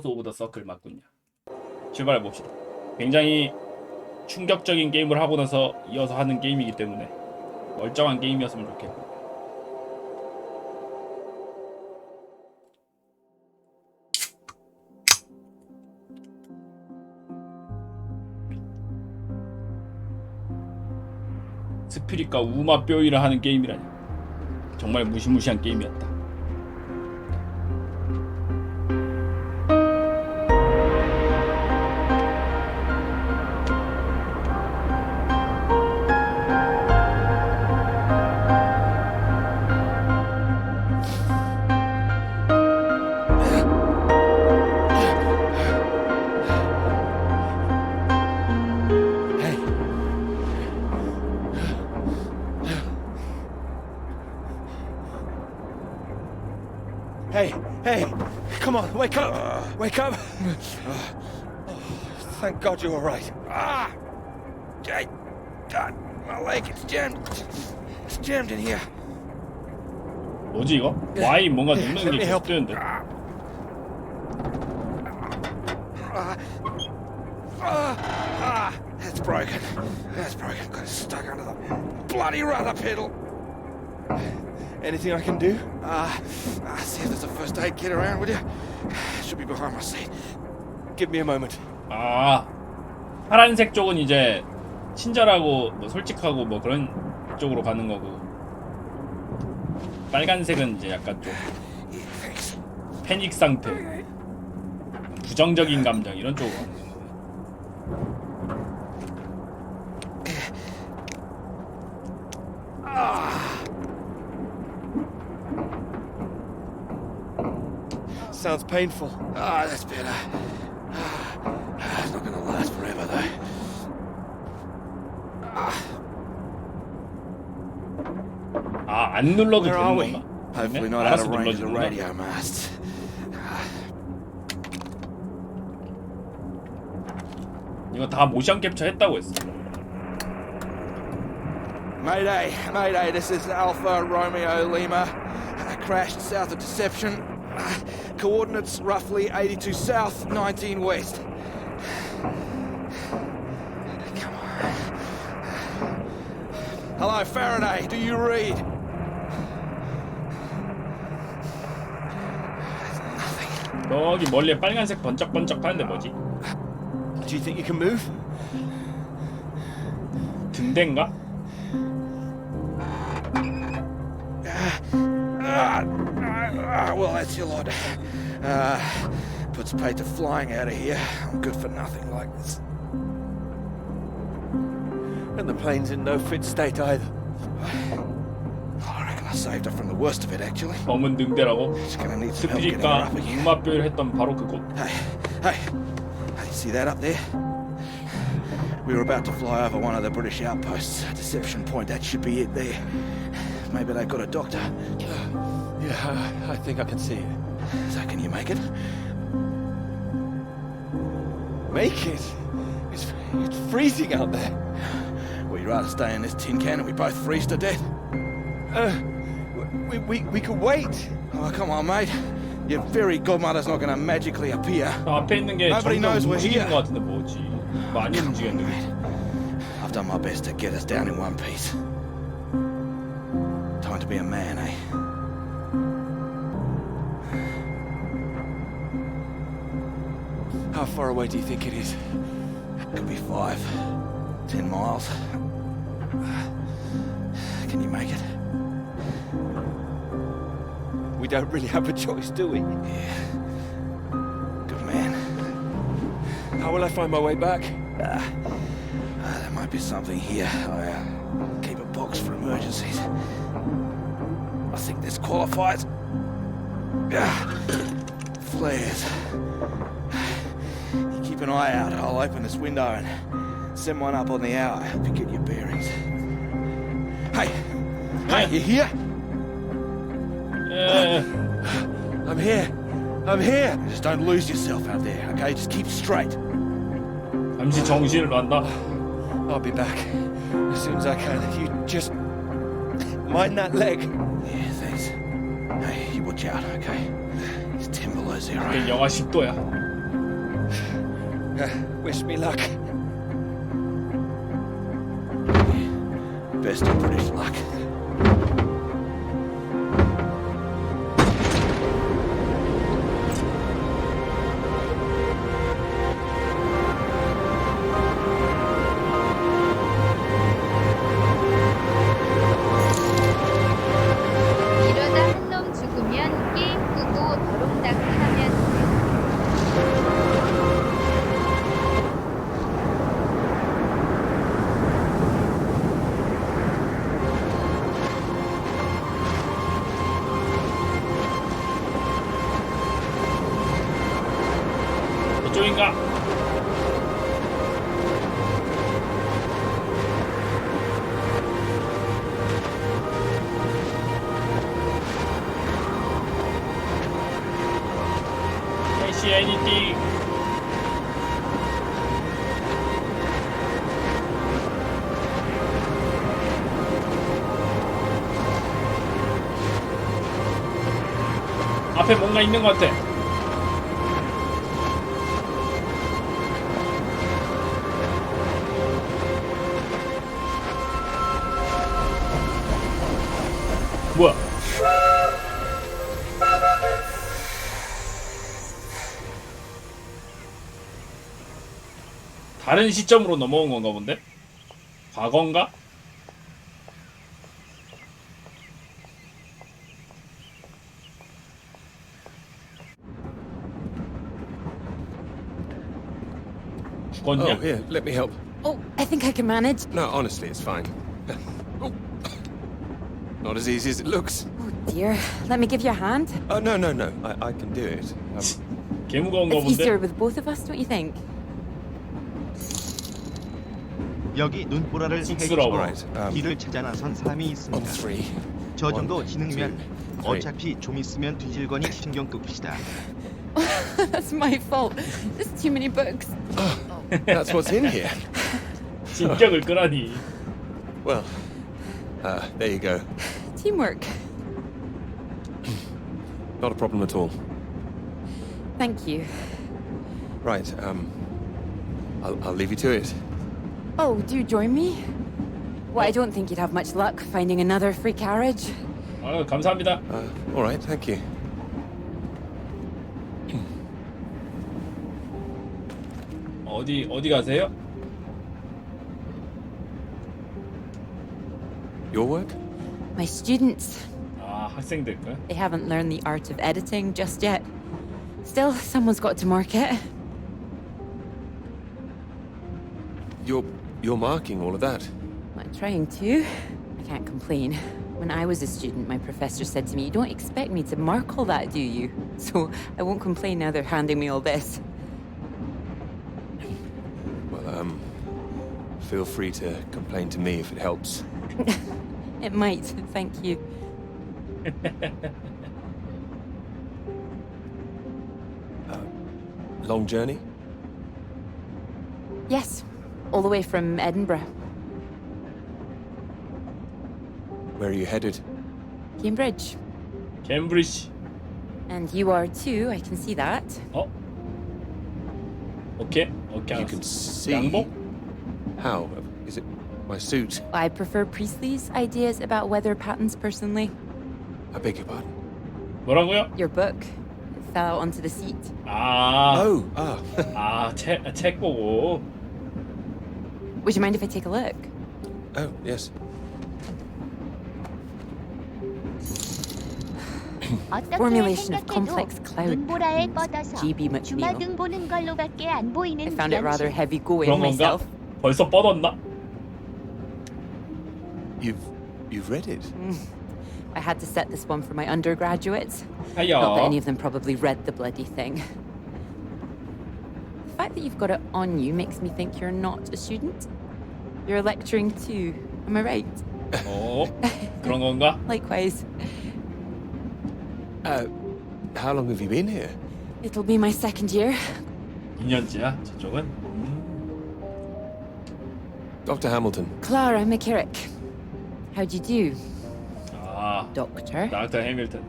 오브 더 서클 맞군요. 출발해봅시다. 굉장히 충격적인 게임을 하고 나서 이어서 하는 게임이기 때문에 멀쩡한 게임이었으면 좋겠고. 스피릿과 우마 뼈이를 하는 게임이라니 정말 무시무시한 게임이었다. Hey, come on, wake up! Wake up! Thank God you're all right. God, my leg, it's jammed. It's jammed in here. 뭐지 이거? Y 뭔가 누르는 Let 게 me 계속 help. 뜨는데. That's broken. That's broken. Got it stuck under the bloody rudder pedal. Anything I can do? See if there's a first aid kit around, will you? Should be behind my seat. Give me a moment. 아, 파란색 쪽은 이제 친절하고 뭐 솔직하고 뭐 그런 쪽으로 가는 거고, 빨간색은 이제 약간 좀 Yeah, thanks. 패닉 상태, 부정적인 감정 이런 쪽으로 가는 거고. Sounds painful. That's better. It's not gonna last forever, though. 아, 안 눌러도 Where are 되는 we? 건가? Hopefully 네? not out 알아서 of range of the 눌러주는구나. radio masts. 이거 다 모션 캡처 했다고 했어. Mayday, Mayday, this is Alpha Romeo Lima. Crashed south of Deception. Coordinates roughly 82 south, 19 west. Come on. Hello, Faraday, do you read? 여기 멀리에 빨간색 번쩍번쩍 하는데 뭐지? Do you think you can move? 등대인가? Well, that's your lot. Puts paid to flying out of here. I'm good for nothing like this. And the plane's in no fit state either. I reckon I saved her from the worst of it, actually. 검은 등대라고? Just gonna need some help getting her 스피릿과 up again. 우마뼈를 했던 바로 그곳. Hey, see that up there? We were about to fly over one of the British outposts. Deception Point, that should be it there. Maybe they've got a doctor. Yeah, I think I can see it. So can you make it? Make it? It's freezing out there. Well, you'd rather stay in this tin can and we both freeze to death? We could wait. Oh, come on, mate. Your fairy godmother's not gonna magically appear. 앞에 있는 게 Nobody 점점 knows we're 움직이는 here. 것 같은데 뭐지? 많이 움직였는데. I've done my best to get us down in one piece. Time to be a man, eh? How far away do you think it is? Could be 5, 10 miles. Can you make it? We don't really have a choice, do we? Yeah. Good man. How will I find my way back? There might be something here. I keep a box for emergencies. I think this qualifies. Flares. You keep an eye out. I'll open this window and send one up on the hour. Help you get your bearings. Hey, you here? 예. I'm here. I'm here. Just don't lose yourself out there, okay? Just keep straight. 잠시 정신을 놨다. I'll be back as soon as I can. You just mind that leg. Yeah, thanks. Hey, you watch out, okay? It's 10 below zero. 영하 10도야. Wish me luck. Best of British luck. 이러다 한 놈 죽으면 게임 끄고 더롱다크 하면 돼. 이쪽인가? Can see anything? 앞에 뭔가 있는 것 같아. 뭐야? 다른 시점으로 넘어온 건가 본데? 과거인가? 죽었냐? Oh, here, let me help. Oh, I think I can manage. No, honestly, it's fine. Oh. Not as easy as it looks. Oh dear. Let me give you a hand. Oh, no, no, no. I can do it. 개 무거운가 It's easier 본데? with both of us, don't you think? 여기 눈보라를 쑥스러워. Right, 길을 찾아 나선 사람이 on 있습니다. three. 저 정도 One, 지능면 two, three. 어차피 좀 있으면 뒤질거니 신경 끕시다. That's my fault. There's too many books. That's what's in here. 진격을 끄라니. Well, there you go. Teamwork. Not a problem at all. Thank you. Right, I'll leave you to it. Oh, do you join me? Well, I don't think you'd have much luck finding another free carriage. 아, 감사합니다. All right, thank you. 어디 가세요? Your work? My students, 아, 학생들까? they haven't learned the art of editing just yet. Still, someone's got to mark it. You're marking all of that. I'm trying to. I can't complain. When I was a student, my professor said to me, "You don't expect me to mark all that, do you?" So I won't complain now they're handing me all this. Well, feel free to complain to me if it helps. It might, thank you. Long journey? Yes, all the way from Edinburgh. Where are you headed? Cambridge. 캠브리지. And you are too, I can see that. 어? 오케이. You 알았어. can see. 양복? How? Is it my suit? I prefer Priestley's ideas about weather patterns personally. I beg your pardon. 뭐라고요? Your book it fell out onto the seat. 아, Oh, 책 보고. Would you mind if I take a look? oh, yes. Formulation of complex cloud 눈보라에 patterns. 뻗어서 GB McNeil. 주마등 보는 걸로밖에 안 보이는 I found it rather 기형식. heavy going 그런 건가? myself. 벌써 뻗었나? You've read it. I had to set this one for my undergraduates. 하여. Not that any of them probably read the bloody thing. The fact that you've got it on you makes me think you're not a student. You're lecturing too. Am I right? 어? 그런 건가? Likewise. How long have you been here? It'll be my second year. 2년째야 저쪽은? Dr. Hamilton. Clara McKirrick. How'd you do, 아, Doctor? 닥터 해밀턴.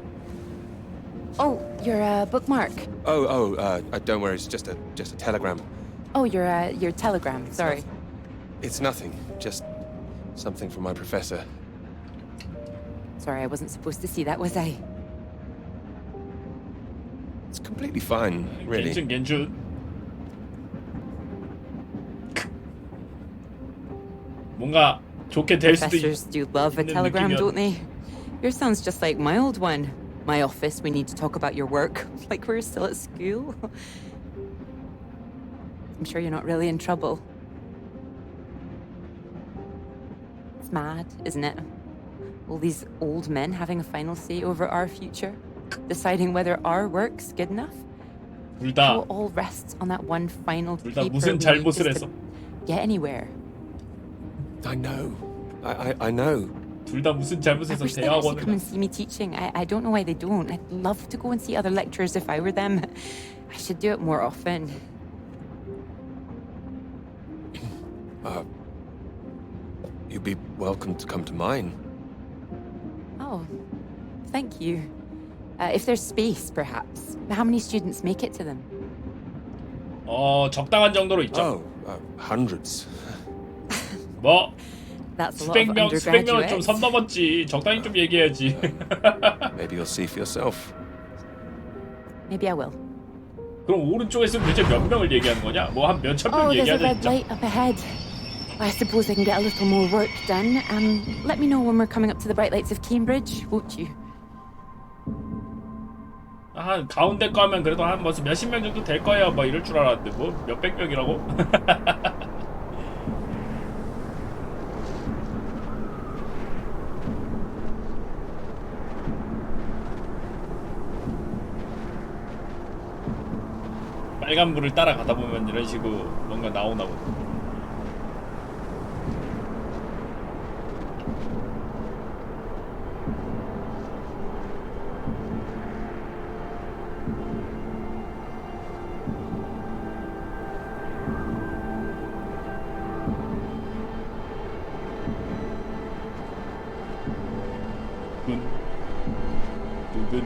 Oh, your bookmark. Oh, don't worry. It's just a telegram. Oh, your telegram. Sorry. It's nothing. Just something from my professor. Sorry, I wasn't supposed to see that, was I? It's completely fine, really. 괜춘. 뭔가 좋게 될 수도 Professors do love a 있는 telegram, 느낌이었- don't they? Yours sounds just like my old one. My office, we need to talk about your work. Like we're still at school. I'm sure you're not really in trouble. It's mad, isn't it? All these old men having a final say over our future, deciding whether our work's good enough. 둘 It 다 all rests on that one final 둘 다 paper 무슨 we need 잘못을 just 했어? to get anywhere. I know. I know. 둘 다 무슨 I 잘못해서 wish they'd actually 대학원을 come and see me teaching. I don't know why they don't. I'd love to go and see other lecturers if I were them. I should do it more often. You'd be welcome to come to mine. Oh, thank you. If there's space, perhaps. How many students make it to them? 적당한 정도로 있죠. Hundreds. 뭐 That's a lot of 수백 명은 좀 undergraduates. 선 넘었지. 적당히 좀 얘기해야지. Maybe you'll see for yourself. Maybe I will. 그럼 오른쪽에 있으면 도대체 몇 명을 얘기하는 거냐? 뭐 한 몇천 명 Oh, there's a 얘기하자 red 진짜. light up ahead. I suppose I can get a little more work done. Let me know when we're coming up to the bright lights of Cambridge, won't you? 한 가운데 거 하면 그래도 한 몇십 명 정도 될 거예요. 뭐 이럴 줄 알았는데 뭐 몇백 명이라고? 빨간 불을 따라가다 보면 이런 식으로 뭔가 나오나 보네. 두근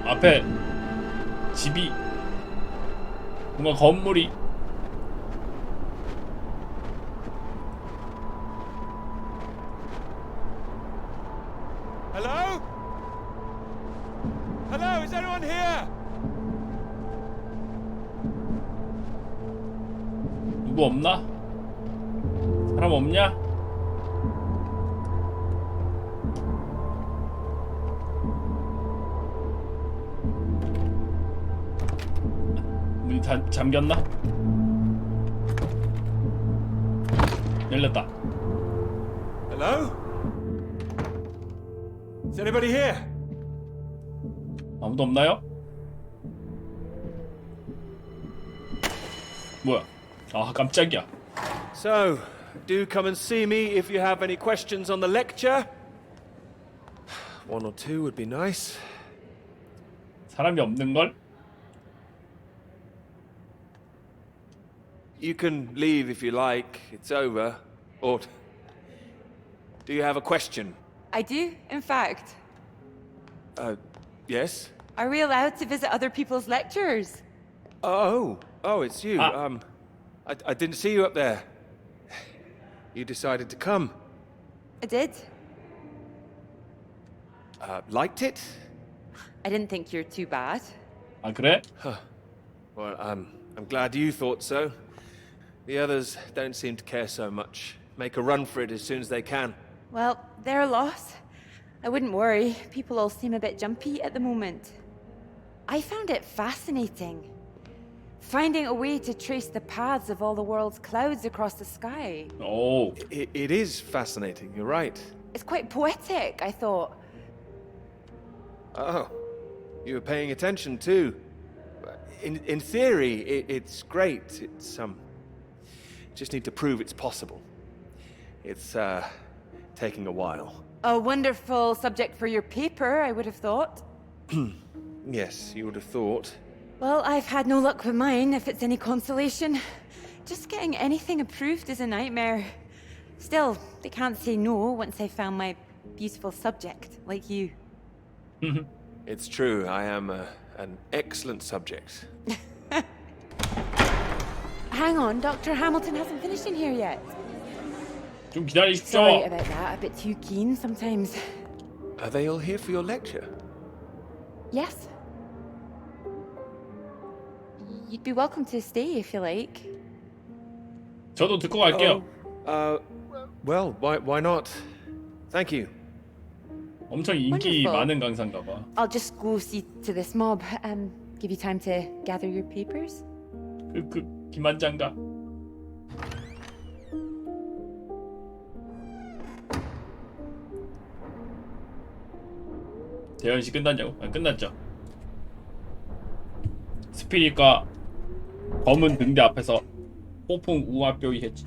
앞에 집이 뭔가 건물이 Hello? Hello, is anyone here? 누구 없나? 사람 없냐? 문이 잠겼나? 열렸다. Hello? Is anybody here? 아무도 없나요? 뭐야? 아 깜짝이야. So, do come and see me if you have any questions on the lecture. One or two would be nice. 사람이 없는 걸? You can leave if you like. It's over. Or do you have a question? I do, in fact. Yes. Are we allowed to visit other people's lectures? Oh, it's you. Ah. I didn't see you up there. You decided to come. I did. Liked it? I didn't think you're too bad. 아 그래? Well, I'm glad you thought so. The others don't seem to care so much. Make a run for it as soon as they can. Well, their loss. I wouldn't worry. People all seem a bit jumpy at the moment. I found it fascinating. Finding a way to trace the paths of all the world's clouds across the sky. 오. It is fascinating, you're right. It's quite poetic, I thought. Oh, you were paying attention too. In theory, it's great. It's just need to prove it's possible. It's taking a while. A wonderful subject for your paper, I would have thought. Yes, you would have thought. Well, I've had no luck with mine, if it's any consolation. Just getting anything approved is a nightmare. Still, they can't say no once I've found my beautiful subject like you. It's true, I am an excellent subject. Hang on, Dr. Hamilton hasn't finished in here yet. 좀 기다리십시오. Sorry about that, a bit too keen sometimes. Are they all here for your lecture? Yes? You'd be welcome to stay if you like. 저도 듣고 갈게요. Well, why not? Thank you. 엄청 인기 Wonderful. 많은 강사인가 봐. I'll just go see to this mob. Give you time to gather your papers. 김한장가. 대연시 끝났냐고? 아, 끝났죠. 스피릿과 검은 등대 앞에서 폭풍 우아뼈이 했지.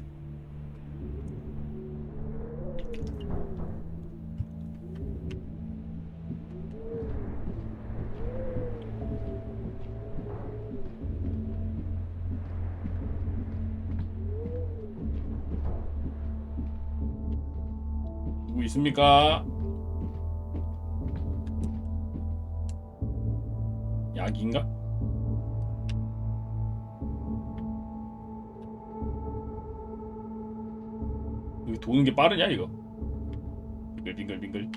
누구 있습니까? 약인가? 여기 도는 게 빠르냐 이거? 빙글빙글빙글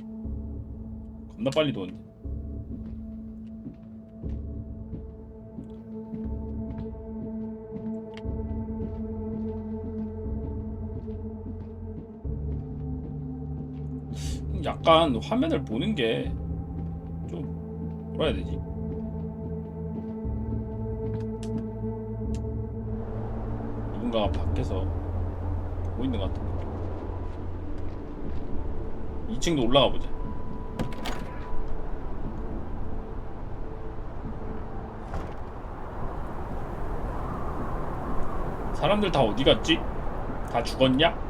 겁나 빨리 도는데. 약간 화면을 보는 게 좀 뭐라 해야 되지? 누군가가 밖에서 보고 있는 것 같은데. 2층도 올라가 보자. 사람들 다 어디 갔지? 다 죽었냐?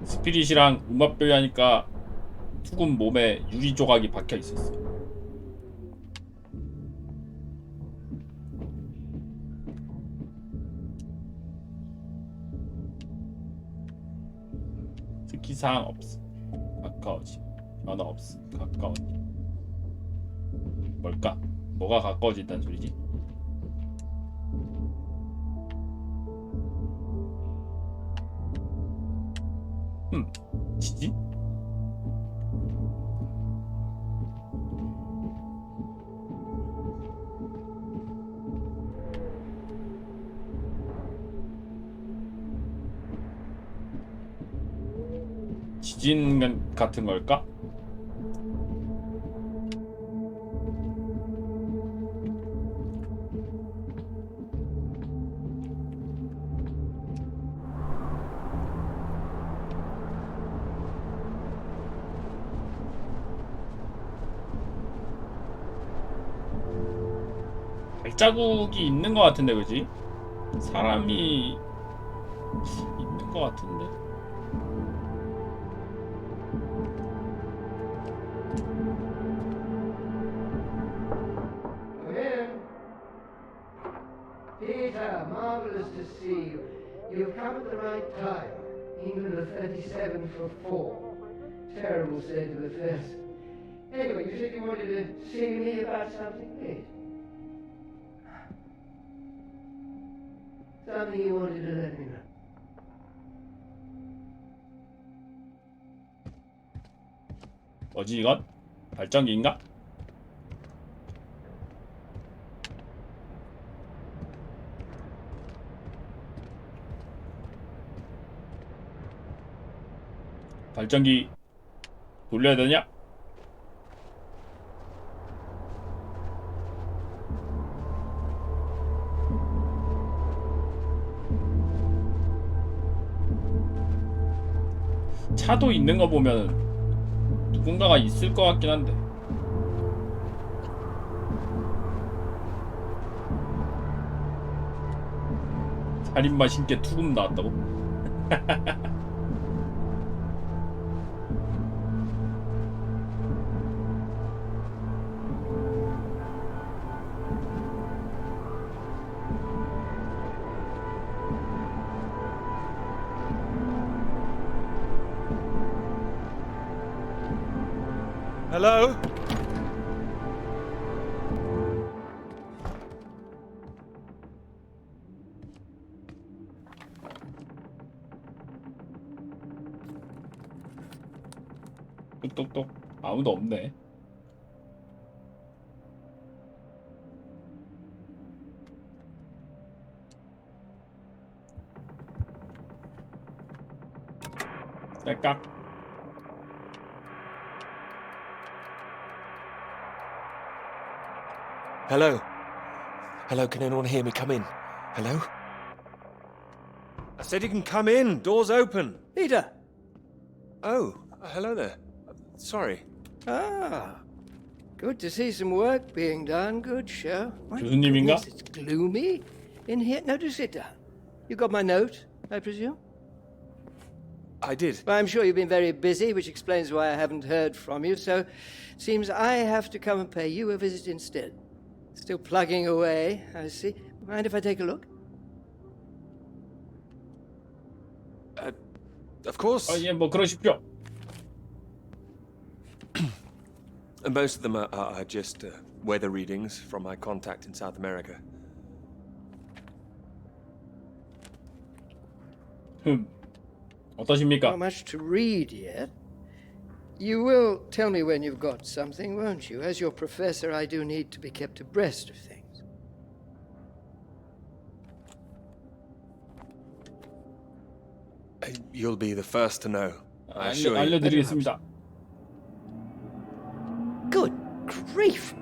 스피릿이랑 음압뼈이 하니까 투군 몸에 유리 조각이 박혀 있었어. 특기사항 없어. 가까워지. 변화 없어. 가까워지. 뭘까? 뭐가 가까워진다는 소리지? 지진? 지진 같은 걸까? 발자국이 있는 것 같은데, 그지? 사람이 있는 것 같은데. Come in. Peter, marvelous to see you. You've come at the right time. England are 37 for 4. Terrible state of affairs. Anyway, you said you wanted to see me about something, Pete. Something you wanted to let me know. 뭐지 이건? 발전기인가? 발전기 돌려야 되냐? 차도 있는 거 보면 누군가가 있을 것 같긴 한데. 살인마 신께 투금 나왔다고? Hello? 똑똑똑. 아무도 없네. 딸깍. Hello? Hello, can anyone hear me? Come in. Hello? I said you can come in. Door's open. Peter! Oh, hello there. Sorry. Ah, good to see some work being done. Good show. My 교수님인가? goodness, it's gloomy in here. No, do sit down. You got my note, I presume? I did. Well, I'm sure you've been very busy, which explains why I haven't heard from you, so seems I have to come and pay you a visit instead. Still plugging away, I see. Mind if I take a look? Of course. 예, 뭐 그러십시오. Most of them are just weather readings from my contact in South America. 어떠십니까? Not much to read yet. You will tell me when you've got something, won't you? As your professor, I do need to be kept abreast of things. You'll be the first to know. I assure you. 알려드리겠습니다. Good grief!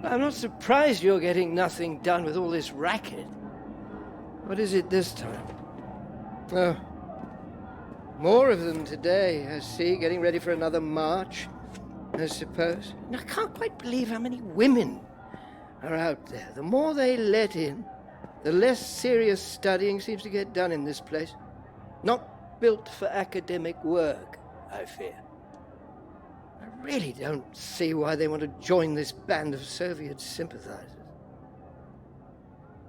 I'm not surprised you're getting nothing done with all this racket. What is it this time? Oh, more of them today, I see, getting ready for another march, I suppose. And I can't quite believe how many women are out there. The more they let in, the less serious studying seems to get done in this place. Not built for academic work, I fear. I really don't see why they want to join this band of Soviet sympathizers.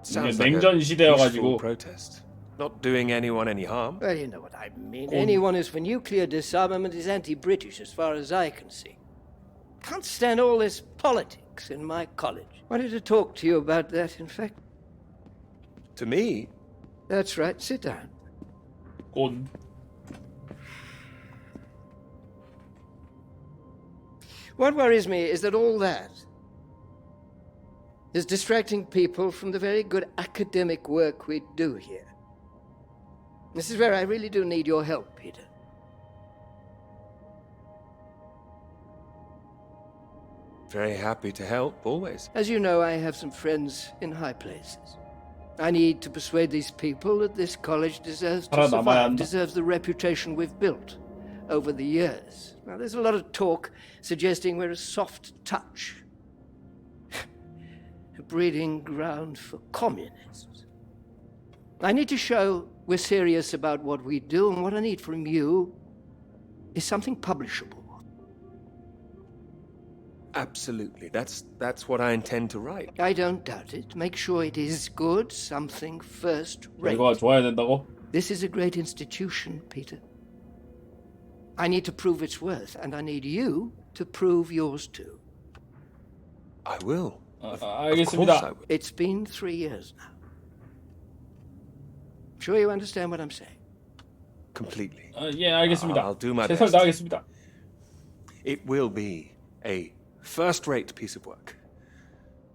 Sounds 이게 like 냉전 a 시대여가지고. peaceful protest. Not doing anyone any harm. Well, you know what I mean. Anyone who's for nuclear disarmament is anti-British, as far as I can see. Can't stand all this politics in my college. Wanted to talk to you about that, in fact. To me, That's right. Sit down. 꼰. What worries me is that all that is distracting people from the very good academic work we do here. This is where I really do need your help, Peter. very happy to help, always. As you know, I have some friends in high places. I need to persuade these people that this college deserves to 살아남아야 survive, 한다. deserves the reputation we've built over the years. Now, there's a lot of talk suggesting we're a soft touch, a breeding ground for communists. I need to show we're serious about what we do, and what I need from you is something publishable. Absolutely. That's what I intend to write. I don't doubt it. Make sure it is good, something first-rate. 결과가 좋아야 된다고? This is a great institution, Peter. I need to prove its worth, and I need you to prove yours too. I will. Of course I 알겠습니다. will. It's been 3 years now. Sure you understand what I'm saying? Completely. 예, 알겠습니다. I'll do my 최선을 best. 다하겠습니다. It will be a first-rate piece of work.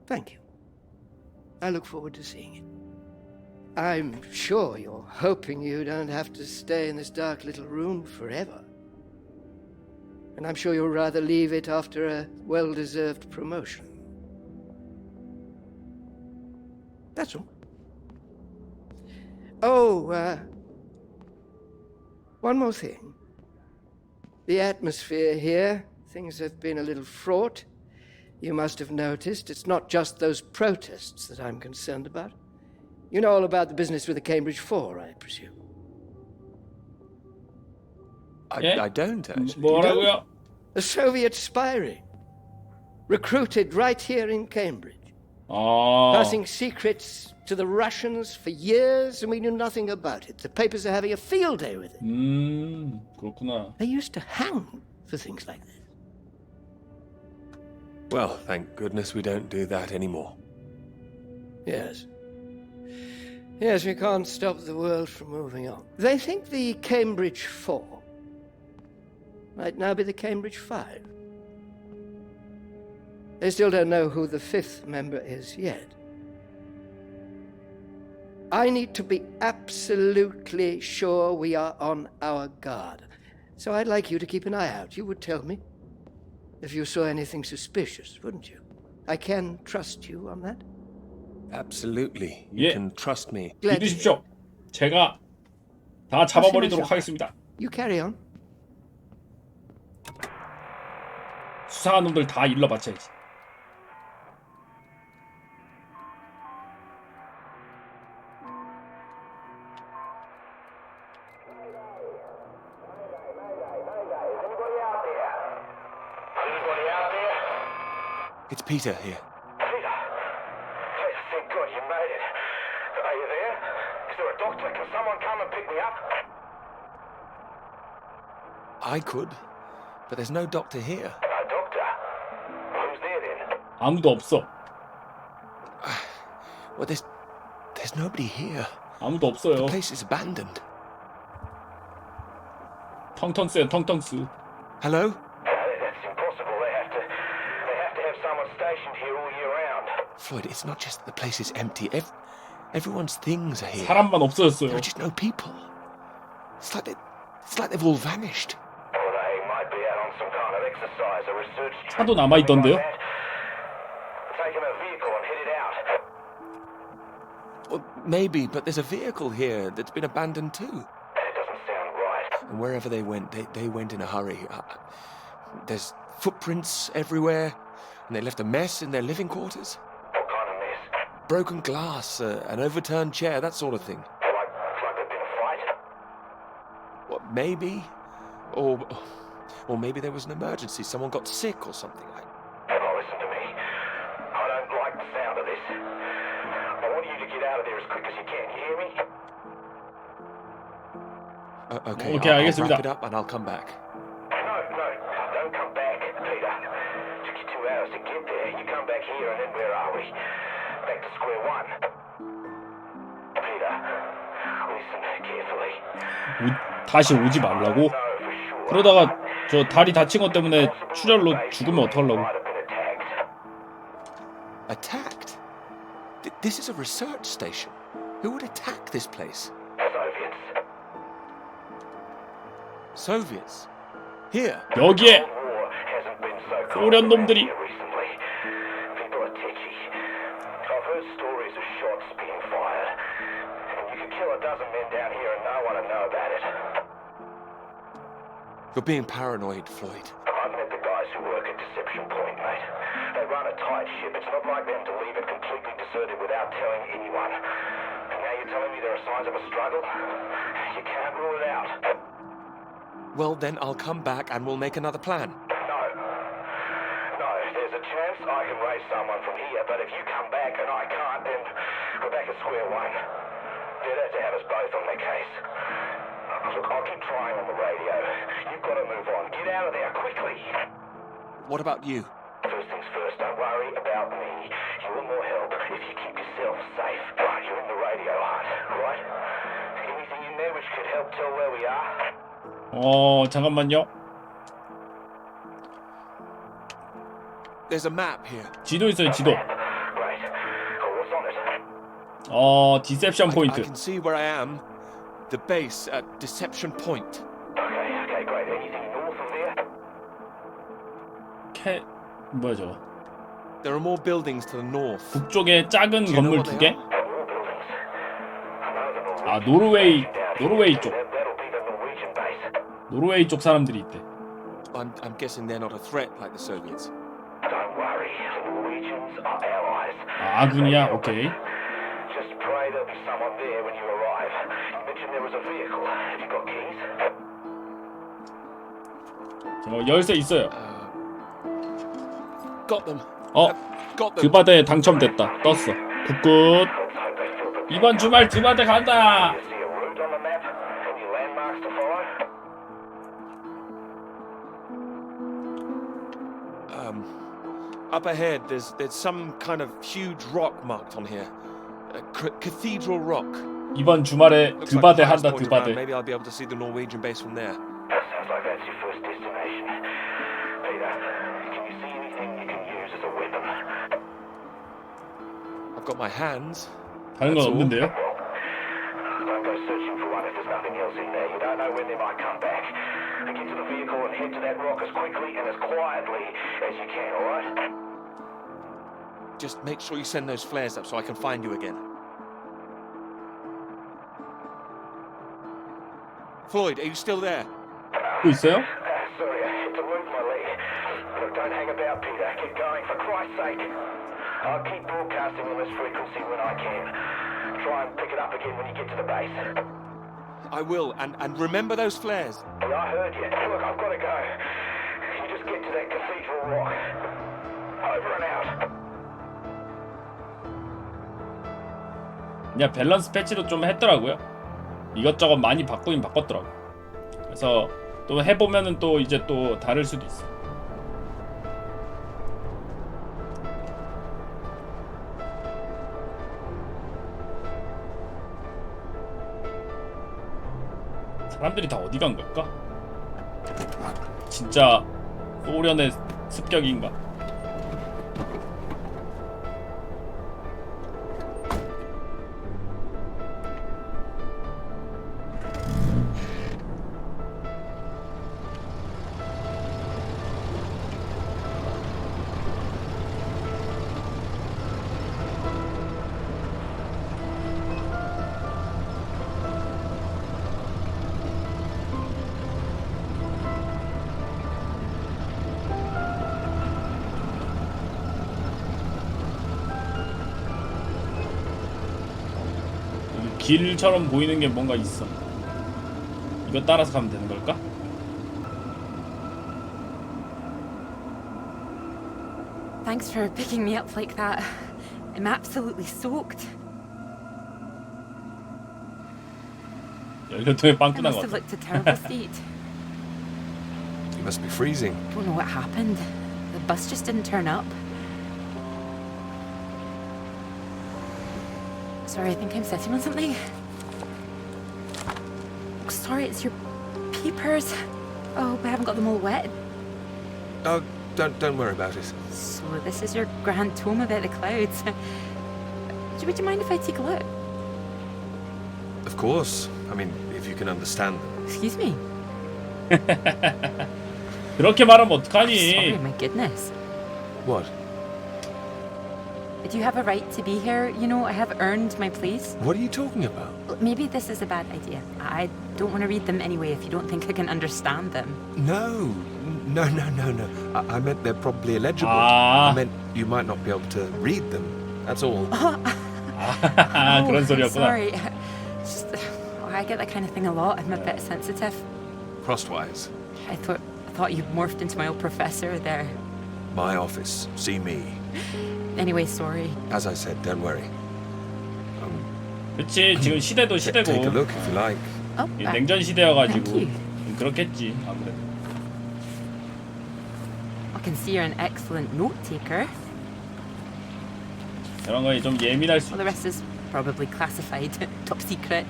Thank you. I look forward to seeing it. I'm sure you're hoping you don't have to stay in this dark little room forever. And I'm sure you'll rather leave it after a well-deserved promotion. That's all. Oh, one more thing. The atmosphere here, things have been a little fraught. You must have noticed. It's not just those protests that I'm concerned about. You know all about the business with the Cambridge Four, I presume. I don't, actually. You don't? 뭐라고요? The Soviet spy ring. Recruited right here in Cambridge. 아, Passing secrets to the Russians for years, and we knew nothing about it. The papers are having a field day with it. 그렇구나. They used to hang for things like this. Well, thank goodness we don't do that anymore. Yes. Yes, we can't stop the world from moving on. They think the Cambridge 4 might now be the Cambridge 5. They still don't know who the 5th member is yet. I need to be absolutely sure we are on our guard. So I'd like you to keep an eye out. You would tell me if you saw anything suspicious, wouldn't you? I can trust you on that? Absolutely. You Yeah. can trust me. Glad to hear. 믿으십시오. 제가 다 잡아버리도록 하겠습니다. You carry on. 수상한 놈들 다 일러바쳐야지. It's Peter here. Peter, thank God you made it. Are you there? Is there a doctor? Can someone come and pick me up? I could, but there's no doctor here. No doctor. Who's there then? 아무도 없어. Well, there's nobody here. 아무도 없어요. The place is abandoned. 텅텅스야 텅텅스. Hello? That's impossible. They have to have someone stationed here all year round. Floyd, it's not just that the place is empty. Everyone's things are here. 사람만 없어졌어요. There are just no people. It's like they've all vanished. Or they might be out on some kind of exercise or research trip. 차도 남아있던데요? Like that. Taking a vehicle and headed out. Well, maybe, but there's a vehicle here that's been abandoned too. That doesn't sound right. And wherever they went, they went in a hurry. There's footprints everywhere, and they left a mess in their living quarters. What kind of mess? Broken glass, an overturned chair, that sort of thing. Like there'd been a fight? Well, maybe, or maybe there was an emergency. Someone got sick or something. Oh, listen to me. I don't like the sound of this. I want you to get out of there as quick as you can. You hear me? Okay, Okay, I'll 알겠습니다. wrap it up and I'll come back. No, don't come back, Peter. Took you 2 hours to get there. You come back here and then where are we? Back to square one. Peter, listen carefully. 다시 오지 말라고? No, for sure. 그러다가 저 다리 다친 것 때문에 출혈로 죽으면 어떡하려고? Might have been attacked. Attacked? This is a research station. Who would attack this place? Soviets. Soviets? Here? 여기에 Cold War hasn't been so cold 소련 around 놈들이 here recently. People are touchy. I've heard stories of shots being fired. And you could kill a dozen men down here and no one would know about it. You're being paranoid, Floyd. I've met the guys who work at Deception Point, mate. They run a tight ship. It's not like them to leave it completely deserted without telling anyone. And now you're telling me there are signs of a struggle? You can't rule it out. Well, then I'll come back and we'll make another plan. No. There's a chance I can raise someone from here, but if you come back and I can't, then we're back at square one. They'd have to have us both on their case. Look, I'll keep trying on the radio. You've got to move on. Get out of there, quickly. What about you? First things first, don't worry about me. You're more help if you keep yourself safe. Right, you're in the radio hut, right? Anything in there which could help tell where we are? 잠깐만요. There's a map here. 지도 있어요, 지도. Great. What's on it? 디셉션 I 포인트. can see where I am. The base at Deception Point. Okay, great. Anything north of there? 뭐야 저거? There are more buildings to the north. 북쪽에 작은 Do you know 건물 what 2개? they are? More buildings. I know the 아, Norwegians 노르웨이 down here. 쪽. That'll be the Norwegian base. 노르웨이 쪽 사람들이 있대. I'm guessing they're not a threat like the Soviets. Don't worry. The Norwegians are allies. 아군이야? 오케이. Just pray there'll be someone there when you arrive. You mentioned there was a vehicle. Have you got keys? 열쇠 있어요. Got them. Got them. 드바드에 당첨됐다. 떴어. 굿굿. Let's hope they feel prepared. 이번 주말 드바드 간다. You see a route on the map? Any landmarks to follow? Up ahead, there's some kind of huge rock marked on here. Cathedral Rock. 이번 주말에 Looks like 드바데 the highest 한다 point around. 드바데. Maybe I'll be able to see the Norwegian base from there. That sounds like that's your first destination. Peter, can you see anything you can use as a weapon? I've got my hands. 다른 건 That's all. 없는데요? Don't go searching for one if there's nothing else in there. You don't know when they might come back. Get to the vehicle and head to that rock as quickly and as quietly as you can, alright? Just make sure you send those flares up so I can find you again. Floyd, are you still there? 또 있어요? Sorry, I had to move my leg. Look, don't hang about, Peter. Keep going, for Christ's sake. I'll keep broadcasting on this frequency when I can. Try and pick it up again when you get to the base. I will, and remember those flares. Yeah, I heard you. Look, I've got to go. You just get to that cathedral rock. Over and out. 그냥 밸런스 패치도 좀 했더라고요. 이것저것 많이 바꾸긴 바꿨더라고. 그래서 또 해보면은 또 이제 또 다를 수도 있어. 사람들이 다 어디 간 걸까? 진짜 소련의 습격인가? 길처럼 보이는 게 뭔가 있어. 이거 따라서 가면 되는 걸까? Thanks for picking me up like that. I'm absolutely soaked. 연료통에 빵 I 끝난 must 것 have 같아. looked a terrible state. You must be freezing. Don't know what happened. The bus just didn't turn up. Sorry, I think I'm sitting on something. Oh, sorry, it's your peepers. Oh, I haven't got them all wet. Oh, don't worry about it. So this is your grand tome about the clouds. Would you mind if I take a look? Of course. I mean, if you can understand them. Excuse me. 그렇게 말하면 Sorry, 어떡하니? my goodness. What? Do you have a right to be here? You know, I have earned my place. What are you talking about? Maybe this is a bad idea. I don't want to read them anyway if you don't think I can understand them. No. I meant they're probably illegible. Ah. I meant you might not be able to read them. That's all. 아, 그런 소리였구나. Sorry. Just, I get that kind of thing a lot. I'm a bit sensitive. Crosswise. I thought you morphed into my old professor there. My office. See me. Anyway, sorry. As I said, don't worry. 그치, 지금 시대도 Take a 시대고 look if you like. Oh, 냉전 시대여가지고 Thank you. 좀 그렇겠지 아무래도. I can see you're an excellent note taker. 이런 거에 좀 예민할 수. Well, the rest is probably classified, top secret.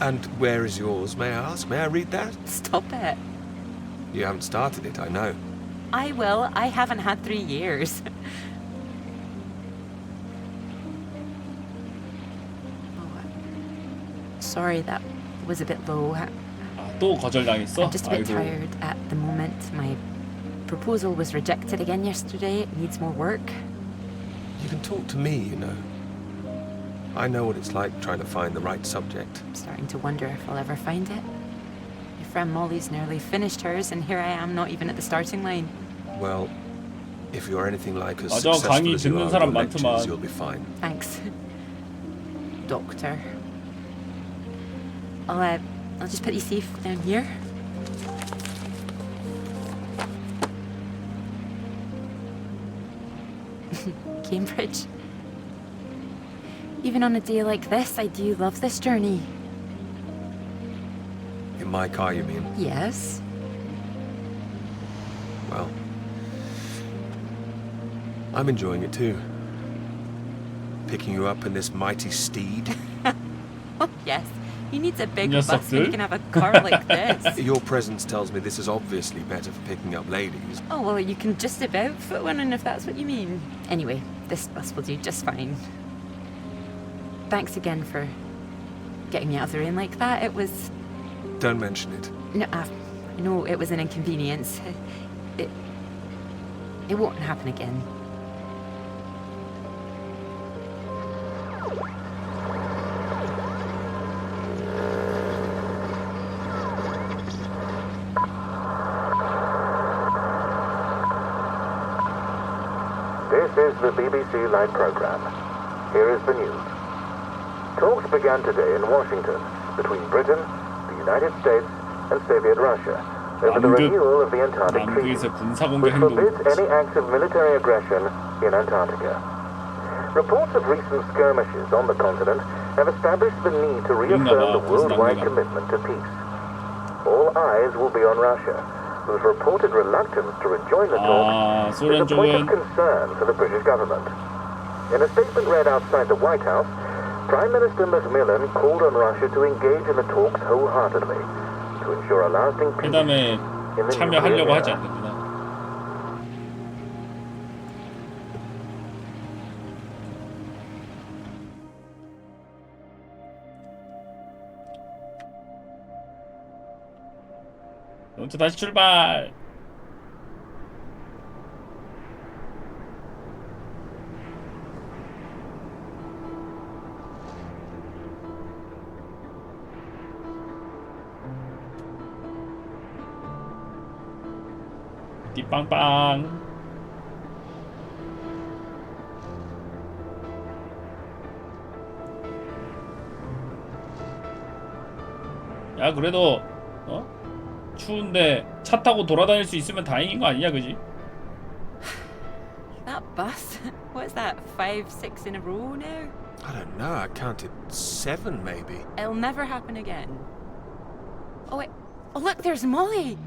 And where is yours, may I ask? May I read that? Stop it. You haven't started it, I know. I will. I haven't had 3 years. Sorry, that was a bit low. 아, 또 거절당했어? I'm just a bit 아이고. tired at the moment. My proposal was rejected again yesterday. It needs more work. You can talk to me, you know. I know what it's like trying to find the right subject. I'm starting to wonder if I'll ever find it. My friend Molly's nearly finished hers, and here I am, not even at the starting line. Well, if you're anything like as 맞아, successful 강의 as you 듣는 are 사람 with your lectures, 많더만. you'll be fine. Thanks, Doctor. I'll just put you safe down here. Cambridge. Even on a day like this, I do love this journey. In my car, you mean? Yes. Well, I'm enjoying it too. Picking you up in this mighty steed. Oh, yes. He needs a big bus 녀석들. when he can have a car like this. Your presence tells me this is obviously better for picking up ladies. Oh, well, you can just about fit one in if that's what you mean. Anyway, this bus will do just fine. Thanks again for getting me out of the rain like that. It was... Don't mention it. No, I know it was an inconvenience. It won't happen again. This is the BBC Live program. Here is the news. Talks began today in Washington between Britain, the United States, and Soviet Russia over the renewal of the Antarctic Treaty, 남극에서 군사공격 which forbids 행동. any acts of military aggression in Antarctica. Reports of recent skirmishes on the continent have established the need to reaffirm the worldwide commitment to peace. All eyes will be on Russia, whose reported reluctance to rejoin the talks is 소련 a point of 쪽은 concern for the British government. In a statement read outside the White House, Prime Minister Macmillan called on Russia to engage in the talks wholeheartedly to ensure a lasting peace 회담에 in the 참여하려고 nuclear 하지 era. 않는구나. 먼저 다시 출발. 띠빵빵. 야 그래도 추운데 차 타고 돌아다닐 수 있으면 다행인 거 아니냐, 그지? That bus? What's that, 5, 6 in a row now? I don't know, I counted 7 maybe. It'll never happen again. Oh, wait. Oh, look, there's Molly.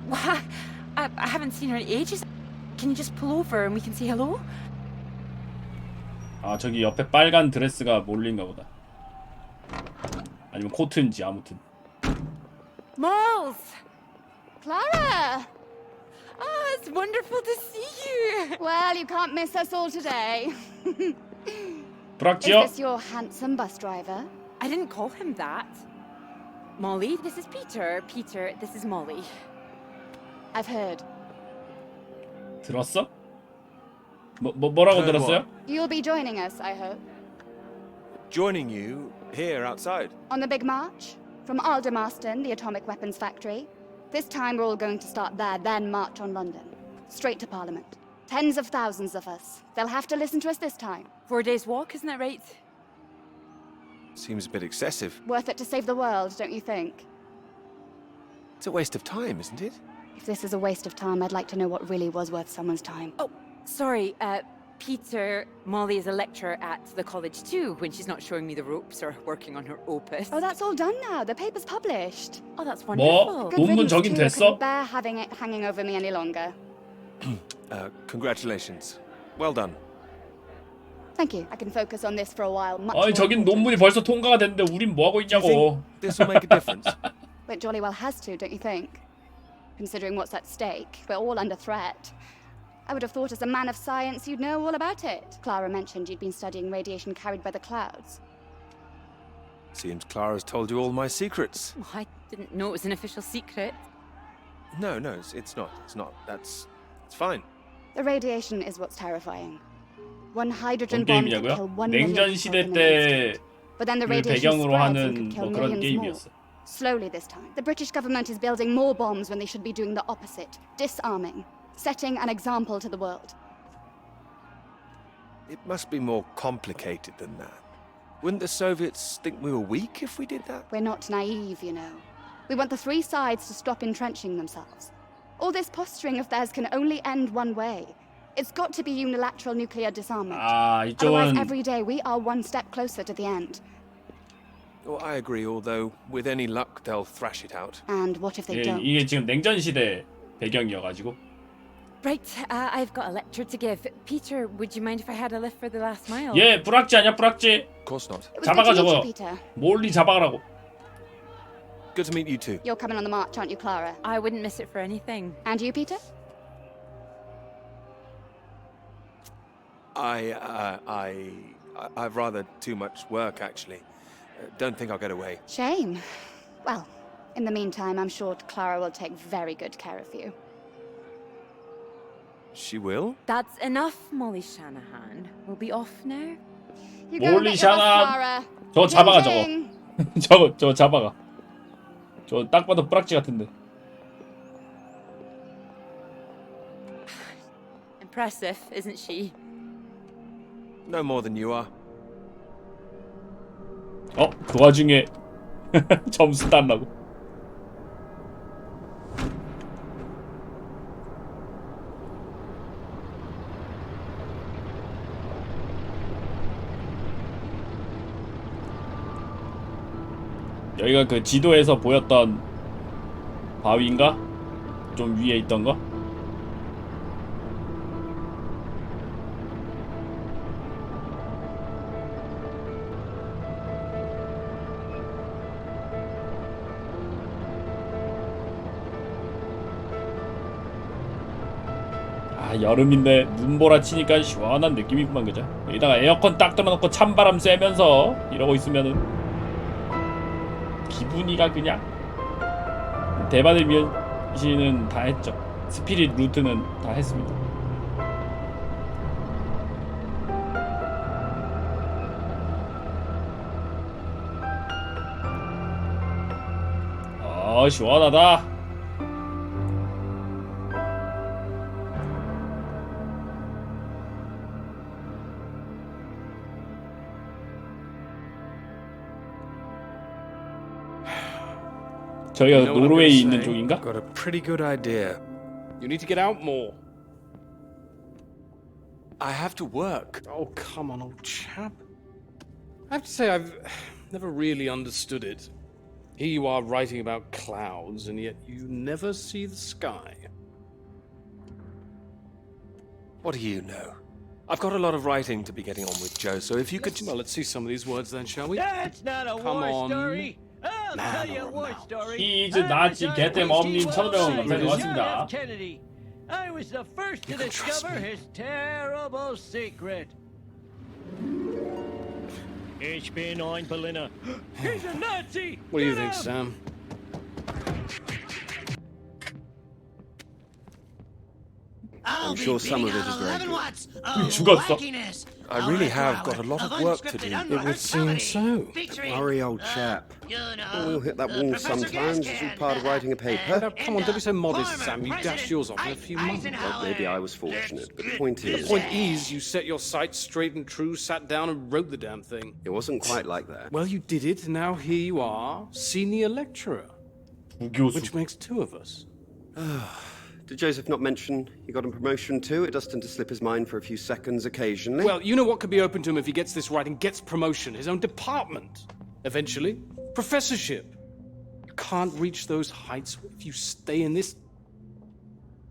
Why? I haven't seen her in ages. Can you just pull over and we can say hello? 아 저기 옆에 빨간 드레스가 몰린가 보다. 아니면 코트인지 아무튼. Malls! Clara! Oh, it's wonderful to see you. Well, you can't miss us all today. Is 브락지요? this your handsome bus driver? I didn't call him that. Molly, this is Peter. Peter, this is Molly. I've heard. 들었어? 뭐라고 Heard 들었어요? You'll be joining us, I hope. Joining you here outside. On the big march? From Aldermaston, the atomic weapons factory. This time we're all going to start there, then march on London. Straight to Parliament. Tens of thousands of us. They'll have to listen to us this time. 4 days walk, isn't that right? Seems a bit excessive. Worth it to save the world, don't you think? It's a waste of time, isn't it? If this is a waste of time, I'd like to know what really was worth someone's time. Oh, sorry, Peter, Molly is a lecturer at the college too, when she's not showing me the ropes or working on her opus. Oh, that's all done now. The paper's published. Oh, that's 뭐? wonderful. Good 논문 riddance 적인 too. I 됐어? couldn't bear having it hanging over me any longer. Congratulations. Well done. Thank you. I can focus on this for a while. Much 아니 more 저긴 important. 논문이 벌써 통과가 됐는데 우린 뭐 하고 Do you 있냐고. think this will make a difference? It jolly well has to, don't you think? Considering what's at stake, we're all under threat. I would have thought as a man of science you'd know all about it. Clara mentioned you'd been studying radiation carried by the clouds. Seems Clara's told you all my secrets. Oh, I didn't know it was an official secret. No, it's not. It's not. It's fine. The radiation is what's terrifying. One hydrogen 뭔 bomb could kill 게임이냐고요? 1 million 냉전 people 시대 in an instant. 때 But then the 그 radiation 배경으로 spreads and 하는 could kill 뭐 그런 millions more. 게임이었어. Slowly this time. The British government is building more bombs when they should be doing the opposite. Disarming. Setting an example to the world. It must be more complicated than that. Wouldn't the Soviets think we were weak if we did that? We're not naive, you know. We want the three sides to stop entrenching themselves. All this posturing of theirs can only end one way. It's got to be unilateral nuclear disarmament. 아 Otherwise, 이쪽은 every day we are one step closer to the end. Well, I agree, although with any luck they'll thrash it out. And what if they 예, don't? 이게 지금 냉전 시대 배경이어가지고 Right, I've got a lecture to give. Peter, would you mind if I had a lift for the last mile? 얘 불악지 아니야 불악지? Of course not. It was 잡아가 good to meet 저거. you, Peter. 몰리 잡아가라고. Good to meet you too. You're coming on the march, aren't you, Clara? I wouldn't miss it for anything. And you, Peter? I've rather too much work, actually. Don't think I'll get away. Shame. Well, in the meantime, I'm sure Clara will take very good care of you. She will? That's enough, Molly Shanahan. We'll be off now. You go and 몰리 get your bus, 샤나. Clara. 저거 잡아가 Ting, 저거. ting. 저거 잡아가. 저 딱 봐도 뿌락지 같은데. Impressive, isn't she? No more than you are. 그 와중에 점수 달라고. 여기가 그 지도에서 보였던 바위인가? 좀 위에 있던 거? 여름인데 눈보라 치니까 시원한 느낌이구만 그죠? 여기다가 에어컨 딱 틀어놓고 찬바람 쐬면서 이러고 있으면은 기분이가 그냥. 대바들 미연씨는 다 했죠. 스피릿 루트는 다 했습니다. 시원하다. 저희가 You know what I'm 노르웨이 gonna 있는 say? 쪽인가? Got a pretty good idea. You need to get out more. I have to work. Oh, come on, old chap. I have to say, I've never really understood it. Here you are writing about clouds, and yet you never see the sky. What do you know? I've got a lot of writing to be getting on with, Joe, so if you could just... Well, let's see some of these words then, shall we? That's not a Come war on. story. I'll Man tell you a or war mouse. story. He's I Nazi was get on them omni H.G. 천명. Wells' 네, John 고맙습니다. F. Kennedy. I was the first to You can trust discover me. his terrible secret. HB9 Berliner. He's a Nazi! What do you Get think, him! Sam? I'm sure some of it is very good. 죽었어. I really have got a lot of work to do. It would seem so. Worry, old chap. We'll hit that wall sometimes. It's all part of writing a paper. Now, come on, don't be so modest, Sam. You dashed yours off in a few months. Well, maybe I was fortunate, but the point The is, point is, you set your sights straight and true, sat down and wrote the damn thing. it wasn't quite like that. Well, you did it, and now here you are, senior lecturer, 부교수. which makes two of us. Did Joseph not mention he got a promotion too? It does tend to slip his mind for a few seconds occasionally. Well, you know what could be open to him if he gets this right and gets promotion, his own department. Eventually, professorship. You can't reach those heights if you stay in this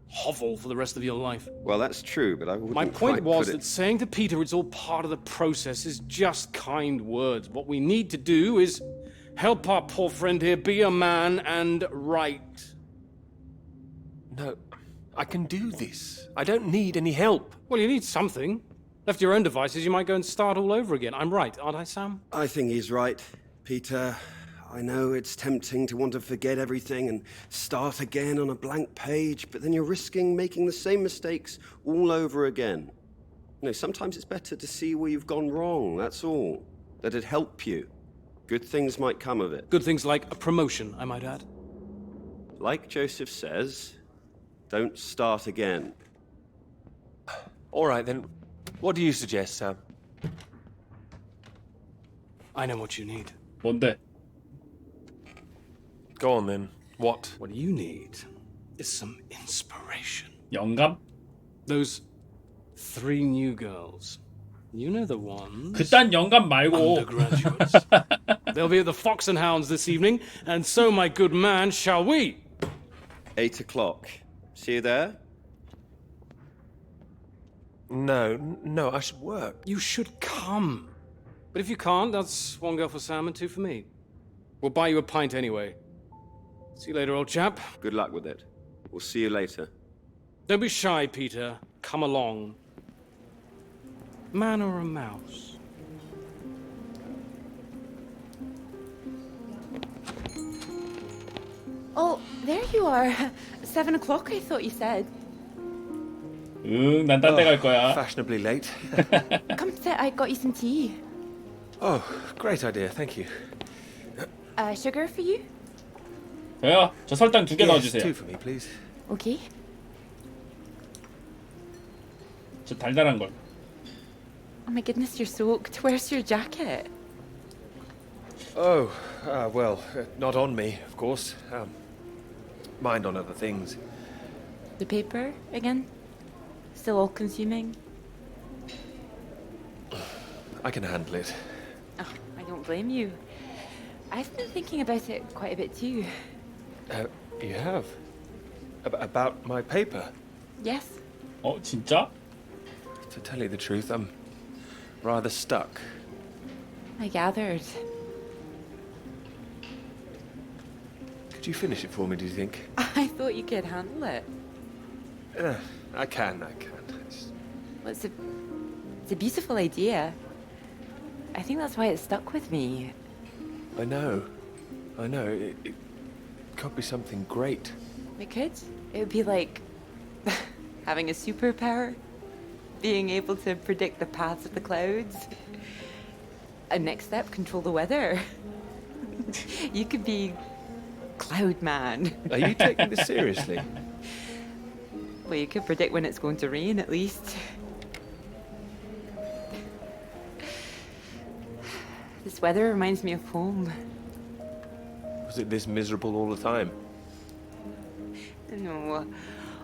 hovel for the rest of your life. Well, that's true, but I wouldn't My point quite was put that it... saying to Peter it's all part of the process is just kind words. What we need to do is help our poor friend here be a man and write. No, I can do this. I don't need any help. Well, you need something. Left to your own devices, you might go and start all over again. I'm right, aren't I, Sam? I think he's right, Peter. I know it's tempting to want to forget everything and start again on a blank page, but then you're risking making the same mistakes all over again. You know, sometimes it's better to see where you've gone wrong, that's all. Let it help you. Good things might come of it. Good things like a promotion, I might add. Like Joseph says, don't start again. All right, then. What do you suggest, Sam? I know what you need. 뭔데? Go on, then. What? What you need is some inspiration. 영감? Those three new girls. You know the ones. 그딴 영감 말고. Undergraduates. They'll be at the Fox and Hounds this evening, and so, my good man, shall we? 8 o'clock. See you there? No, I should work. You should come. But if you can't, that's one girl for Sam and two for me. We'll buy you a pint anyway. See you later, old chap. Good luck with it. We'll see you later. Don't be shy, Peter. Come along. Man or a mouse? Oh, there you are. 7 o'clock, I thought you said. 응, 난 딴 데 갈 거야. Fashionably late. Come sit, I got you some tea. Oh, great idea, thank you. Sugar for you? 저요, 저 설탕 2개 Yes, 넣어주세요. 2 for me, please. Okay. 저 달달한 걸. Oh my goodness, you're soaked. Where's your jacket? Oh, well, not on me, of course. Mind on other things. The paper again? Still all consuming? I can handle it. Oh, I don't blame you. I've been thinking about it quite a bit too. You have? About my paper? Yes. 어, 진짜? To tell you the truth, I'm rather stuck. I gathered. Could you finish it for me, do you think? I thought you could handle it. I can. Well, it's a beautiful idea. I think that's why it stuck with me. I know. It could be something great. It could. It would be like having a superpower. Being able to predict the paths of the clouds. And next step, control the weather. You could be Cloud Man. Are you taking this seriously? Well, you could predict when it's going to rain, at least. This weather reminds me of home. Was it this miserable all the time? No.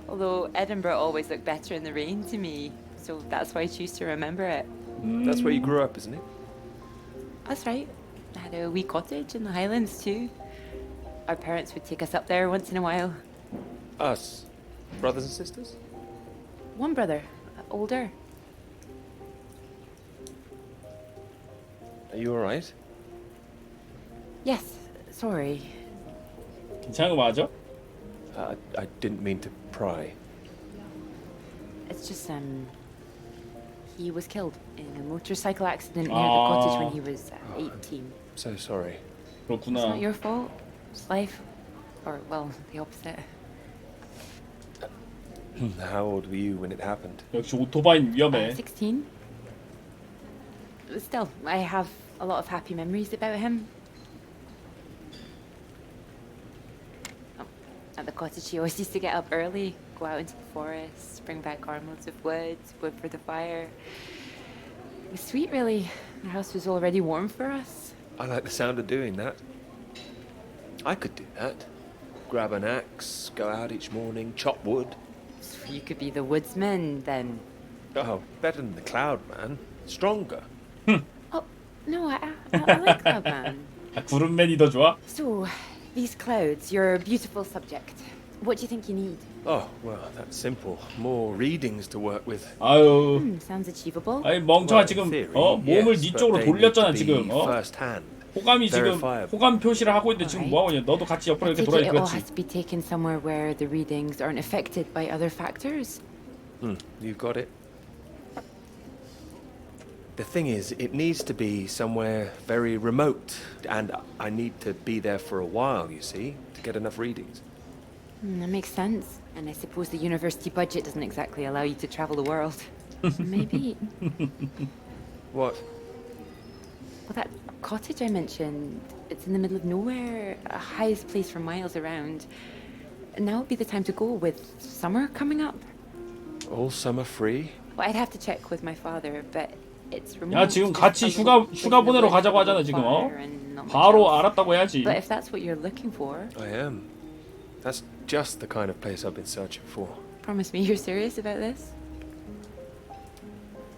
Although Edinburgh always looked better in the rain to me, so that's why I choose to remember it. That's where you grew up, isn't it? That's right. I had a wee cottage in the Highlands too. Our parents would take us up there once in a while. Us? Brothers and sisters? One brother, older. Are you alright? Yes, sorry. 괜찮은 거 맞아? I didn't mean to pry. It's just, he was killed in a motorcycle accident near the cottage when he was 18. So sorry. It's 그렇구나. not your fault. It's life. Or, well, the opposite. How old were you when it happened? 역시 오토바이는 위험해. 16. Still, I have a lot of happy memories about him. Oh, at the cottage, he always used to get up early, go out into the forest, bring back armloads of wood for the fire. It was sweet, really. Our house was already warm for us. I like the sound of doing that. I could do that. Grab an axe, go out each morning, chop wood. So you could be the woodsman, then. Oh, better than the Cloud Man. Stronger. Oh, no, I like Cloudman. 구름맨이 더 좋아? So, these clouds, your beautiful subject. What do you think you need? Oh, well, that's simple. More readings to work with. 아유, Sounds achievable. 아니 멍청아 Well, 지금 in theory, 몸을 yes, 네 but 쪽으로 they need 돌렸잖아 to be 지금. first-hand. 호감이 지금 verifiable. 호감 표시를 하고 있는데 지금 뭐 하고 있냐? 너도 같이 옆으로 I 이렇게 take 돌아야 it all 그렇지. has to be taken somewhere where the readings aren't affected by other factors. You've got it. The thing is, it needs to be somewhere very remote, and I need to be there for a while, you see, to get enough readings. That makes sense. And I suppose the university budget doesn't exactly allow you to travel the world. Maybe. What? Well, that cottage I mentioned, it's in the middle of nowhere, a highest place for miles around. Now would be the time to go with summer coming up. All summer free? Well, I'd have to check with my father, but it's remote. 야 지금 just 같이 a little place 휴가 in the 보내러 woods 가자고 with a 하잖아 지금. fire and not much 바로 else. 알았다고 해야지. But if that's what you're looking for, I am. That's just the kind of place I've been searching for. promise me you're serious about this.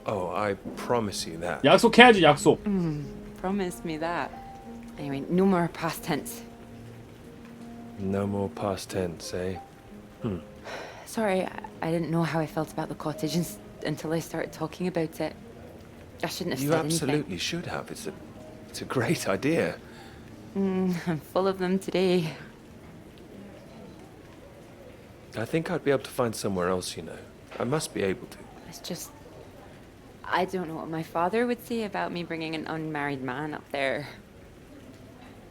Oh, I promise you that. 약속해야지 약속. Promise me that. Anyway, no more past tense. No more past tense, eh? Sorry, I didn't know how I felt about the cottage until I started talking about it. I shouldn't have You said absolutely should have. It's a great idea. anything. I'm full of them today. I think I'd be able to find somewhere else, you know. I must be able to. It's just... I don't know what my father would say about me bringing an unmarried man up there.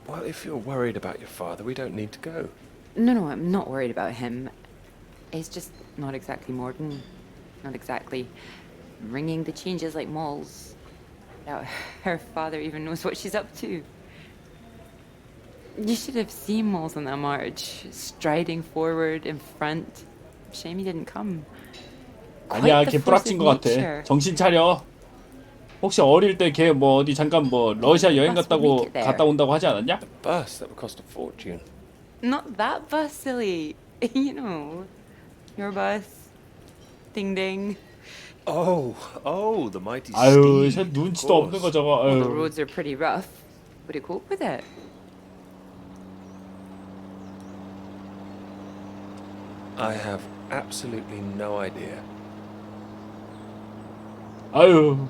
Well, if you're worried about your father, we don't need to go. No, I'm not worried about him. He's just not exactly modern. Not exactly ringing the changes like Moll's. Now, her father even knows what she's up to. You should have seen Moll's on that march, striding forward in front. Shame he didn't come. 아니야, Quite 걔 the force 뿌락진 of 것 같아. nature. 정신 차려. 혹시 어릴 때 걔 뭐 어디 잠깐 뭐 러시아 여행 Bus would make 갔다고 it there. 갔다 온다고 하지 않았냐? Bus, that would cost a fortune. Not that bus, silly. You know, your bus. Ding ding. Oh, the mighty 아유, steed. 쟤 of 눈치도 없는 course. 거 저거. Well, the 아유. roads are pretty rough. Would you cope with it? I have absolutely no idea. 아유,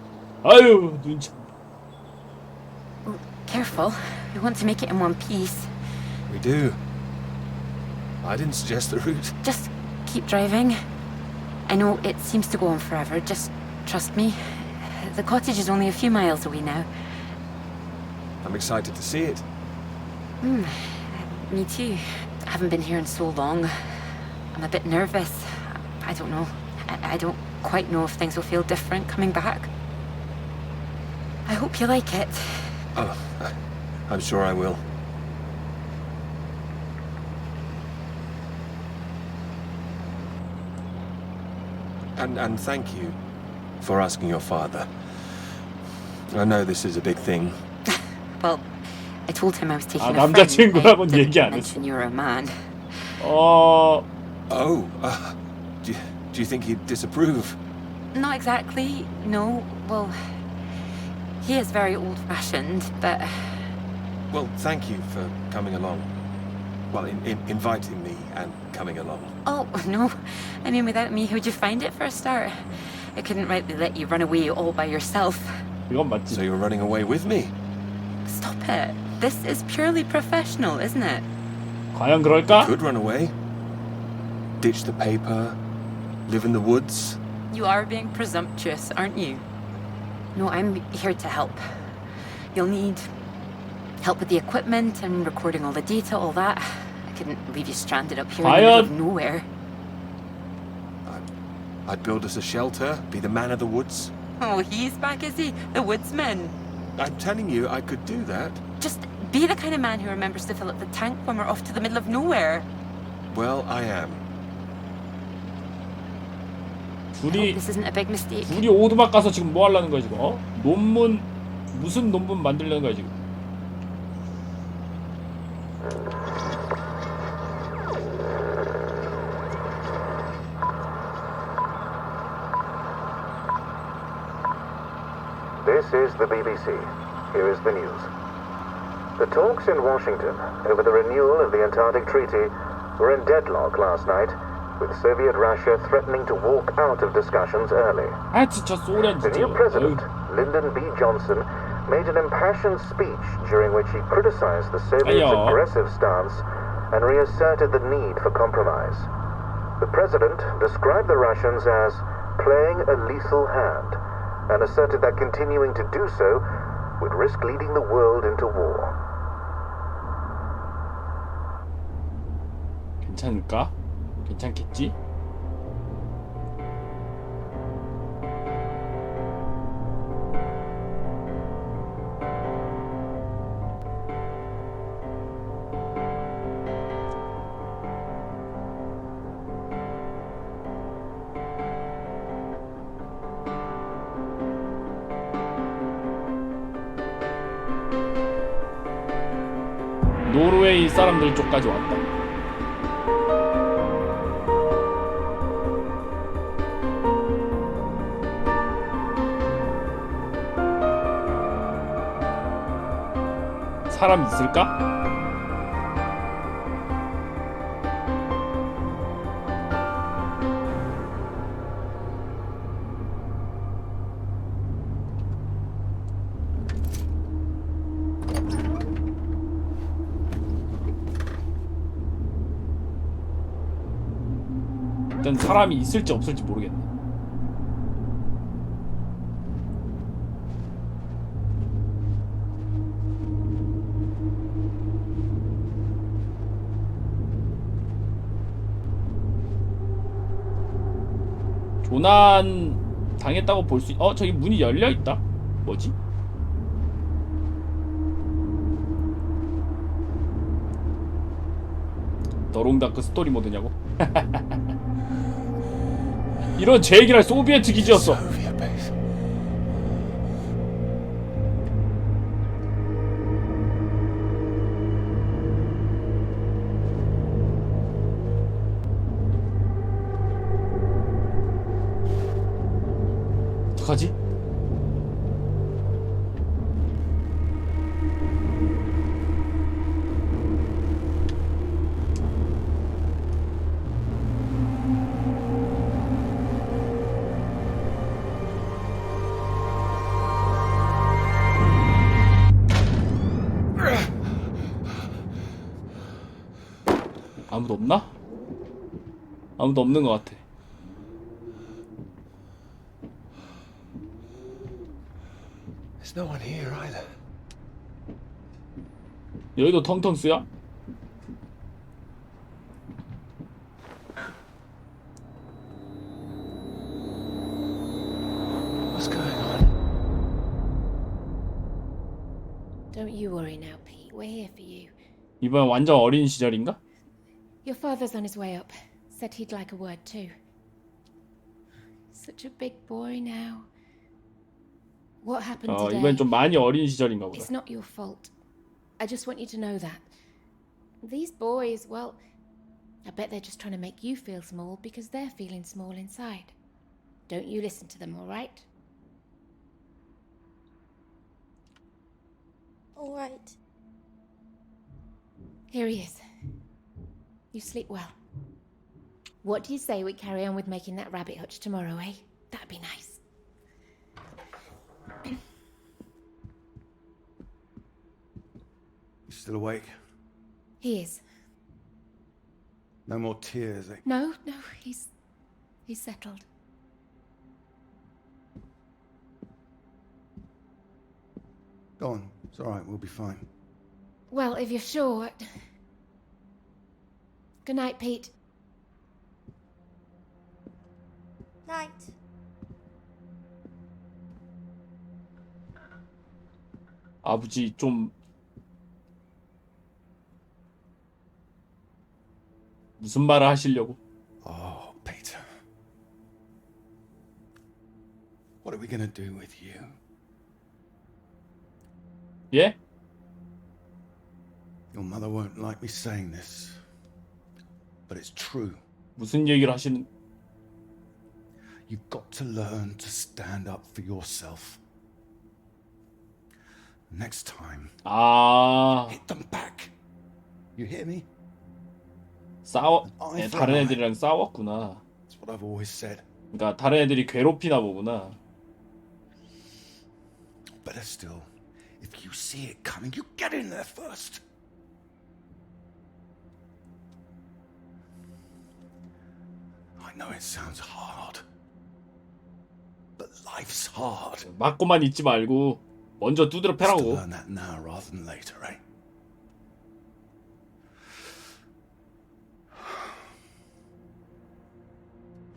눈치. Careful. We want to make it in one piece. We do. I didn't suggest the route. Just keep driving. I know it seems to go on forever. Just trust me. The cottage is only a few miles away now. I'm excited to see it. Me too. I haven't been here in so long. I'm a bit nervous. I don't know. I don't quite know if things will feel different coming back. I hope you like it. Oh, I'm sure I will. And thank you for asking your father. I know this is a big thing. Well, I told him I was taking 아, a friend. 남자친구라고는 I 얘기 didn't 안 했어. mention you're a man. 어, Oh, do you think he'd disapprove? Not exactly, no. Well, he is very old-fashioned, but... Well, thank you for coming along. Well, inviting me and coming along. Oh, no. I mean, without me, how'd you find it for a start? I couldn't rightly let you run away all by yourself. 이건 맞지. So you're running away with me? Stop it. This is purely professional, isn't it? 과연 그럴까? Could run away. Ditch the paper. Live in the woods. You are being presumptuous, aren't you? No, I'm here to help. You'll need help with the equipment and recording all the data, all that. I couldn't leave you stranded up here in the middle of nowhere. I'd build us a shelter, be the man of the woods. Oh, he's back, is he? The woodsman. I'm telling you, I could do that. Just be the kind of man who remembers to fill up the tank when we're off to the middle of nowhere. Well, I am. 둘이 This isn't a big mistake. 둘이 오두막 가서 지금 뭐 하려는 거야 지금? 어? 논문 무슨 논문 만들려는 거야 지금? This is the BBC. Here is the news. The talks in Washington over the renewal of the Antarctic Treaty were in deadlock last night, with Soviet Russia threatening to walk out of discussions early. 아 진짜 소련 The 진짜. new president, Lyndon B. Johnson, made an impassioned speech during which he criticized the Soviets' Ayo. aggressive stance and reasserted the need for compromise. The president described the Russians as playing a lethal hand and asserted that continuing to do so would risk leading the world into war. 괜찮을까? 괜찮겠지? 노르웨이 사람들 쪽까지 왔다. 사람 있을까? 일단 사람이 있을지 없을지 모르겠네. 조난 당했다고 볼 수. 저기 문이 열려 있다. 뭐지? 더롱다크 스토리 모드냐고? 이런 제 얘기를 할 소비에트 기지였어. Soviet base. 어떡하지? 아무도 없나? 아무도 없는 것 같아. There's no one here either. 여기도 텅텅 쓰야? What's going on? Don't you worry now, Pete. We're here for you. 이번 완전 어린 시절인가? Your father's on his way up. Said he'd like a word too. Such a big boy now. What happened today? 이번 좀 많이 어린 시절인가 보다. It's not your fault. I just want you to know that. These boys, well, I bet they're just trying to make you feel small because they're feeling small inside. Don't you listen to them, all right? All right. Here he is. You sleep well. What do you say we carry on with making that rabbit hutch tomorrow, eh? That'd be nice. You still awake? He is. No more tears, eh? No, he's settled. Go on. It's all right. We'll be fine. Well, if you're sure. Good night, Pete. Night. 아버지 좀 무슨 말을 하시려고? Oh, Peter. What are we gonna do with you? 예? Your mother won't like me saying this, but it's true. 무슨 얘기를 하시는? You've got to learn to stand up for yourself. Next time, hit them back. You hear me? 다른 애들이랑 싸웠구나. That's what I've always said. 그러니까 다른 애들이 괴롭히나 보구나. Better still, if you see it coming, you get in there first. I know it sounds hard, but life's hard. 맞고만 있지 말고 먼저 두드려 Best to 패라고. learn that now rather than later, eh?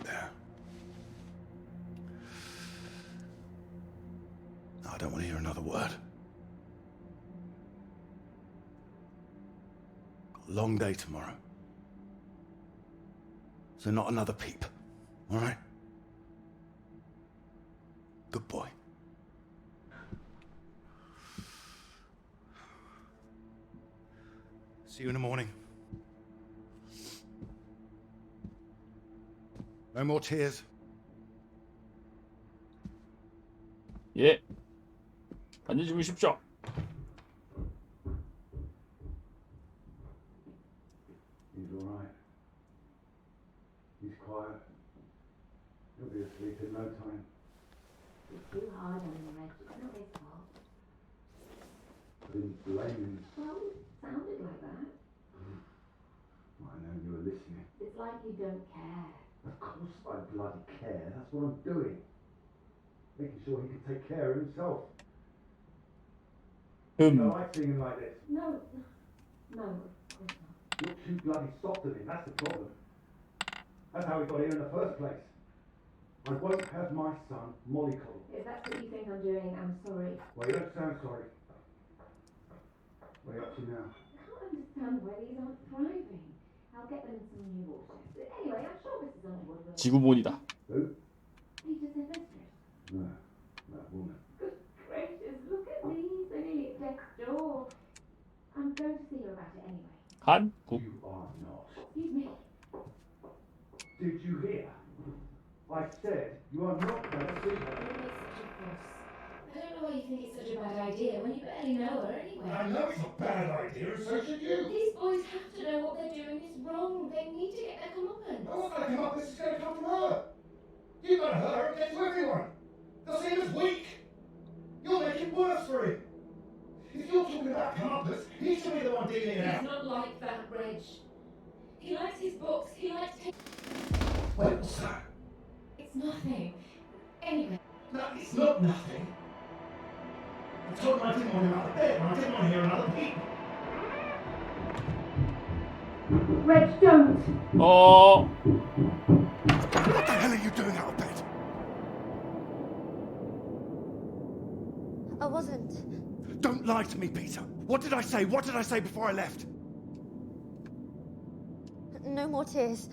There. I don't want to hear another word. Got a long day tomorrow. So not another peep, all right? Good boy. See you in the morning. No more tears. 예. 안녕히 주무십시오. He's all right. He's quiet. He'll be asleep in no time. It's too hard on him, Reg. It's not his fault. I didn't blame him. Well, it sounded like that. I know you were listening. It's like you don't care. Of course I bloody care. That's what I'm doing. Making sure he can take care of himself. I like seeing him like this. No, of course not. You're too bloody soft of him, that's the problem. That's how we got here in the first place. I won't have my son mollycoddled. If that's what you think I'm doing, I'm sorry. Well, you don't sound sorry. What are you up to now? I can't understand why these aren't thriving. I'll get them some new water. Anyway, I'm sure this is only what it will. 지구본이다. Who? Peter's their mistress. No, that woman. Good gracious, look at these. They're nearly at death's door. I'm going to see her about it anyway. 한국. You are not. Excuse me. Did you hear? I said you are not going to see her. I don't know why you think it's such a bad idea when you barely know her anyway. I know it's a bad idea, and so should you. These boys have to know what they're doing is wrong. They need to get their comeuppance. Oh, what's going to come up? This is going to come from her. You've got to hurt her and get to everyone. They'll see him as weak. You'll make it worse for him. If you're talking about comeuppance, he should be the one dealing it out. He's not like that, Reg. He likes his books. He likes to... Wait, what's that? It's nothing. Anyway. No, it's not nothing. I told him I didn't want him out of bed, and I didn't want to hear another peep. Reg, don't! 어. What the hell are you doing out of bed? I wasn't. Don't lie to me, Peter. What did I say? What did I say before I left? No more tears.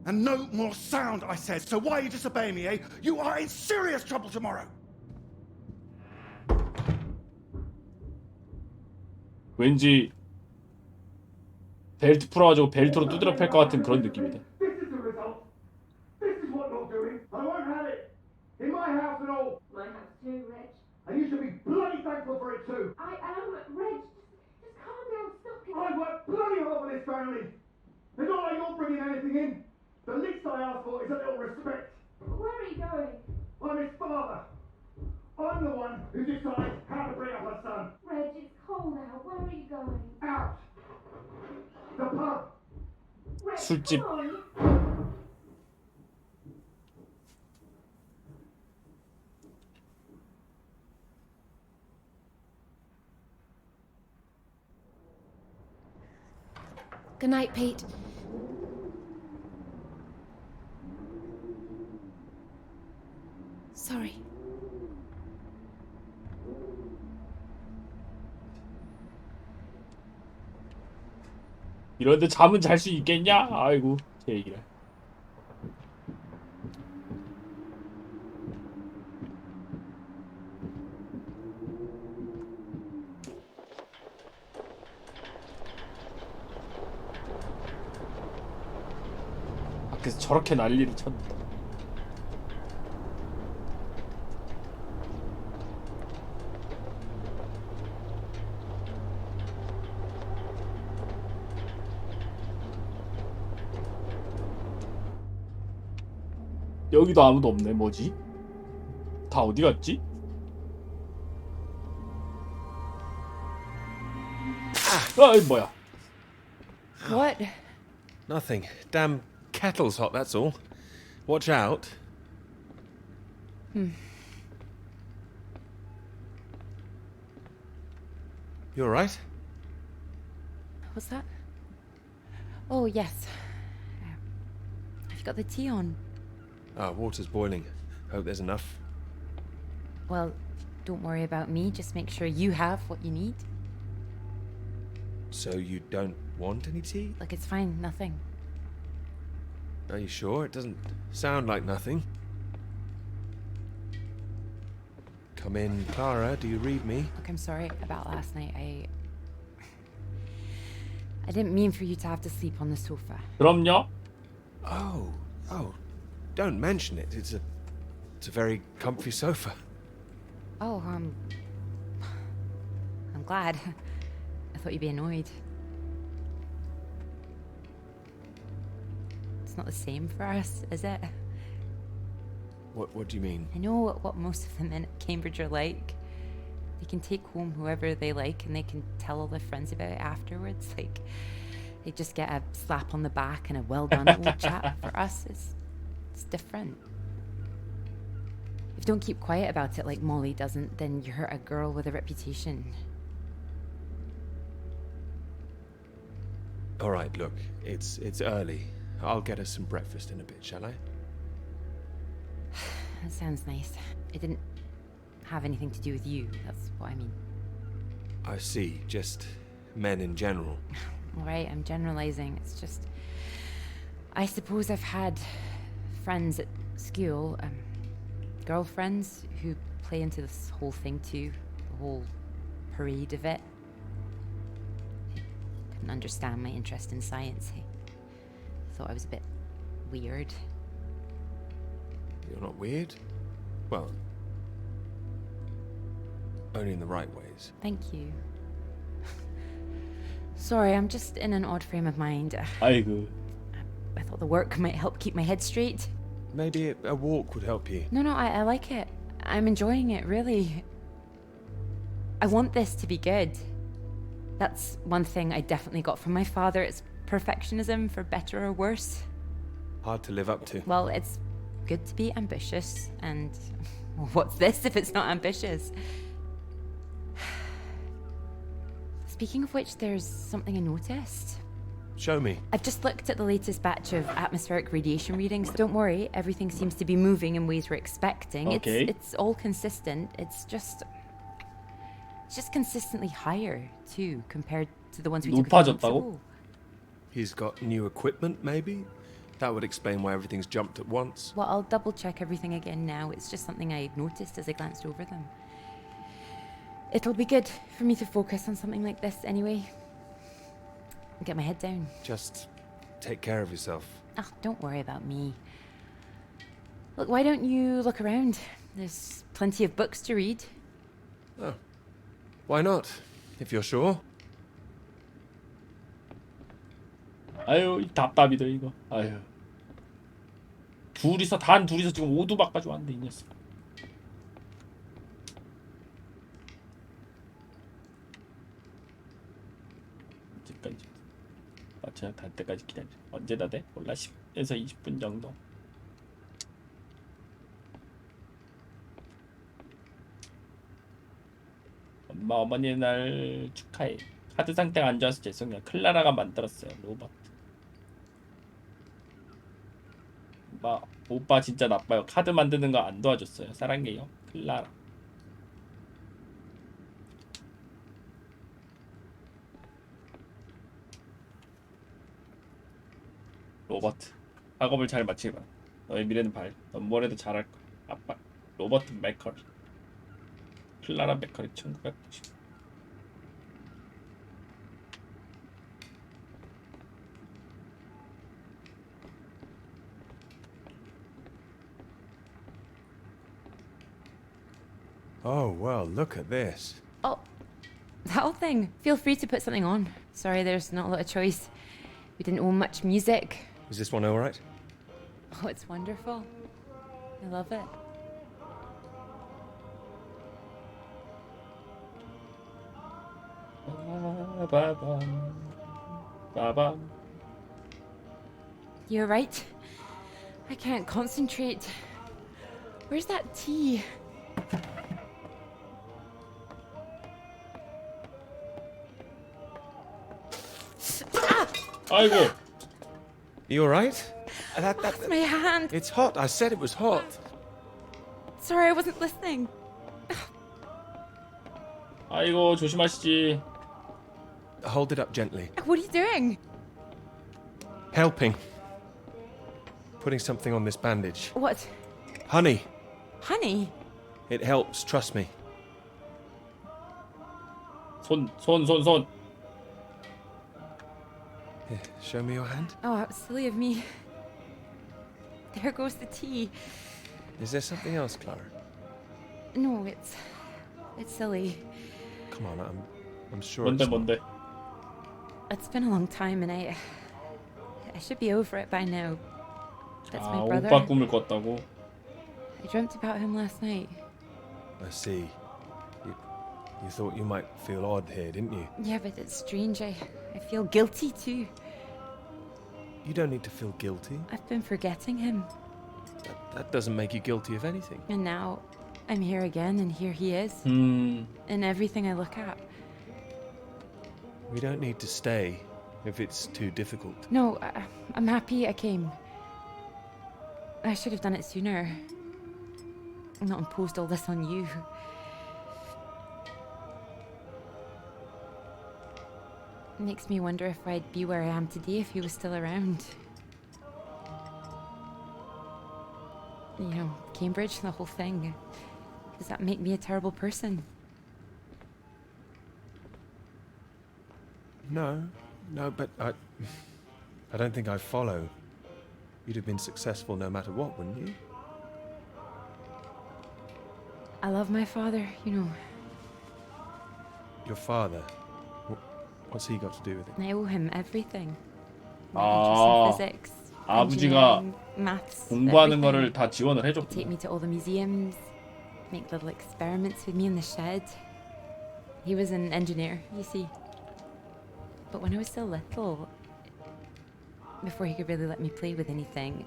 And no more sound, I said. So why are you disobeying me, eh? You are in serious trouble tomorrow. 왠지 벨트 풀어가지고 벨트로 두드려 팰 것 같은 그런 느낌이다. This is the result. This is what you're doing. I won't have it. In my house and all. My house too, Reg. And you should be bloody thankful for it too. I am, Reg. Just calm down, stop it. I work bloody hard for this family. It's not like you're bringing anything in. The least I ask for is a little respect. Where are you going? I'm his father. I'm the one who decides how to bring up a son. Reg, it's cold out. Where are you going? Out. The pub. Reg, 술집. come on. Good night, Pete. Sorry. 이런데 잠은 잘 수 있겠냐? 아이고 제 얘기를. 밖에서 저렇게 난리를 쳤네. 여기도 아무도 없네. 뭐지? 다 어디 갔지? 아, 뭐야? What? Nothing. Damn kettle's hot, that's all. Watch out. You alright? What's that? Oh, yes. Have you got the tea on? Ah, water's boiling. Hope there's enough. Well, don't worry about me. Just make sure you have what you need. So you don't want any tea? Like, it's fine. Nothing. Are you sure? It doesn't sound like nothing. Come in, Clara. Do you read me? Look, I'm sorry about last night. I didn't mean for you to have to sleep on the sofa. 그럼요. Oh, don't mention it. It's a very comfy sofa. Oh, I'm glad. I thought you'd be annoyed. It's not the same for us, is it? What do you mean? I know what most of the men at Cambridge are like. They can take home whoever they like and they can tell all their friends about it afterwards. Like, They just get a slap on the back and a well done, old chap. For us, it's different. If you don't keep quiet about it like Molly doesn't, then you're a girl with a reputation. All right, look, it's early. I'll get us some breakfast in a bit, shall I? That sounds nice. It didn't have anything to do with you, that's what I mean. I see, just men in general. Alright, I'm generalizing. It's just... I suppose I've had friends at school, girlfriends, who play into this whole thing too. The whole parade of it. Couldn't understand my interest in science. Thought I was a bit weird. You're not weird? Well, only in the right ways. Thank you. Sorry, I'm just in an odd frame of mind. 아이고. I thought the work might help keep my head straight. Maybe a walk would help you. No, I like it. I'm enjoying it, really. I want this to be good. That's one thing I definitely got from my father. It's perfectionism, for better or worse. Hard to live up to. Well, it's good to be ambitious, and well, what's this if it's not ambitious? Speaking of which, there's something I noticed. Show me. I've just looked at the latest batch of atmospheric radiation readings. Don't worry, everything seems to be moving in ways we're expecting. Okay. It's all consistent. It's just consistently higher too, compared to the ones we took a few months 높아졌다고? ago. He's got new equipment, maybe? That would explain why everything's jumped at once. Well, I'll double check everything again now. It's just something I noticed as I glanced over them. It'll be good for me to focus on something like this anyway. Get my head down. Just take care of yourself. Oh, don't worry about me. Look, why don't you look around? There's plenty of books to read. Oh. Why not? If you're sure. 아유, 이 답답이들 이거. 아유. 단 둘이서 지금 오두막 가지고 왔는데 이 녀석. 언제까지? 마취약 달 때까지 기다려. 언제 다 돼? 몰라. 10에서 20분 정도. 엄마 어머니 날 축하해. 카드 상태가 안 좋아서 죄송해요. 클라라가 만들었어요. 로봇. 오빠 진짜 나빠요. 카드 만드는 거 안 도와줬어요. 사랑해요. 클라라. 로버트. 학업을 잘 마치기 바라. 너의 미래는 밝. 넌 뭐래도 잘할 거야. 아빠. 로버트 맥커리. 클라라 맥커리 1990. Oh, well, look at this. Oh, that whole thing. Feel free to put something on. Sorry, there's not a lot of choice. We didn't own much music. Is this one alright? Oh, it's wonderful. I love it. 빠밤. 빠밤. You're right. I can't concentrate. Where's that tea? 아이고. You alright? That's my hand. It's hot. I said it was hot. Sorry, I wasn't listening. 아이고 조심하시지. Hold it up gently. What are you doing? Helping. Putting something on this bandage. What? Honey. Honey? It helps, trust me. 손. Here, show me your hand. Oh, how silly of me. There goes the tea. Is there something else, Clara? No, it's silly. Come on, I'm sure 뭔데 it's 뭔데? It's been a long time, and I should be over it by now. That's my brother. 오빠 꿈을 꿨다고? I dreamt about him last night. I see. You thought you might feel odd here, didn't you? Yeah, but it's strange. I feel guilty too. You don't need to feel guilty. I've been forgetting him. That doesn't make you guilty of anything. And now I'm here again, and here he is. 음, In everything I look at. We don't need to stay if it's too difficult. No, I'm happy I came. I should have done it sooner. Not imposed all this on you. It makes me wonder if I'd be where I am today if he was still around. You know, Cambridge, the whole thing. Does that make me a terrible person? No, but I don't think I follow. You'd have been successful no matter what, wouldn't you? I love my father, you know. Your father. What's he got to do with it? I owe him everything. My 아, interest in physics, 아버지가 engineering, maths, 공부하는 everything. 거를 다 지원을 해줬고. Take me to all the museums, make little experiments with me in the shed. He was an engineer, you see. But when I was still little, before he could really let me play with anything,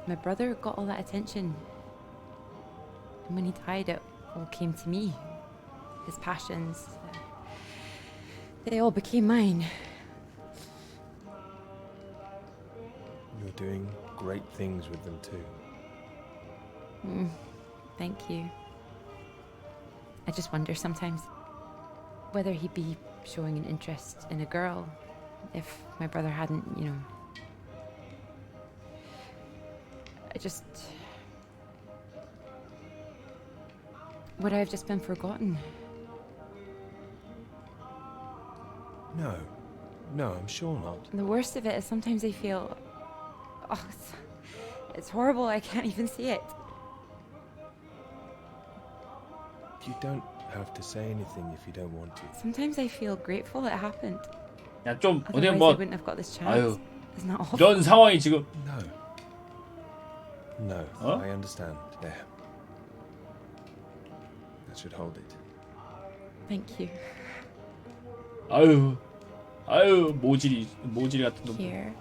my brother got all that attention. And when he died, it all came to me. His passions, they all became mine. You're doing great things with them too. Thank you. I just wonder sometimes whether he'd be showing an interest in a girl if my brother hadn't, you know. Would I have just been forgotten? No, I'm sure not. The worst of it is sometimes I feel, oh, it's horrible. I can't even see it. You don't have to say anything if you don't want to. Sometimes I feel grateful it happened. 야, 좀 어디 Otherwise, I 한번. wouldn't have got this chance. 아유, Isn't that awful? 이런 상황이 지금. No, Huh? I understand. There. That should hold it. Thank you. 아유, 모질이 같은 놈. Here.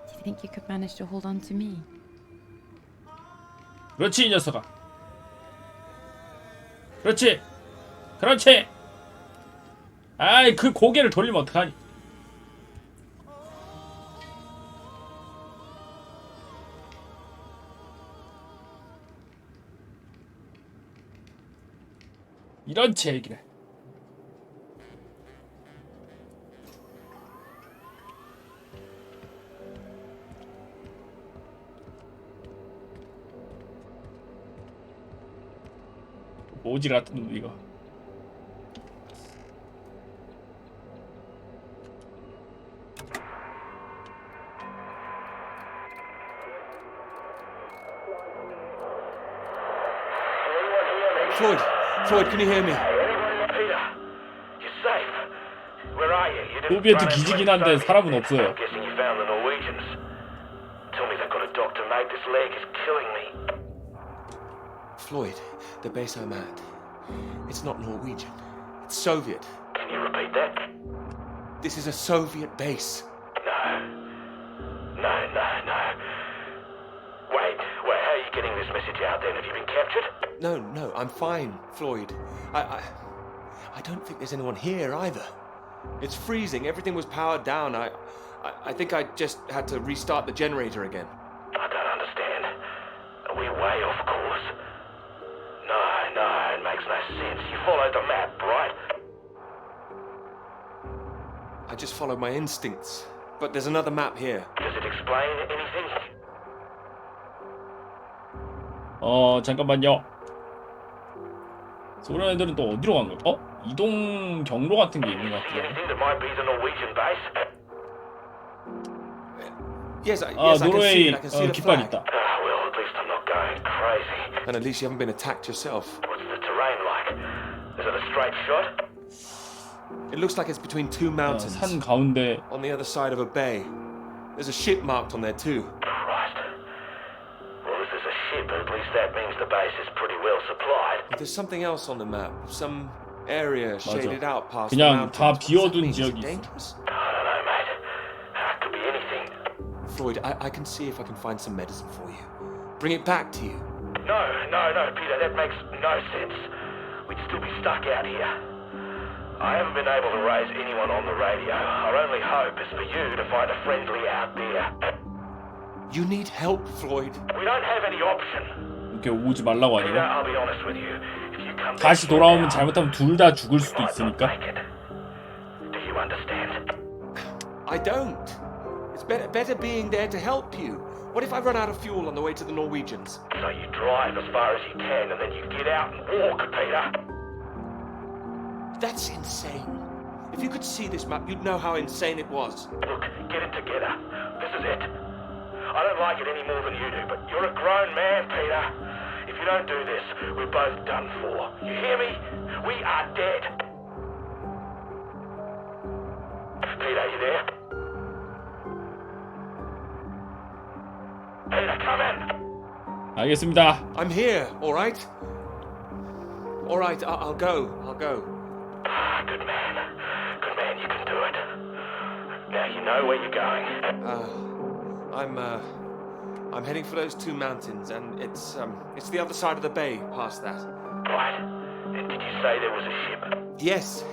Do you think you could manage to hold on to me? 그렇지 이 녀석아. 그렇지. 아이 그 고개를 돌리면 어떡하니? 이런 체 얘기를. 모질 같은 놈 이거. Floyd, can you hear me? Peter, you're safe. Where are you? You didn't 소비에트 run out 기지긴 of 한데 money. 사람은 없어요. I'm guessing you found the Norwegians. Tell me they've got a doctor, mate. This leg is killing me. Floyd, the base I'm at. It's not Norwegian. It's Soviet. Can you repeat that? This is a Soviet base. No. Wait, how are you getting this message out then? Have you been captured? No, I'm fine, Floyd. I don't think there's anyone here either. It's freezing. Everything was powered down. I think I just had to restart the generator again. I don't understand. Are we way off course? No, it makes no sense. You followed the map, right? I just followed my instincts. But there's another map here. Does it explain anything? 잠깐만요. 소련 애들은 또 어디로 간 거야? 이동 경로 같은 게 있는 것 같아요. Anything that might be the Norwegian base? Yes, I can see 노르웨이 it. I can see the 깃발 flag. 있다. Well, at least I'm not going crazy. And at least you haven't been attacked yourself. What's the terrain like? Is it a straight shot? It looks like it's between two mountains. 산 가운데. On the other side of a bay. There's a ship marked on there too. Christ. Well, if there's a ship, at least that means the base is pretty well supplied. But there's something else on the map. Some area shaded out past the 그냥 mountains. 다 What does that 비워둔 mean? Is it 지역이 있어. dangerous? I don't know, mate. Floyd, I can see if I can find some medicine for you. Bring it back to you. No, Peter, that makes no sense. We'd still be stuck out here. I haven't been able to raise anyone on the radio. Our only hope is for you to find a friendly out there. You need help, Floyd. We don't have any option. 이렇게 오지 말라고 Peter, 하니까 I'll be honest with you. If you come back 다시 here 돌아오면 now, 잘못하면 둘 다 죽을 수도 you might not 있으니까. make it. Do you understand? I don't. It's better being there to help you. What if I run out of fuel on the way to the Norwegians? So you drive as far as you can and then you get out and walk, Peter. That's insane. If you could see this map, you'd know how insane it was. Look, get it together. This is it. I don't like it any more than you do, but you're a grown man, Peter. If you don't do this, we're both done for. You hear me? We are dead. Peter, you there? Peter, come in. 알겠습니다. I'm here, all right? All right, I'll go. Good man. Good man, you can do it. Now you know where you're going. I'm heading for those two mountains, and it's the other side of the bay, past that. Right. And did you say there was a ship? Yes,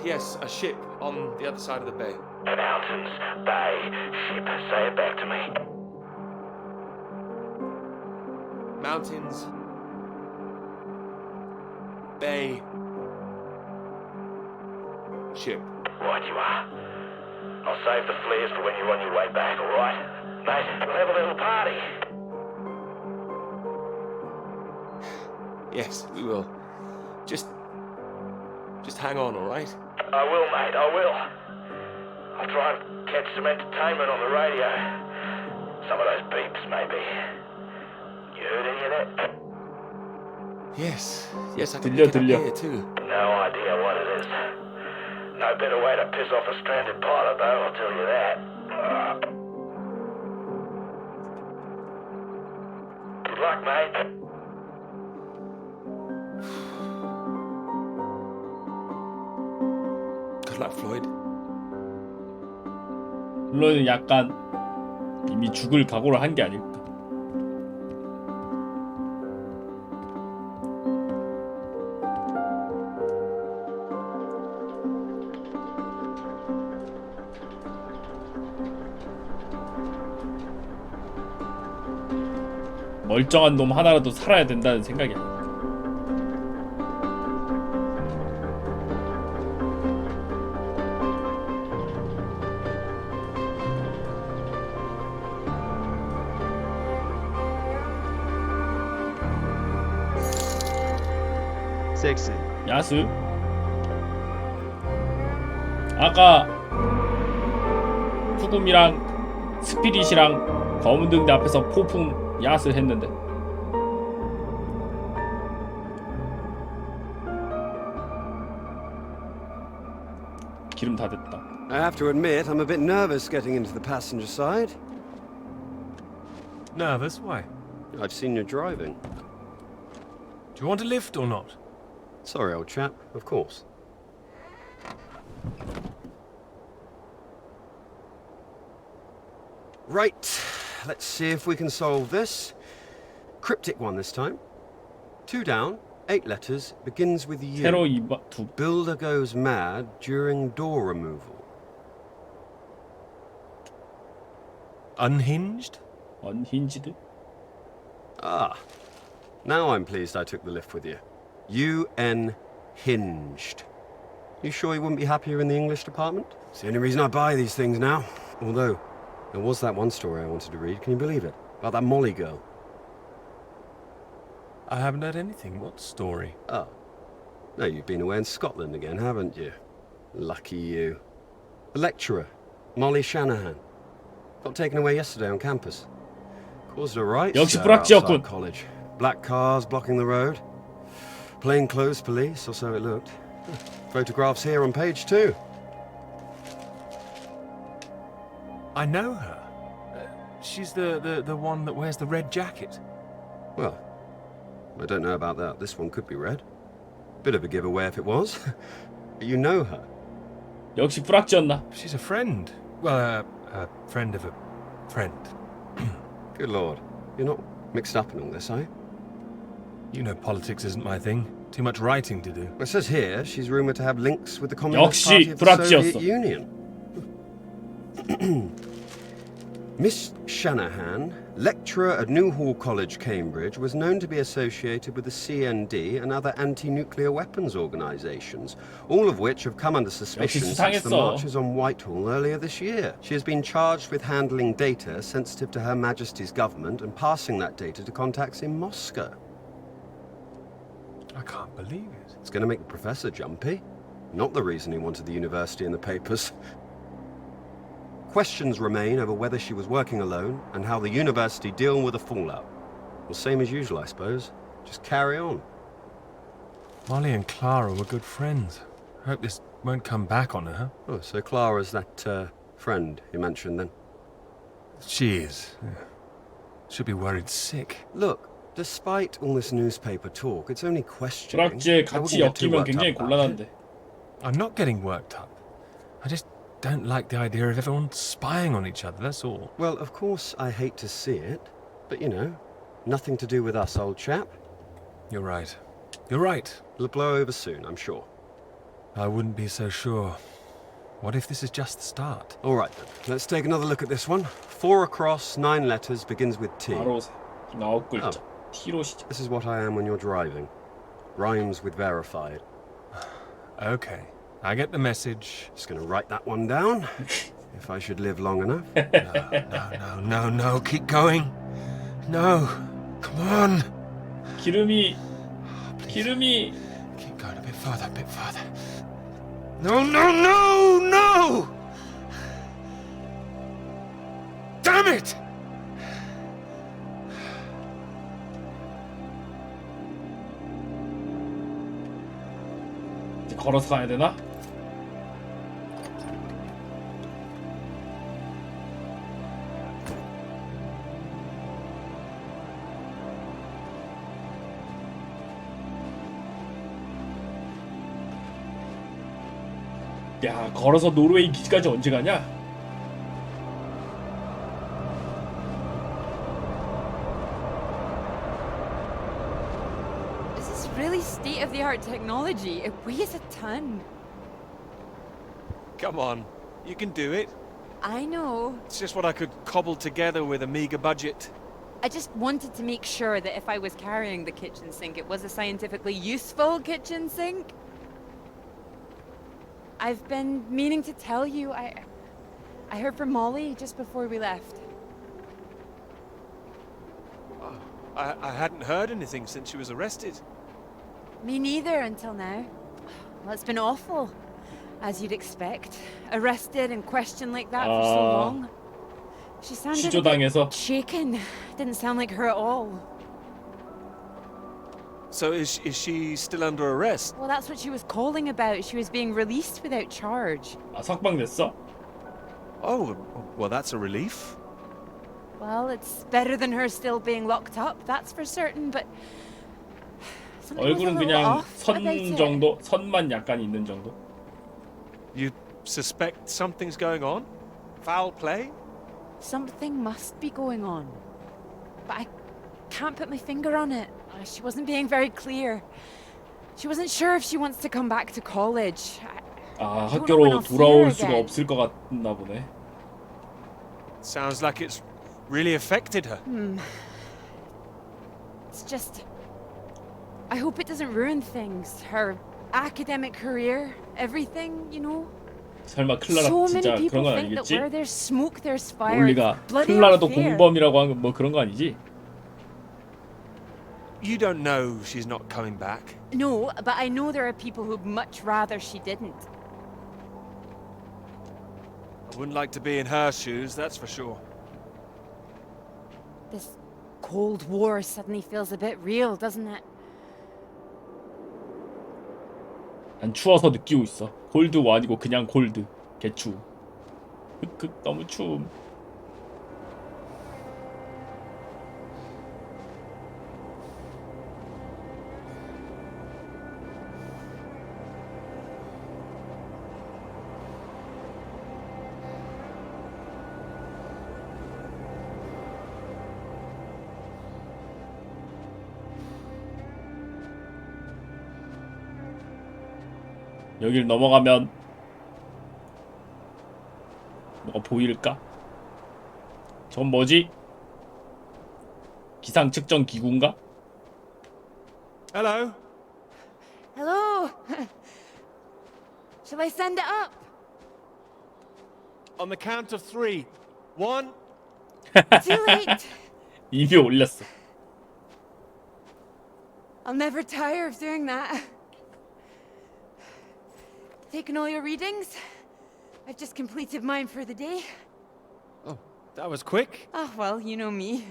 a ship on the other side of the bay. Mountains, bay, ship. Say it back to me. Mountains, bay, ship. Right you are. I'll save the flares for when you're on your way back, all right? Mate, we'll have a little party. Yes, we will. Just hang on, all right? I will, mate, I will. I'll try and catch some entertainment on the radio. Some of those beeps, maybe. You heard any of that? Yes, I can 들려, pick it up 들려. here too. No idea what it is. No better way to piss off a stranded pilot, though, I'll tell you that. Good luck, mate. Good luck, Floyd. 물론 약간 이미 죽을 각오를 한 게 아닐까. 멀쩡한 놈 하나라도 살아야 된다는 생각이 아닐까. 섹스. 야스. 아까 푸금이랑 스피릿이랑 검은 등대 앞에서 폭풍 야스 했는데. 기름 다 됐다. I have to admit, I'm a bit nervous getting into the passenger side. Nervous? Why? I've seen you driving. Do you want a lift or not? Sorry, old chap. Of course. Right. Let's see if we can solve this. Cryptic one this time. 2 down, 8 letters, begins with U. 세로 두. Builder goes mad during door removal. Unhinged? Unhinged? Ah. Now I'm pleased I took the lift with you. Unhinged. You sure you wouldn't be happier in the English department? It's the only reason I buy these things now. Although, there was that one story I wanted to read. Can you believe it? About that Molly girl. I haven't heard anything. What story? Oh. No, you've been away in Scotland again, haven't you? Lucky you. The lecturer, Molly Shanahan. Got taken away yesterday on campus. Caused a right 역시 stir outside 불확지였군. college. Black cars blocking the road. Plainclothes police, or so it looked. Photographs here on page 2. I know her. She's the one that wears the red jacket. Well, I don't know about that. This one could be red. Bit of a giveaway if it was. But you know her. 역시 불확지였나? She's a friend. Well, a friend of a friend. Good lord. You're not mixed up in all this, are you? You know politics isn't my thing. Too much writing to do. Well, it says here she's rumored to have links with the Communist 역시 Party of the Soviet 브라치였어. Union. Miss Shanahan, lecturer at Newhall College, Cambridge, was known to be associated with the CND and other anti-nuclear weapons organizations, all of which have come under suspicion since the 수상했어. marches on Whitehall earlier this year. She has been charged with handling data sensitive to Her Majesty's government and passing that data to contacts in Moscow. I can't believe it. It's going to make the professor jumpy. Not the reason he wanted the university in the papers. Questions remain over whether she was working alone and how the university deal with the fallout. Well, same as usual, I suppose. Just carry on. Molly and Clara were good friends. I hope this won't come back on her. Oh, so Clara's that friend you mentioned then? She is. Yeah. Should be worried sick. Look, despite all this newspaper talk, it's only questioning. 불확지에 I 같이 wouldn't get too 엮이면 worked 굉장히 up about it. 곤란한데. I'm not getting worked up. I just don't like the idea of everyone spying on each other, that's all. Well, of course I hate to see it, but you know, nothing to do with us, old chap. You're right. You're right. It'll blow over soon, I'm sure. I wouldn't be so sure. What if this is just the start? All right, then. Let's take another look at this one. 4 across, 9 letters, begins with T. 바로 9글자. T로 시작. This is what I am when you're driving. Rhymes with verified. Okay, I get the message. Just gonna write that one down. If I should live long enough. No, keep going. No, come on. 기름이. Keep going a bit further. No! Damn it! 이제 걸어서 가야 되나? 야, 걸어서 노르웨이 기지까지 언제 가냐? This is really state-of-the-art technology. It weighs a ton. Come on, you can do it. I know. It's just what I could cobble together with a meager budget. I just wanted to make sure that if I was carrying the kitchen sink, it was a scientifically useful kitchen sink. I've been meaning to tell you, I heard from Molly just before we left. I hadn't heard anything since she was arrested. Me neither until now. Well, it's been awful, as you'd expect. Arrested and questioned like that for so long. She sounded a 시조당해서. bit shaken. Didn't sound like her at all. So is she still under arrest? Well, that's what she was calling about. She was being released without charge. 아, 석방됐어? Oh, well, that's a relief. Well, it's better than her still being locked up, that's for certain, but something was a 얼굴은 little 그냥 off 선 about it. 정도? 선만 약간 있는 정도? You suspect something's going on? Foul play? Something must be going on. But I can't put my finger on it. She wasn't being very clear. She wasn't sure if she wants to come back to college. 아, I don't know when 학교로 I'll see her 돌아올 수가 again. 없을 것 같나 보네. Sounds like it's really affected her. It's just... I hope it doesn't ruin things. Her academic career, everything, you know? 설마 클라라 So 진짜 many people 그런 건 think that 아니겠지? where there's smoke, there's fire. 올리가 It's bloody 클라라도 unfair. 공범이라고 하는 뭐 그런 거 아니지? You don't know she's not coming back. No, but I know there are people who'd much rather she didn't. I wouldn't like to be in her shoes, that's for sure. This Cold War suddenly feels a bit real, doesn't it? 난 추워서 느끼고 있어. 콜드가 아니고 그냥 콜드. 개추. 흑흑 너무 추움. 여길 넘어가면 뭐가 보일까? 전 뭐지? 기상 측정 기구인가? Hello. Hello. Shall I send it up? On the count of 3. 1. Too late. 이미 올렸어. I'll never tire of doing that. Taken all your readings? I've just completed mine for the day. Oh, that was quick. Oh, well, you know me.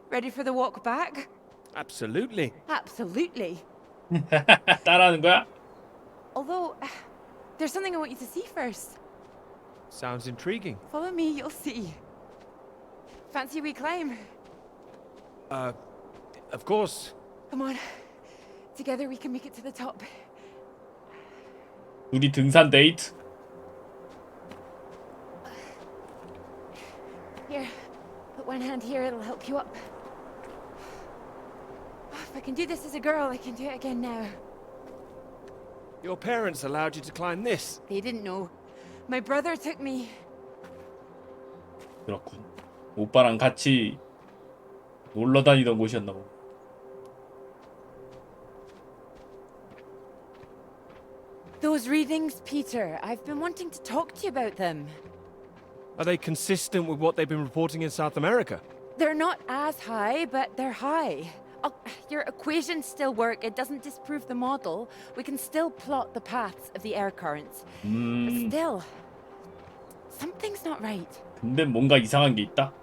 Ready for the walk back? Absolutely. Absolutely. 따라하는 거야? Although, there's something I want you to see first. Sounds intriguing. Follow me, you'll see. Fancy we climb? Of course. Come on. Together we can make it to the top. 우리 등산 데이트? Here, put one hand here, it'll help you up. If I can do this as a girl, I can do it again now. Your parents allowed you to climb this. They didn't know. My brother took me. 그렇군. 오빠랑 같이 놀러 다니던 곳이었나 보고. Those readings, Peter, I've been wanting to talk to you about them. Are they consistent with what they've been reporting in South America? They're not as high, but they're high. Oh, your equations still work. It doesn't disprove the model. We can still plot the paths of the air currents. But still, something's not right. 근데 뭔가 이상한 게 있다?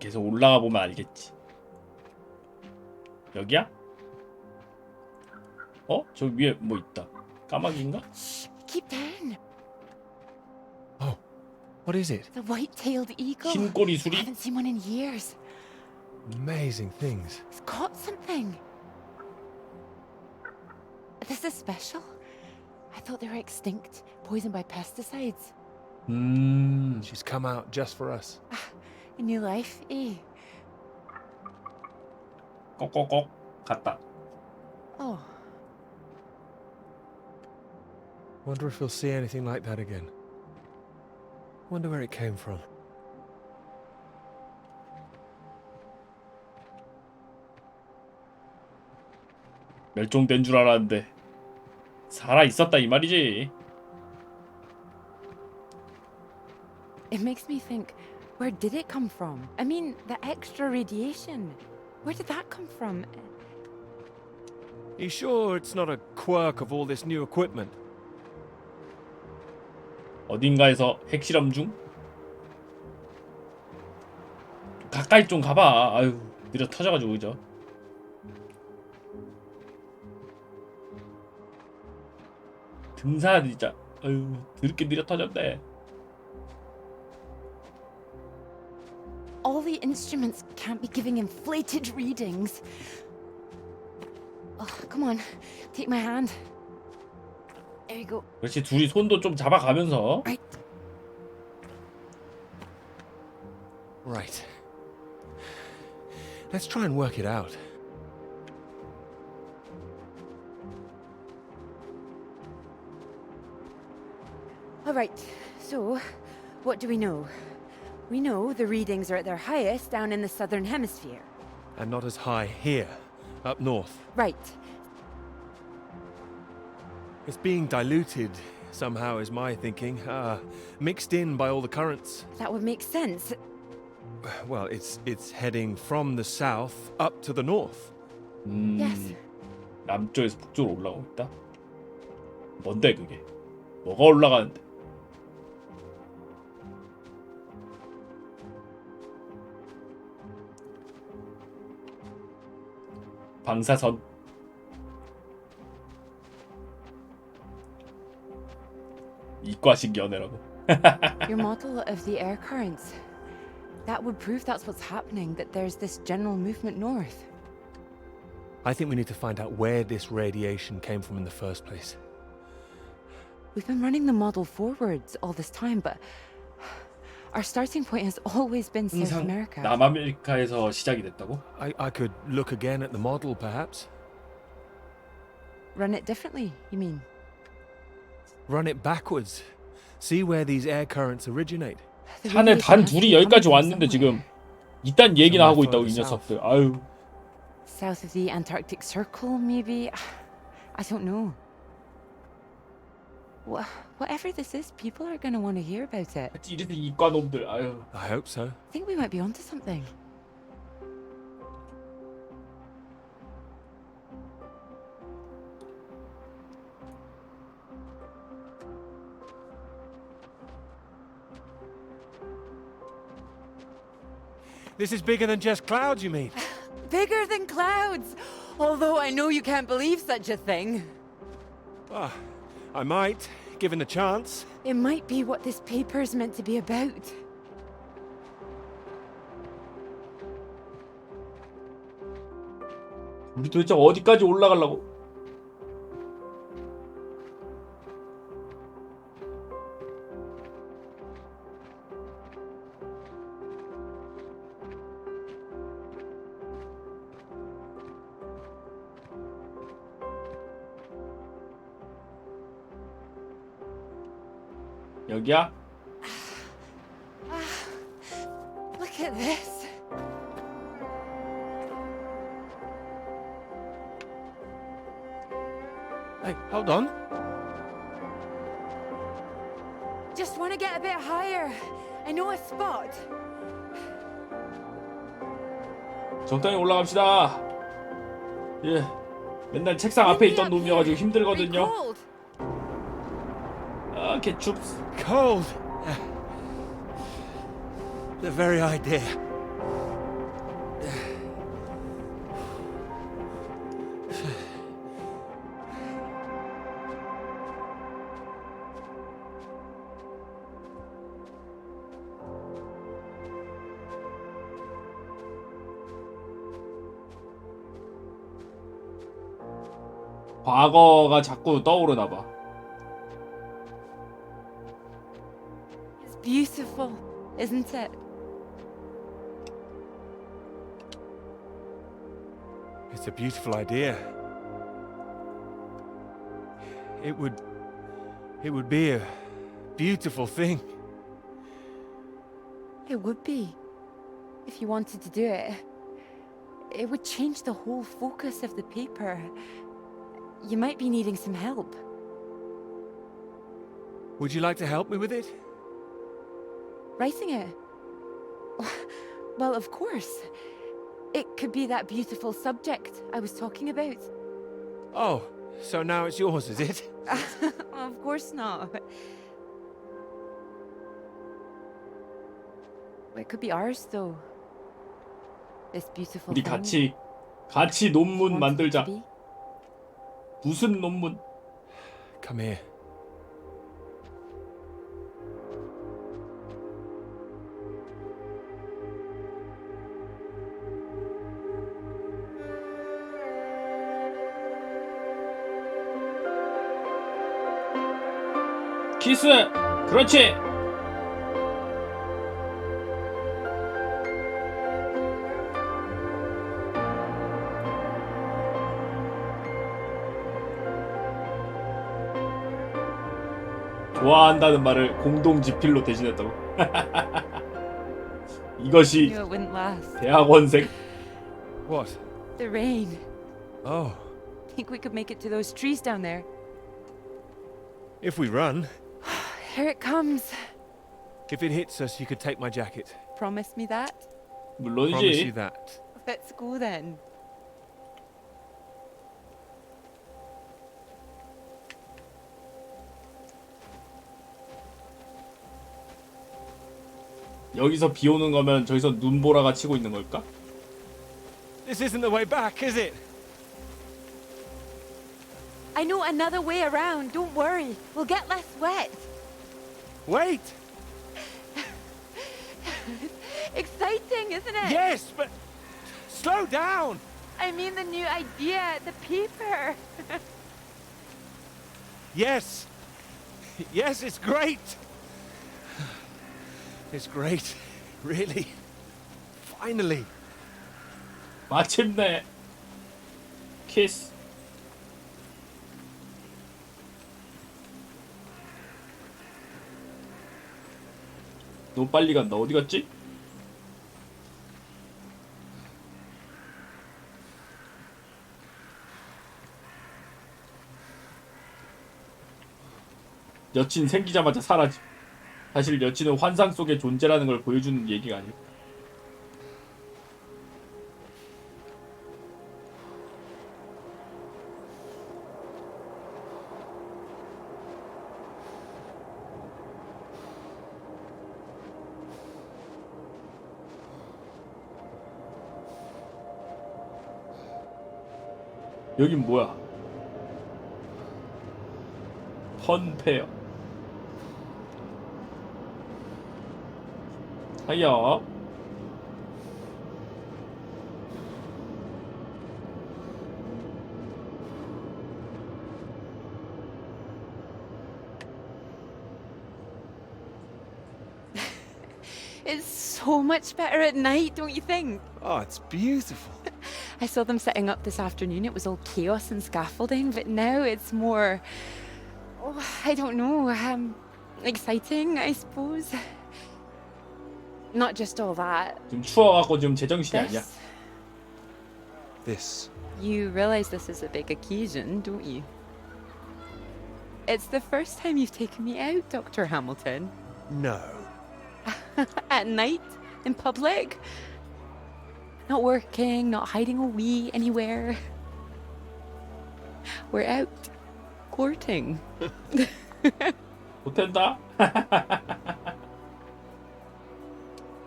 계속 올라가 보면 알겠지. 여기야? 어? 저 위에 뭐 있다. 까마귀인가? Keep down. What is it? The white-tailed eagle. 흰꼬리 수리? I haven't seen one in years. Amazing things. It's caught something. This is special. I thought they were extinct, poisoned by pesticides. She's come out just for us. A new life, eh? 꼭꼭꼭 갔다. Oh. Wonder if we'll see anything like that again. Wonder where it came from. 멸종된 줄 알았는데 살아 있었다 이 말이지. It makes me think, where did it come from? I mean, the extra radiation. Where did that come from? You sure it's not a quirk of all this new equipment? 어딘가에서 핵실험 중? 가까이 좀 가봐. 아유 느려 터져가지고 그죠? 등산 진짜 아유 드럽게 느려 터졌네. All the instruments can't be giving inflated readings. Oh, come on, take my hand. There you go. 그렇지 둘이 손도 좀 잡아가면서. Right. Let's try and work it out. All right, so what do we know? We know the readings are at their highest down in the southern hemisphere. And not as high here, up north. Right. It's being diluted somehow, is my thinking. Mixed in by all the currents. That would make sense. Well, it's heading from the south up to the north. Yes. 남쪽에서 북쪽으로 올라가고 있다. 뭔데 그게? 뭐가 올라가는데? 방사선. 이과식 연애라고. Your model of the air currents. That would prove that's what's happening, that there's this general movement north. I think we need to find out where this radiation came from in the first place. We've been running the model forwards all this time, but our starting point has always been South 항상 America. 남아메리카에서 시작이 됐다고? I could look again at the model, perhaps. Run it differently, you mean? Run it backwards. See where these air currents originate. 산에 단 둘이 여기까지 왔는데 지금 이딴 얘기나 하고 있다고 이 녀석들. 아유. South of the Antarctic Circle, maybe? I don't know. Whatever this is, people are going to want to hear about it. 이래서 이과놈들. 아유. I hope so. I think we might be onto something. This is bigger than just clouds, you mean? Bigger than clouds! Although I know you can't believe such a thing. Ah, I might, given the chance. It might be what this paper's meant to be about. 우리 도대체 어디까지 올라가려고? 여기야? Look at this. Hey, hold on. Just want to get a bit higher. I know a spot. 적당히 올라갑시다. 예. 맨날 책상 앞에 있던 놈이어가지고 힘들거든요. 아, 개춥. Cold. The very idea. 과거가 자꾸 떠오르나 봐. It's beautiful, isn't it? It's a beautiful idea. It would be a beautiful thing. It would be. If you wanted to do it. It would change the whole focus of the paper. You might be needing some help. Would you like to help me with it? Writing it? Well, of course. It could be that beautiful subject I was talking about. Oh, so now it's yours, is it? Of course not. It could be ours, though. This beautiful 우리 thing. 같이 논문 Want it to 만들자. be? 무슨 논문? Come here. 키스! 그렇지! 좋아한다는 말을 공동지필로 대신했다고. 이것이 Knew it wouldn't last. 대학원생. What? The rain. Oh, Think we could make it to those trees down there? if we run. Here it comes. If it hits us, you could take my jacket. Promise me that? Promise you 물론이지. that. Let's go then. 여기서 비 오는 거면 저기서 눈보라가 치고 있는 걸까? This isn't the way back, is it? I know another way around. Don't worry. We'll get less wet. Wait! Exciting, isn't it? Yes, but slow down! I mean the new idea, the paper. Yes! Yes, it's great! It's great. Really. Finally. 마침내 키스. 너무 빨리 간다. 어디 갔지? 여친 생기자마자 사라짐. 사실 여친은 환상 속의 존재라는 걸 보여주는 얘기가 아니고. 여긴 뭐야? 펀페어. 하여. It's so much better at night, don't you think? Oh, it's beautiful. I saw them setting up this afternoon. It was all chaos and scaffolding, but now it's more, oh, I don't know, exciting, I suppose. Not just all that. 지금 추워갖고 지금 제정신이 아니야. This. You realize this is a big occasion, don't you? It's the first time you've taken me out, Dr. Hamilton. No. At night, in public. Not working, not hiding a wee anywhere. We're out courting. 못한다.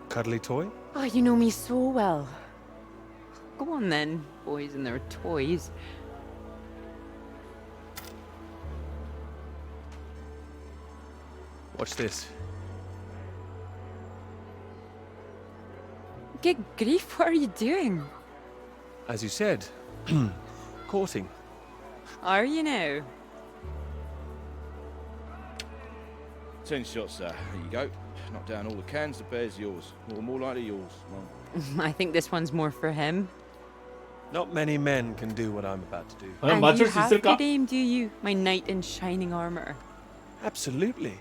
Cuddly toy? Oh, you know me so well. Go on then, boys and their toys. Watch this. Good grief, what are you doing? As you said, courting. Are you now? 10 shots, sir. There you go. Knock down all the cans, the bear's yours. Or more likely yours. Well, I think this one's more for him. Not many men can do what I'm about to do. 과연 And 맞출 you 수 have 있을까? good aim, do you? My knight in shining armor. Absolutely.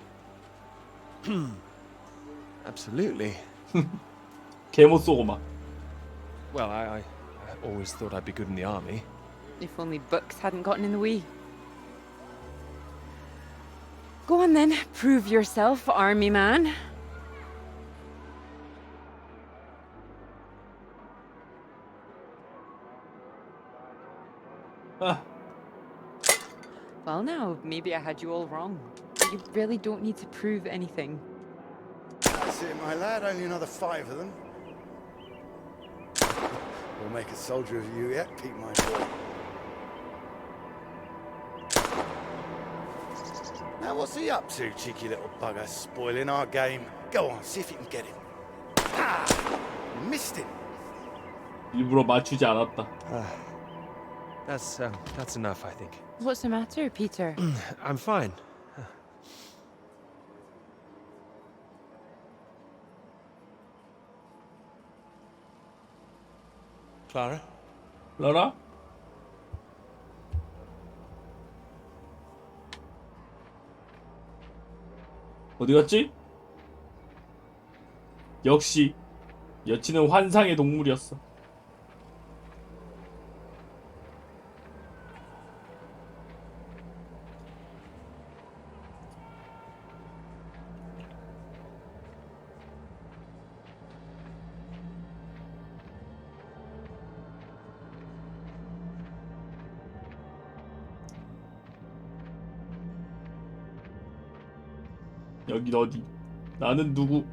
Absolutely. 개 못 쏘고 막. Well, I always thought I'd be good in the army. If only books hadn't gotten in the way. Go on then, prove yourself, army man. Well now, maybe I had you all wrong. You really don't need to prove anything. That's it, my lad. Only another 5 of them. We'll make a soldier of you yet, Pete, my boy. Now, what's he up to, cheeky little bugger, spoiling our game? Go on, see if you can get him. Ah! Missed him. 일부러 맞추지 않았다. That's enough, I think. What's the matter, Peter? I'm fine. Clara? 라라? 어디 갔지? 역시 여친은 환상의 동물이었어. 여긴 어디? 나는 누구?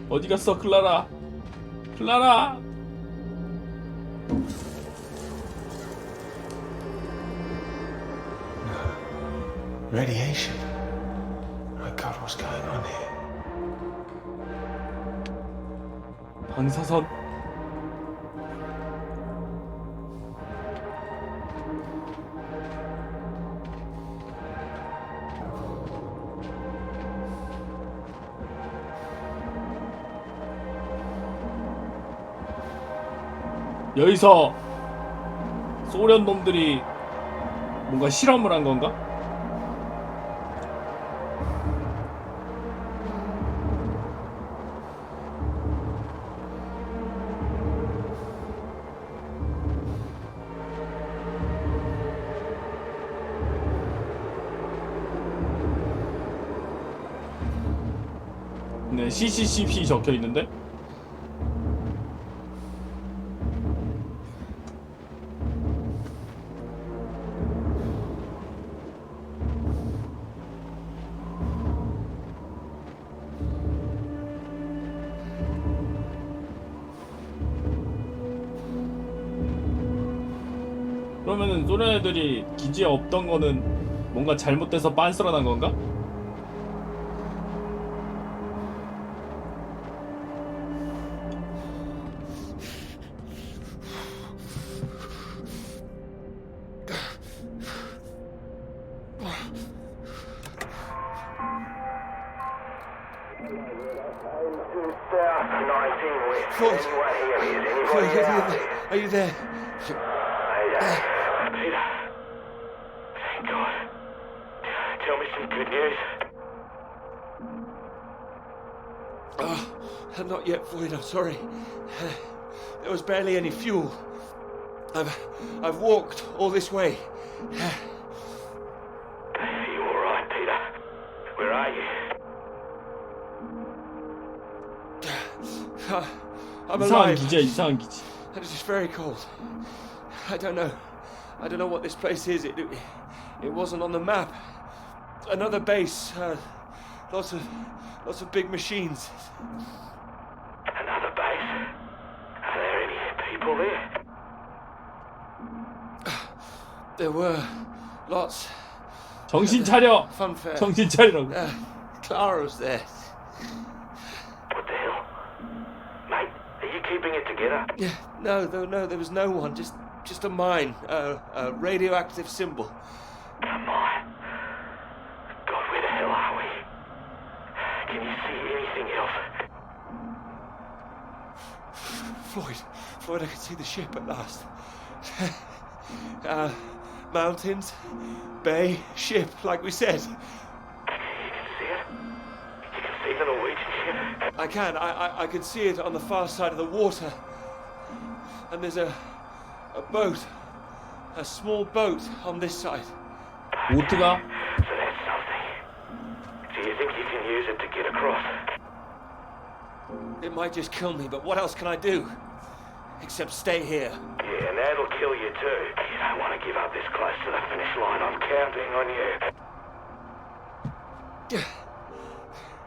어디 갔어, 클라라? 클라라! Radiation. My God, what's going on here? 방사선. 여기서 소련 놈들이 뭔가 실험을 한 건가? 네, CCCP 적혀 있는데? 그러면은 소련 애들이 기지에 없던 거는 뭔가 잘못돼서 빤스러 난 건가? Floyd, are you there? Peter. Thank God. Tell me some good news. Oh, not yet, Floyd. I'm sorry. There was barely any fuel. I've walked all this way. Are you all right, Peter? Where are you? I'm 이상한 alive. 기지야, 이상한 기지. And it's just very cold. I don't know what this place is. It wasn't on the map. Another base. Lots of big machines. Another base? Are there any people there? There were lots. 정신 차려. Funfair. 정신 차리라고. Clara was there. What the hell? Mate, are you keeping it together? Yeah, no, there was no one. Just a mine, a radioactive symbol. A mine? God, where the hell are we? Can you see anything else? Floyd, I can see the ship at last. Mountains, bay, ship, like we said. You can see it? You can see the Norwegian ship? I can. I can see it on the far side of the water. And there's a boat, a small boat on this side. 보트가 So that's something. Do you think you can use it to get across? It might just kill me, but what else can I do? Except stay here. Yeah, and that'll kill you too. You don't want to give up this close to the finish line. I'm counting on you.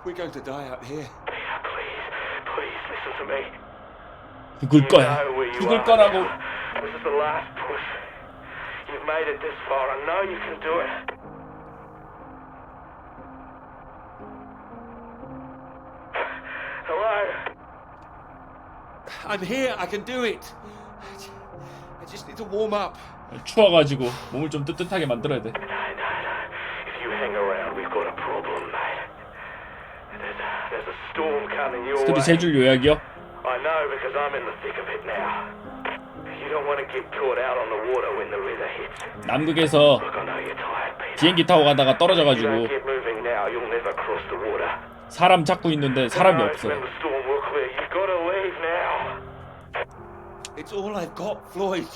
We're going to die out here. Peter, please listen to me. 죽을 거야. You know where you 죽을 are 거라고. now. This is the last push. You've made it this far. I know you can do it. Hello? I'm here. I can do it. I just need to warm up. 추워가지고 몸을 좀 뜨뜻하게 만들어야 돼. No. If you hang around, we've got a problem, mate. There's a storm coming your 스토리 way. 세 줄 요약이요? I know because I'm in the thick of it now. You don't want to get caught out on the water when the river hits. 남극에서 Look, I know you're tired, Peter. 비행기 타고 가다가 If you 떨어져가지고 don't get moving now, you'll never cross the water. 사람 찾고 있는데 사람이 When 없어. the storm will clear, you've got to leave now. It's all I've got, Floyd.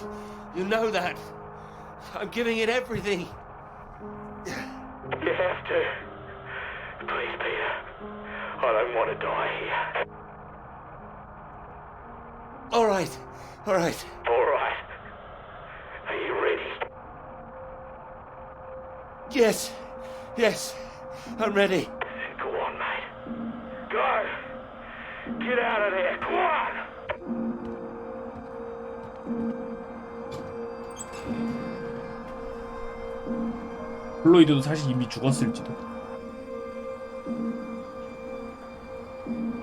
You know that. I'm giving it everything. You have to. Please, Peter. I don't want to die here. All right. All right. Are you ready? Yes. I'm ready. Go on, mate. Go. Get out of there. Come on. 플로이드도 사실 이미 죽었을지도.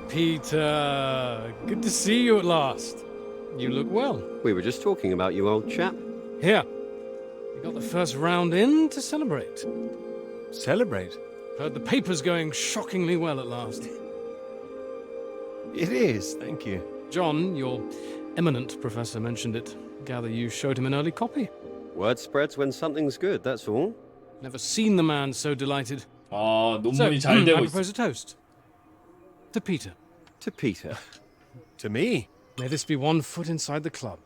Peter, good to see you at last. You look well. We were just talking about you, old chap. Here, you got the first round in to celebrate. Celebrate? Heard the paper's going shockingly well at last. It is, thank you. John, your eminent professor, mentioned it. Gather you showed him an early copy. Word spreads when something's good, that's all. Never seen the man so delighted. 아, 논문이 So, 잘 I 되고 있어. propose a toast. To Peter. To Peter. To me? May this be one foot inside the club.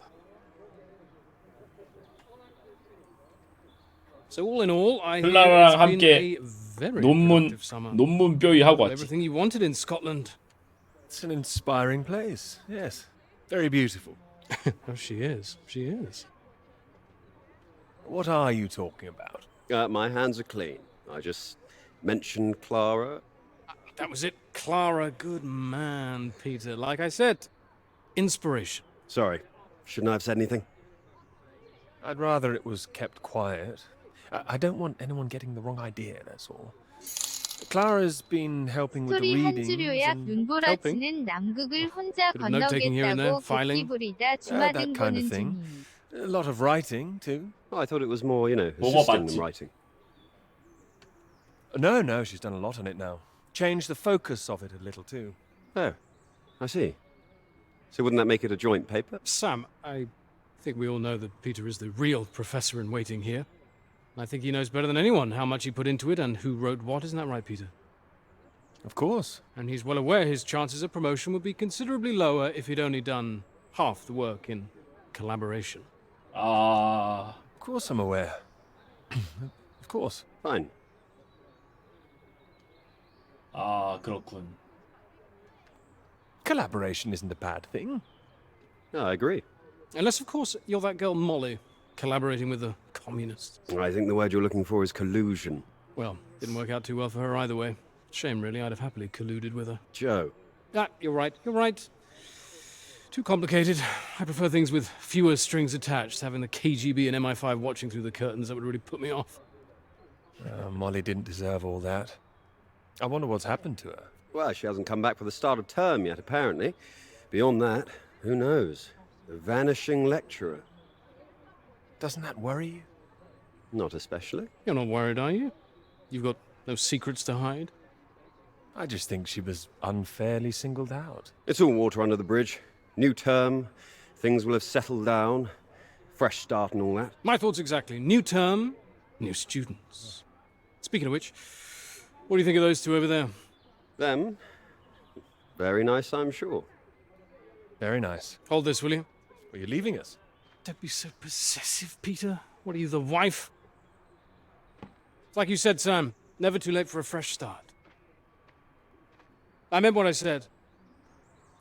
So all in all, I hear 클라라랑 it's been 함께 a very 논문 productive summer. 논문뼈이 하고 왔지. Everything you wanted in Scotland. It's an inspiring place, yes. Very beautiful. Oh, she is. She is. What are you talking about? My hands are clean. I just mentioned Clara. That was it. Clara, good man, Peter. Like I said, inspiration. Sorry, shouldn't I have said anything? I'd rather it was kept quiet. I don't want anyone getting the wrong idea, that's all. Clara's been helping with the 스토리 한 readings 주료약 and 눈보라치는 남극을 혼자 Bit of note-taking here and there, 건너겠다고 filing. 복귀 부리다 that 주마등 kind of 보는 thing. 중임. A lot of writing, too. Oh, I thought it was more, you know, 뭐가 assisting 봤지? than writing. No, she's done a lot on it now. Changed the focus of it a little, too. Oh, I see. So wouldn't that make it a joint paper? Sam, I think we all know that Peter is the real professor in waiting here. I think he knows better than anyone how much he put into it and who wrote what. Isn't that right, Peter? Of course. And he's well aware his chances of promotion would be considerably lower if he'd only done half the work in collaboration. 아, Of course I'm aware. Of course. Fine. 아, 그렇군. Collaboration isn't a bad thing. No, I agree. Unless, of course, you're that girl Molly, collaborating with the communists. I think the word you're looking for is collusion. Well, didn't work out too well for her either way. Shame, really. I'd have happily colluded with her. Joe. Ah, you're right. You're right. Too complicated. I prefer things with fewer strings attached. Having the KGB and MI5 watching through the curtains, that would really put me off. Molly didn't deserve all that. I wonder what's happened to her. Well, she hasn't come back for the start of term yet, apparently. Beyond that, who knows? A vanishing lecturer. Doesn't that worry you? Not especially. You're not worried, are you? You've got no secrets to hide? I just think she was unfairly singled out. It's all water under the bridge. New term, things will have settled down. Fresh start and all that. My thoughts exactly. New term, new students. Speaking of which, what do you think of those two over there? Them? Very nice, I'm sure. Very nice. Hold this, will you? Well, you're leaving us. Don't be so possessive, Peter. What are you, the wife? It's like you said, Sam. Never too late for a fresh start. I meant what I said.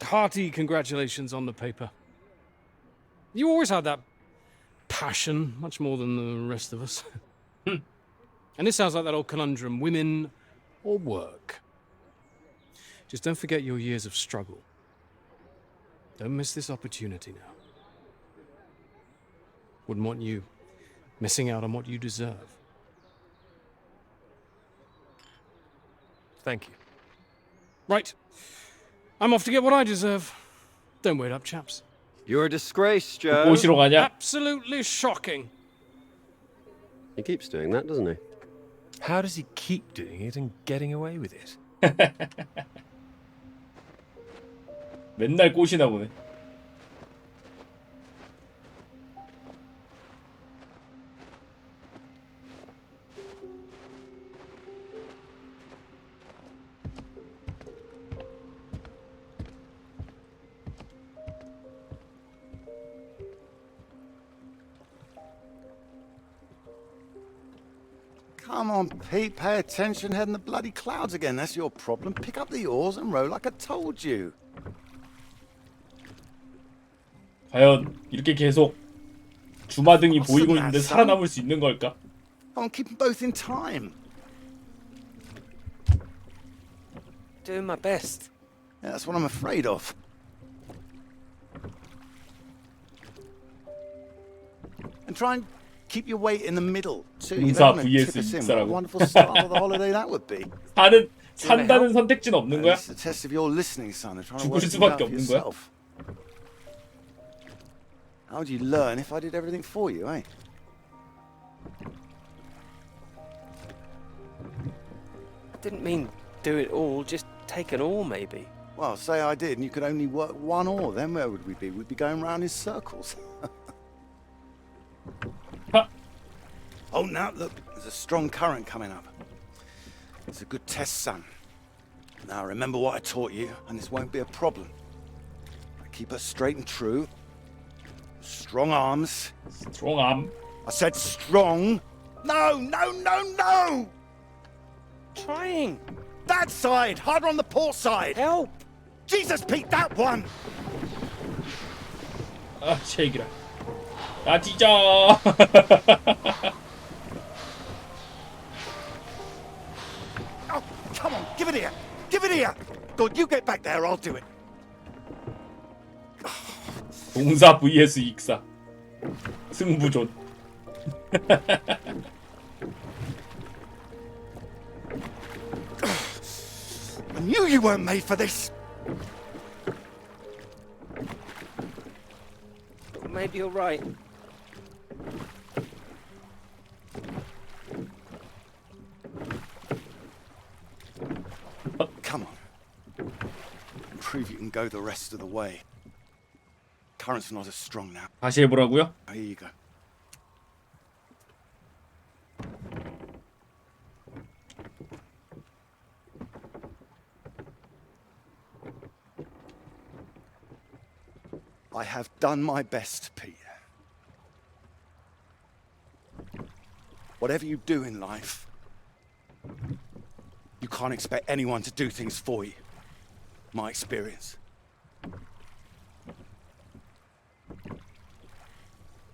Hearty congratulations on the paper. You always had that passion, much more than the rest of us. And this sounds like that old conundrum, women or work. Just don't forget your years of struggle. Don't miss this opportunity now. Wouldn't want you missing out on what you deserve. Thank you. Right. I'm off to get what I deserve. Don't wait up, chaps. You're a disgrace, Joe. 꼬시러 가냐? Absolutely shocking. He keeps doing that, doesn't he? How does he keep doing it and getting away with it? 맨날 꼬시나 보네. Come on, Pete, pay attention. Head in the bloody clouds again. That's your problem. Pick up the oars and row like I told you. 과연 이렇게 계속 주마등이 보이고 있는데 살아남을 수 있는 걸까? Come on, keep them both in time. Doing my best. Yeah, that's what I'm afraid of. And try and keep your weight in the middle too. You 동사 don't want to vs tip us in. What a 익사라고. wonderful start of the holiday that would be. 산다는 선택지는 없는 거야? It's a test of your listening, son, and trying to 죽을 work things 수밖에 out for 없는 거야? yourself. How would you learn if I did everything for you, eh? I didn't mean do it all, just take an oar maybe. Well, say I did, and you could only work one oar. Then where would we be? We'd be going round in circles. Oh, now look, there's a strong current coming up. It's a good test, son. Now remember what I taught you, and this won't be a problem. Keep her straight and true. Strong arms. Strong arm. I said strong. No, no, no, no! Trying. That side, harder on the port side. Help! Jesus, Pete, that one! 아, 제기라. 아, 진짜. Oh, come on, give it here. Give it here. God, you get back there, I'll do it. 동사 vs 익사. 승부존. I knew you weren't made for this. Maybe you're right. Come on. Prove you can go the rest of the way. Current's not as strong now. 다시 해보라고요? Here you go. I have done my best, Pete. Whatever you do in life, you can't expect anyone to do things for you. My experience.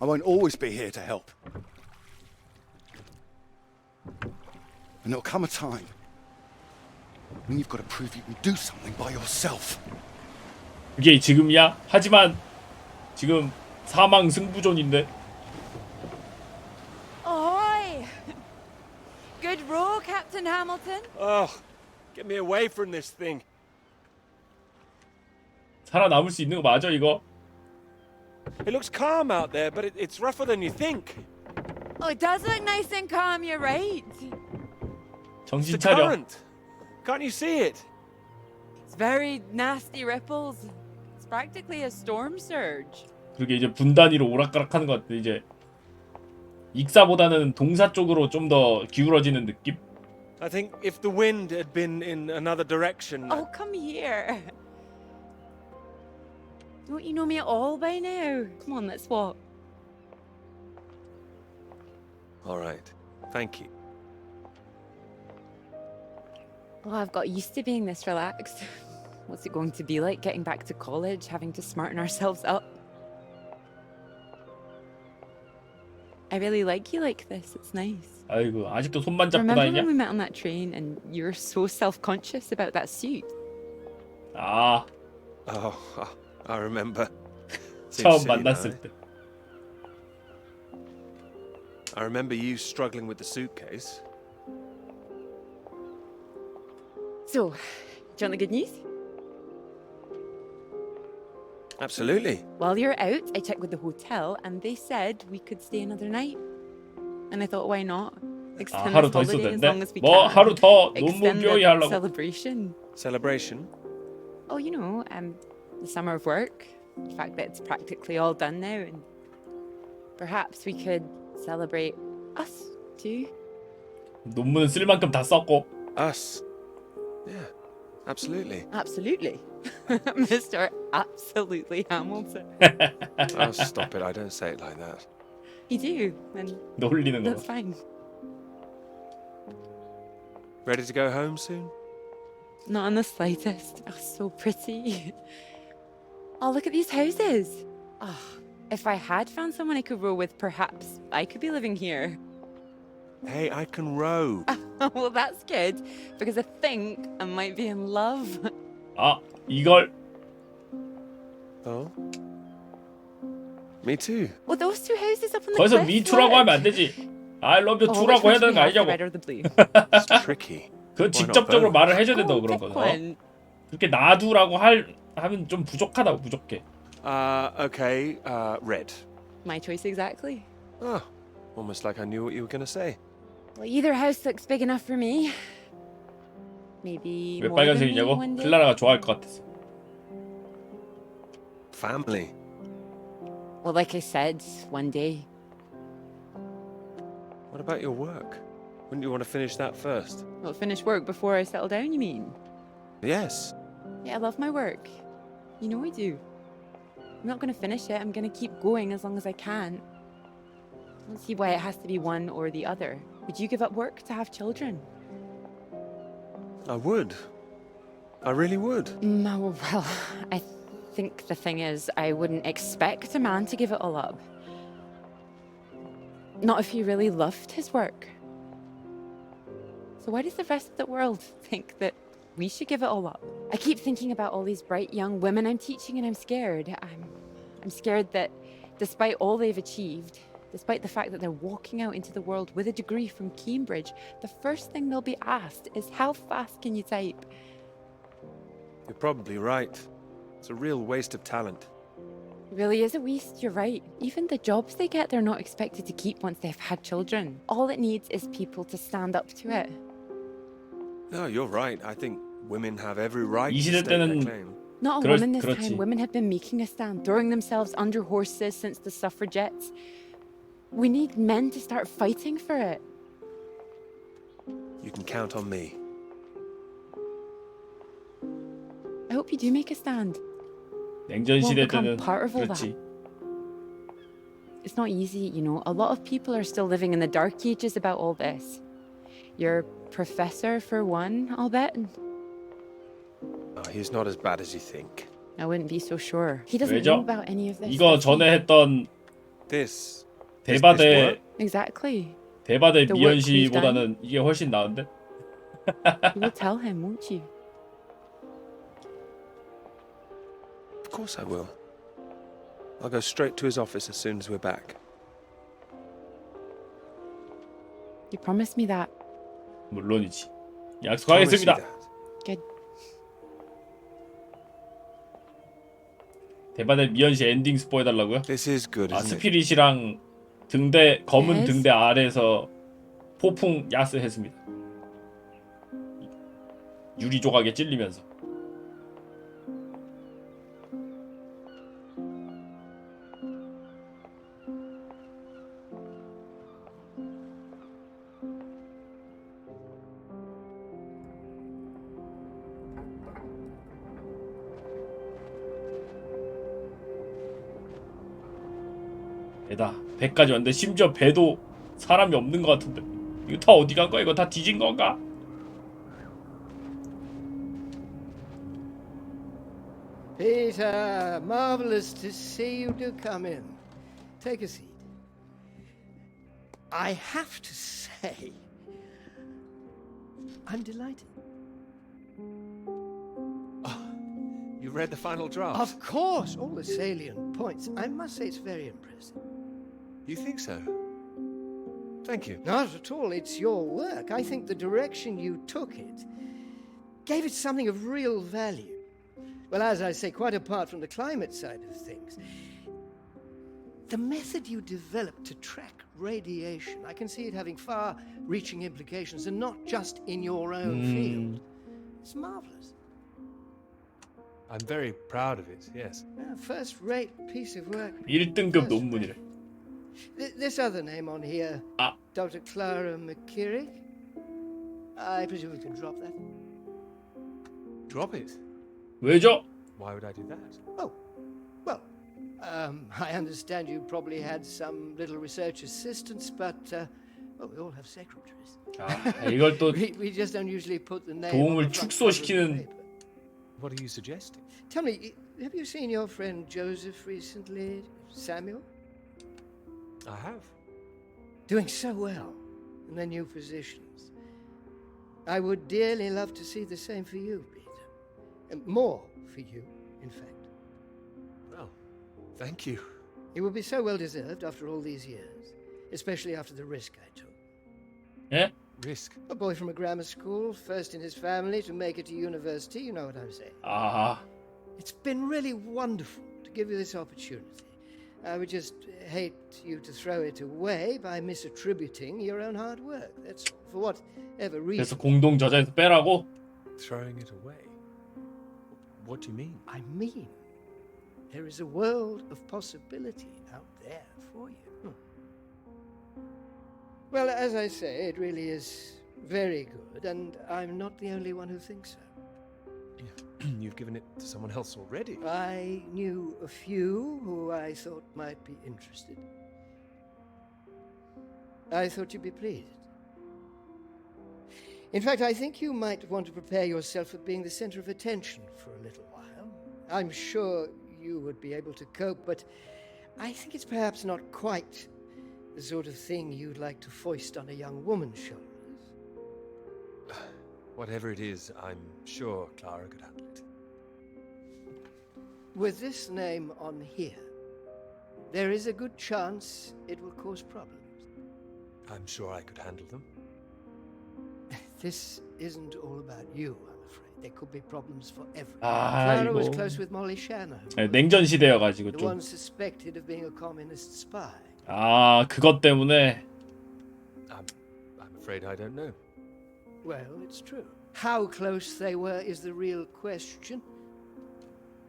I won't always be here to help. And there'll come a time when you've got to prove you can do something by yourself. 그게 지금이야? 하지만 지금 사망 승부존인데. Ahoy! Good row, Captain Hamilton. Oh, get me away from this thing. 살아남을 수 있는 거 맞아 이거? It looks calm out there, but it's rougher than you think. Oh, it does look nice and calm, you're right. It's 정신 the 차려. current. Can't you see it? It's very nasty ripples. It's practically a storm surge. 그게 이제 분단위로 오락가락하는 것 같아. 이제 익사보다는 동사 쪽으로 좀 더 기울어지는 느낌? I think if the wind had been in another direction. Oh, come here. Don't you know me at all by now? Come on, let's walk. All right. Thank you. Well, I've got used to being this relaxed. What's it going to be like getting back to college, having to smarten ourselves up? I really like you like this. It's nice. 아이고 아직도 손만 잡고 Remember 다니냐? when we met on that train and you were so self-conscious about that suit? 아 Oh, I remember. Seems 처음 silly now, 만났을 eh? 때. I remember you struggling with the suitcase. So, do you want the good news? Absolutely. While you're out, I checked with the hotel and they said we could stay another night. And I thought, why not? Extend 하루 this 더 있어도 holiday as 된대? long as we 뭐 can. 하루 더 논문 Extend 뼈이 the 하려고? celebration. Celebration? Oh, you know, the summer of work. The fact that it's practically all done now, and perhaps we could celebrate us too. 논문은 쓸 만큼 다 썼고. Us. Yeah, absolutely. Absolutely, Mr. Absolutely Hamilton. Oh, stop it. I don't say it like that. You do, and 놀리는 거. that's fine. Ready to go home soon? Not in the slightest. Oh, so pretty. Oh, look at these houses. Oh, if I had found someone I could row with, perhaps I could be living here. Hey, I can row. Well, that's good, because I think I might be in love. 아 이걸 Oh? Me too. Well, those two houses up on the 거기서 cliff. 미투라고 하면 안 되지. I love you too라고 해야 되는 거 아니냐고. It's tricky. 그 직접적으로 말을 해줘야 된다고 그런 거죠. 그렇게 놔두라고 하면 좀 부족하다고 부족해. Okay, red. My choice exactly. Oh, almost like I knew what you were going to say. Well, either house looks big enough for me. Maybe 왜 more than me 빨간색이냐고? one day. 클라라가 좋아할 것 같았어. Family. Well, like I said, one day. What about your work? Wouldn't you want to finish that first? Well, finish work before I settle down, you mean? Yes. Yeah, I love my work. You know I do. I'm not going to finish it. I'm going to keep going as long as I can. I don't see why it has to be one or the other. Would you give up work to have children? I would. I really would. No, well, I think the thing is, I wouldn't expect a man to give it all up. Not if he really loved his work. So why does the rest of the world think that we should give it all up? I keep thinking about all these bright young women I'm teaching and I'm scared. I'm scared that despite all they've achieved, despite the fact that they're walking out into the world with a degree from Cambridge, the first thing they'll be asked is how fast can you type? You're probably right. It's a real waste of talent. It really is a waste, you're right. Even the jobs they get, they're not expected to keep once they've had children. All it needs is people to stand up to it. No, you're right. I think women have every right 이 to 시대 stake their 때는 claim. Not a woman this 그렇지. time. Women have been making a stand, throwing themselves under horses since the suffragettes. We need men to start fighting for it. You can count on me. I hope you do make a stand. 냉전 시대 become 때는 part of all 그렇지. It's not easy, you know. A lot of people are still living in the dark ages about all this. Your professor, for one, I'll bet. Oh, he's not as bad as you think. I wouldn't be so sure. He doesn't 왜죠? know about any of this. 이거 does he? 전에 했던 This 대바대 Exactly. 대바대 The 미연 work we've 씨보다는 이게 훨씬 나은데? You will tell him, won't you? Of course I will. I'll go straight to his office as soon as we're back. You promised me that. 물론이지. Promise you 약속하겠습니다. that. Good. 대바대 미연 씨 엔딩 스포 해달라고요? This is good, 아 isn't it? 스피릿이랑 등대 검은 Yes. 등대 아래에서 폭풍 야스 했습니다. 유리 조각에 찔리면서. 배다. 배까지 왔는데 심지어 배도 사람이 없는 것 같은데. 이거 다 어디 간 거야? 이거 다 뒤진 건가? Peter, marvelous to see you. Do come in. Take a seat. I have to say, I'm delighted. You read the final draft? Of course, all the salient points. I must say it's very impressive. You think so? Thank you. Not at all. It's your work. I think the direction you took it gave it something of real value. Well, as I say, quite apart from the climate side of things, the method you developed to track radiation, I can see it having far-reaching implications, and not just in your own field. It's marvelous. I'm very proud of it, yes. A first-rate piece of work. 1등급 논문이래. This other name on here, Ah. Dr. Clara McKirrick. I presume we can drop that. Drop it? 왜죠? Why would I do that? Oh, well, I understand you probably had some little research assistants, but well, we all have secretaries. 아, 이걸 또 we just don't usually put the name. 도움을 on the front cover of the 축소시키는. paper. What are you suggesting? Tell me, have you seen your friend Joseph recently, Samuel? I have. Doing so well in their new positions. I would dearly love to see the same for you, Peter. More for you, in fact. Well, thank you. It will be so well deserved after all these years, especially after the risk I took. Yeah? Risk? A boy from a grammar school, first in his family to make it to university, you know what I'm saying. It's been really wonderful to give you this opportunity. I would just hate you to throw it away by misattributing your own hard work. That's all. For whatever reason. 그래서 공동 저자에서 빼라고? Throwing it away? What do you mean? I mean, there is a world of possibility out there for you. Well, as I say, it really is very good, and I'm not the only one who thinks so. You've given it to someone else already. I knew a few who I thought might be interested. I thought you'd be pleased. In fact, I think you might want to prepare yourself for being the center of attention for a little while. I'm sure you would be able to cope, but I think it's perhaps not quite the sort of thing you'd like to foist on a young woman's shoulders. Whatever it is, I'm sure Clara could handle it. With this name on here, there is a good chance it will cause problems. I'm sure I could handle them. This isn't all about you, I'm afraid. There could be problems for everyone. 아, Clara was 이거. close with Molly Shannon, 냉전 시대여가지고 the 좀. one suspected of being a communist spy. 아, 그것 때문에. I'm afraid I don't know. Well, it's true. How close they were is the real question.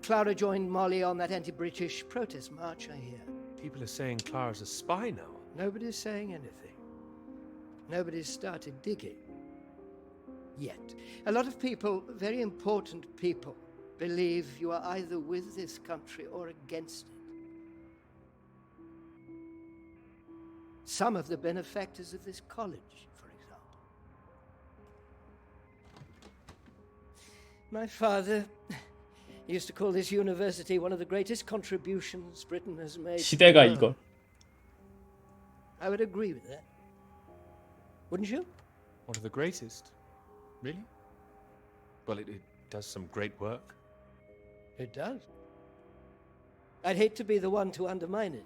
Clara joined Molly on that anti-British protest march, I hear. People are saying Clara's a spy now. Nobody's saying anything. Nobody's started digging. Yet. A lot of people, very important people, believe you are either with this country or against it. Some of the benefactors of this college, for example. My father used to call this university one of the greatest contributions Britain has made. 시대가 이걸. I would agree with that. Wouldn't you? One of the greatest. Really? Well, it does some great work. It does. I'd hate to be the one to undermine it.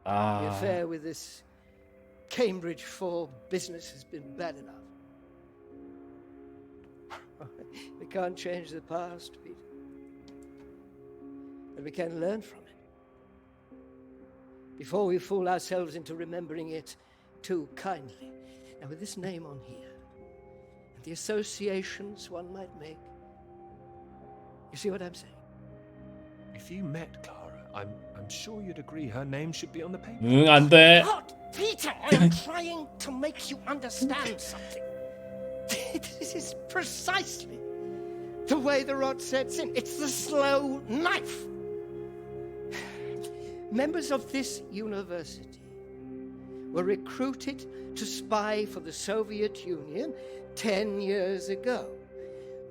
The affair with this Cambridge 4 business has been bad enough. We can't change the past, Peter. But we can learn from it. Before we fool ourselves into remembering it too kindly. Now, with this name on here, and the associations one might make, you see what I'm saying? If you met Clara, I'm sure you'd agree her name should be on the paper. 응, 안 돼. Peter, I'm trying to make you understand something. This is precisely the way the rot sets in. It's the slow knife. Members of this university were recruited to spy for the Soviet Union 10 years ago.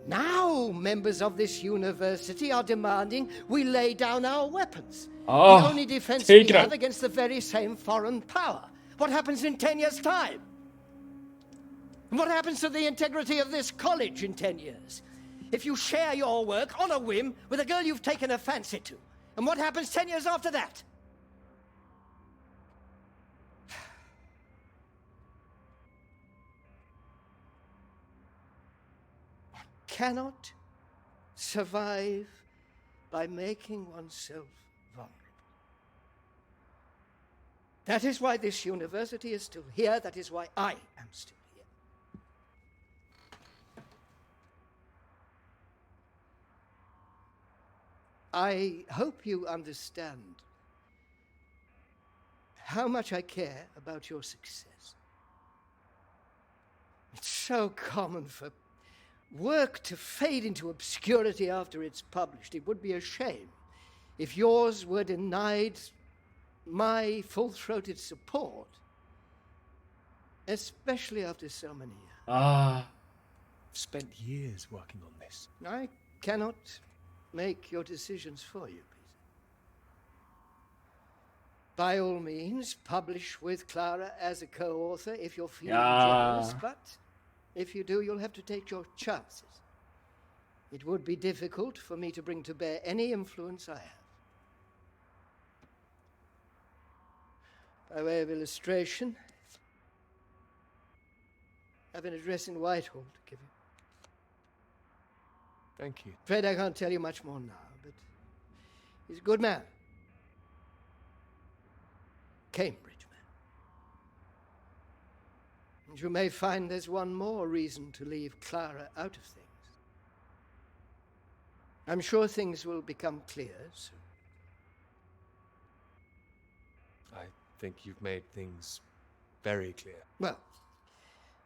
Now members of this university are demanding we lay down our weapons. The only defense we have against the very same foreign power. What happens in 10 years' time? And what happens to the integrity of this college in 10 years? If you share your work on a whim with a girl you've taken a fancy to. And what happens 10 years after that? One cannot survive by making oneself vulnerable. That is why this university is still here. That is why I am still here. I hope you understand how much I care about your success. It's so common for work to fade into obscurity after it's published. It would be a shame if yours were denied my full-throated support, especially after so many years. I've spent years working on this. I cannot make your decisions for you, Peter. By all means, publish with Clara as a co-author if you're feeling generous, but if you do, you'll have to take your chances. it would be difficult for me to bring to bear any influence I have. By way of illustration, I have an address in Whitehall to give you. Thank you. Afraid I can't tell you much more now, but he's a good man. Cambridge man. And you may find there's one more reason to leave Clara out of things. I'm sure things will become clear soon. I think you've made things very clear. Well,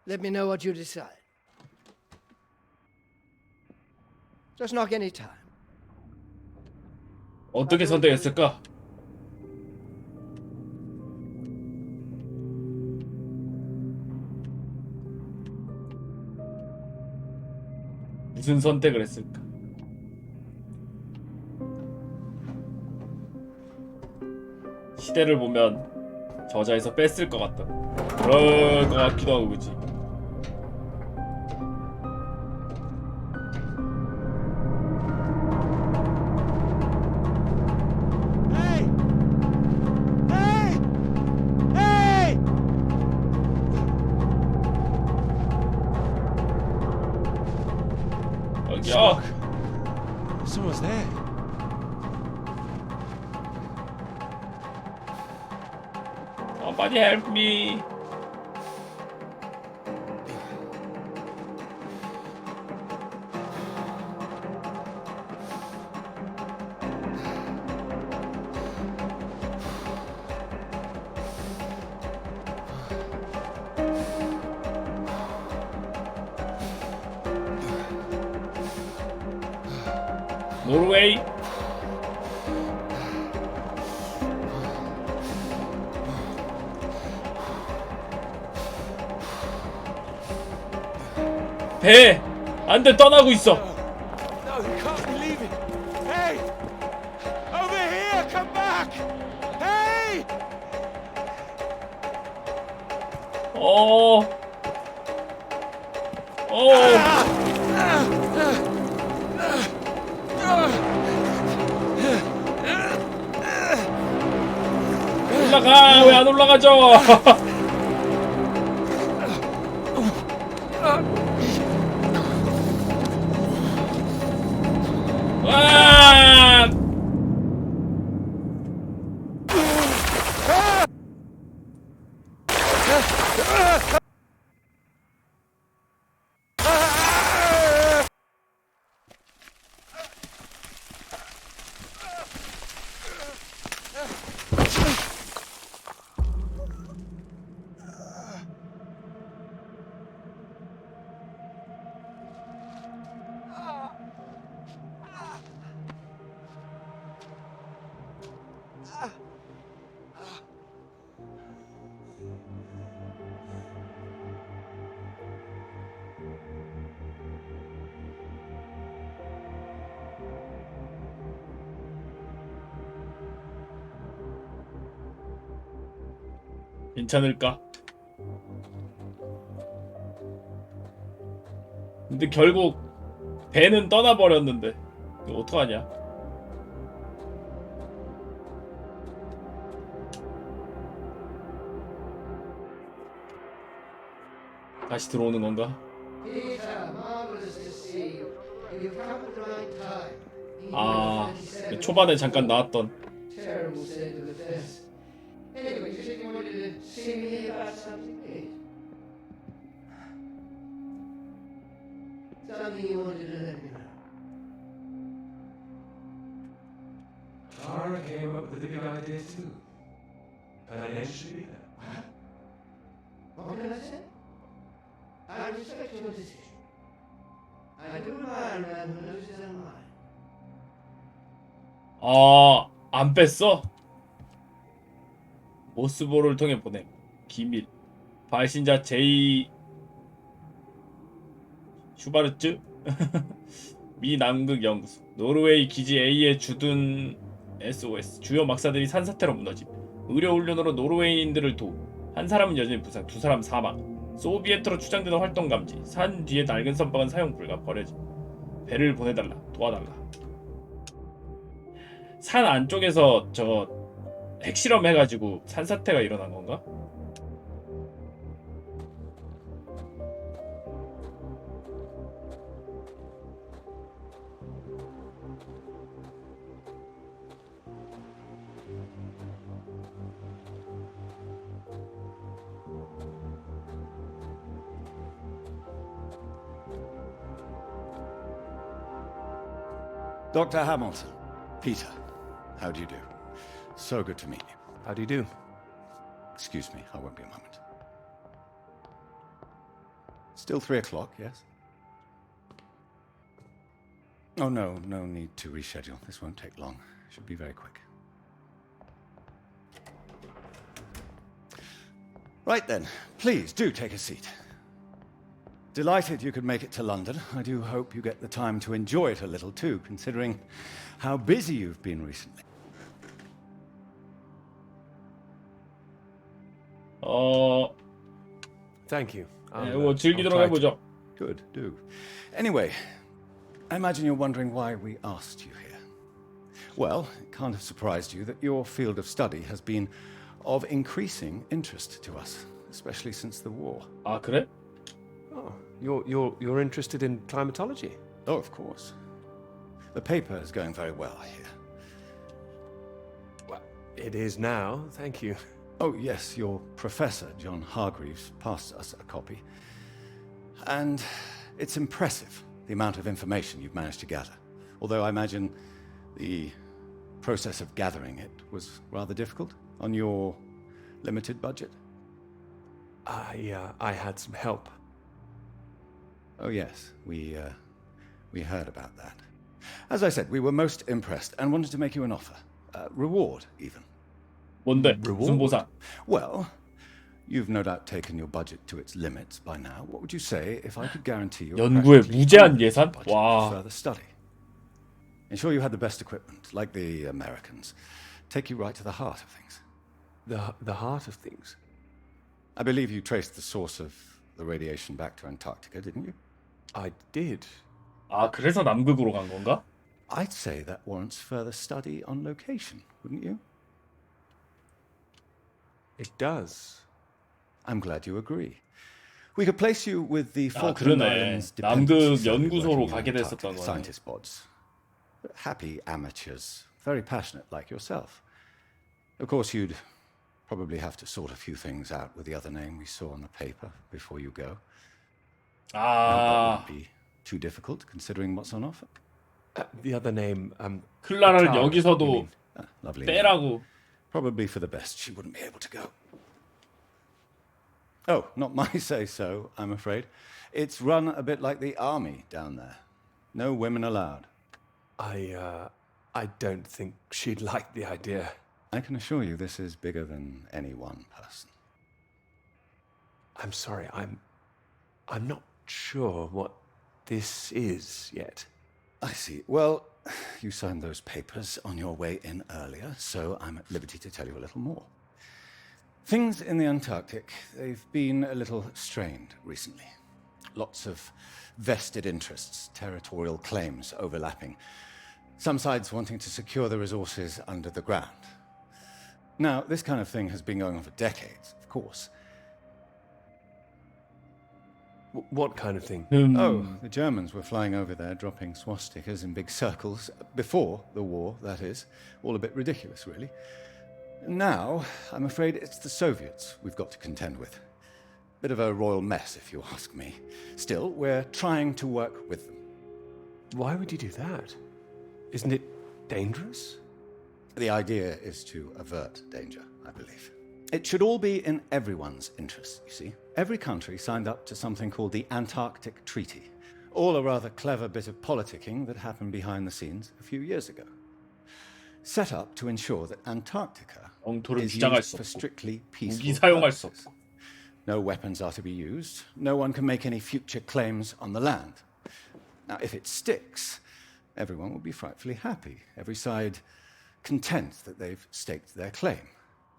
let me know what you decide. Just knock any time. 어떻게 선택했을까? 무슨 선택을 했을까? 시대를 보면 저자에서 뺐을 것 같다. 그럴 것 같기도 하고, 그치? 여기야. Someone's there. Somebody help me. 노르웨이. 배! 안돼, 떠나고 있어. No, you can't be leaving. Hey! Over here! Come back! Hey! 올라가! 왜 안 올라가죠? 와! 괜찮을까? 근데 결국 배는 떠나버렸는데 이거 어떡하냐? 다시 들어오는 건가? Peter, marvelous to see you. You've come at the right time. 아, 초반에 잠깐 나왔던. Terrible state of affairs. Anyway, you said you wanted to see me about something, eh? Something you wanted to let me know. Clara came up with a big idea too. Financially. What can I say? I respect your decision. I do admire a man who knows his own mind. 아, 안 뺐어? 모스보를 통해 보냄. 기밀. 발신자 제이 슈바르츠? 미 남극 연구소. 노르웨이 기지 A에 주둔 SOS. 주요 막사들이 산사태로 무너짐. 의료 훈련으로 노르웨이인들을 도움. 한 사람은 여전히 부상, 두 사람 사망. 소비에트로 추정되는 활동 감지. 산 뒤에 낡은 선박은 사용 불가. 버려짐. 배를 보내달라. 도와달라. 산 안쪽에서 저 핵실험 해가지고 산사태가 일어난 건가? Dr. Hamilton. Peter. How do you do? So good to meet you. How do you do? Excuse me, I won't be a moment. Still 3 o'clock, yes? Oh, no need to reschedule. This won't take long. Should be very quick. Right then, please do take a seat. Delighted you could make it to London. I do hope you get the time to enjoy it a little too, considering how busy you've been recently. Thank you. 뭐 즐기도록 해보죠. Good, do. Anyway, I imagine you're wondering why we asked you here. Well, it can't have surprised you that your field of study has been of increasing interest to us, especially since the war. 아, 그래? Oh, you're interested in climatology? Oh, of course. The paper is going very well here. Well, it is now, thank you. Oh, yes, your professor, John Hargreaves, passed us a copy. And it's impressive, the amount of information you've managed to gather. Although I imagine the process of gathering it was rather difficult on your limited budget. I had some help. Oh, yes, we heard about that. As I said, we were most impressed and wanted to make you an offer. Reward, even. 뭔데? 무슨 보상? Well, you've no doubt taken your budget to its limits by now. What would you say if I could guarantee you 연구에 무제한 예산? for 와. further study? Ensure you had the best equipment, like the Americans. Take you right to the heart of things. The heart of things? I believe you traced the source of the radiation back to Antarctica, didn't you? I did. 아, 그래서 남극으로 간 건가? I'd say that warrants further study on location, wouldn't you? It does. I'm glad you agree. We could place you with the 아, Falkland 그러네. Islands 남극 Dependency 연구소로 working in 가게 됐었던 Antarctic 거네. scientist pods. Happy amateurs, very passionate like yourself. Of course, you'd probably have to sort a few things out with the other name we saw on the paper before you go. That 아, wouldn't be too difficult considering what's on offer. The other name, 클라라를 Clara, you 여기서도 mean? Lovely. 빼라고. Probably for the best. She wouldn't be able to go. Oh, not my say-so, I'm afraid. It's run a bit like the army down there. No women allowed. I don't think she'd like the idea. I can assure you this is bigger than any one person. I'm sorry, I'm not sure what this is yet. I see. Well, you signed those papers on your way in earlier, so I'm at liberty to tell you a little more. Things in the Antarctic, they've been a little strained recently. Lots of vested interests, territorial claims overlapping. Some sides wanting to secure the resources under the ground. Now, this kind of thing has been going on for decades, of course. What kind of thing? Oh, the Germans were flying over there, dropping swastikas in big circles. Before the war, that is. All a bit ridiculous, really. Now, I'm afraid it's the Soviets we've got to contend with. Bit of a royal mess, if you ask me. Still, we're trying to work with them. Why would you do that? Isn't it dangerous? The idea is to avert danger, I believe. It should all be in everyone's interest, you see. Every country signed up to something called the Antarctic Treaty. All a rather clever bit of politicking that happened behind the scenes a few years ago. Set up to ensure that Antarctica is used for strictly peaceful purposes. No weapons are to be used. No one can make any future claims on the land. Now, if it sticks, everyone will be frightfully happy. Every side content that they've staked their claim.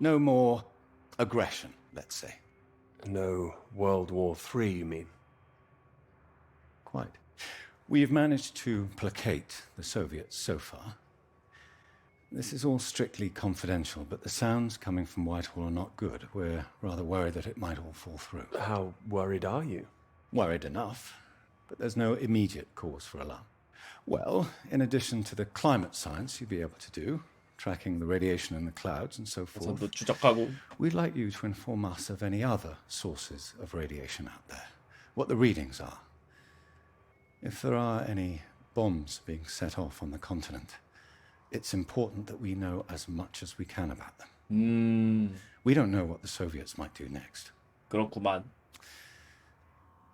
No more aggression, let's say. No World War III, you mean? Quite. We've managed to placate the Soviets so far. This is all strictly confidential, but the sounds coming from Whitehall are not good. We're rather worried that it might all fall through. How worried are you? Worried enough, but there's no immediate cause for alarm. Well, in addition to the climate science you'd be able to do, tracking the radiation in the clouds and so forth, we'd like you to inform us of any other sources of radiation out there, what the readings are. If there are any bombs being set off on the continent, it's important that we know as much as we can about them. We don't know what the Soviets might do next. 그렇구만.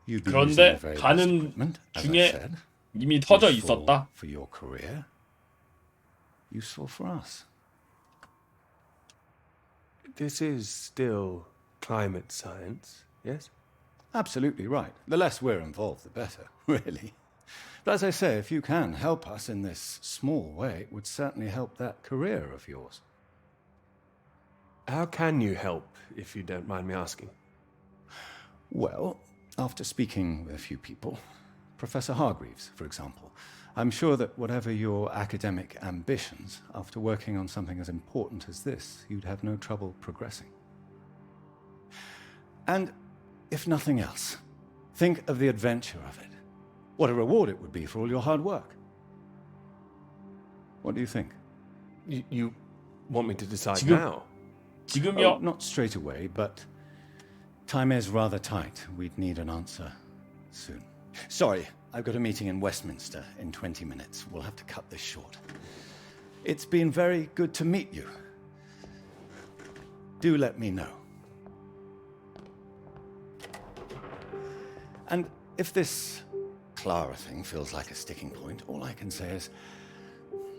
You'd be 그런데 using the very best 가는 equipment, as I 중에 said. 이미 터져 Useful 있었다. for your career. Useful for us. This is still climate science, yes? Absolutely right. The less we're involved, the better, really. But as I say, if you can help us in this small way, it would certainly help that career of yours. How can you help, if you don't mind me asking? Well, after speaking with a few people, Professor Hargreaves, for example, I'm sure that whatever your academic ambitions, after working on something as important as this, you'd have no trouble progressing. And if nothing else, think of the adventure of it. What a reward it would be for all your hard work. What do you think? You want me to decide 지금, now? 지금요? Oh, not straight away, but time is rather tight. We'd need an answer soon. Sorry, I've got a meeting in Westminster in 20 minutes. We'll have to cut this short. It's been very good to meet you. Do let me know. And if this Clara thing feels like a sticking point, all I can say is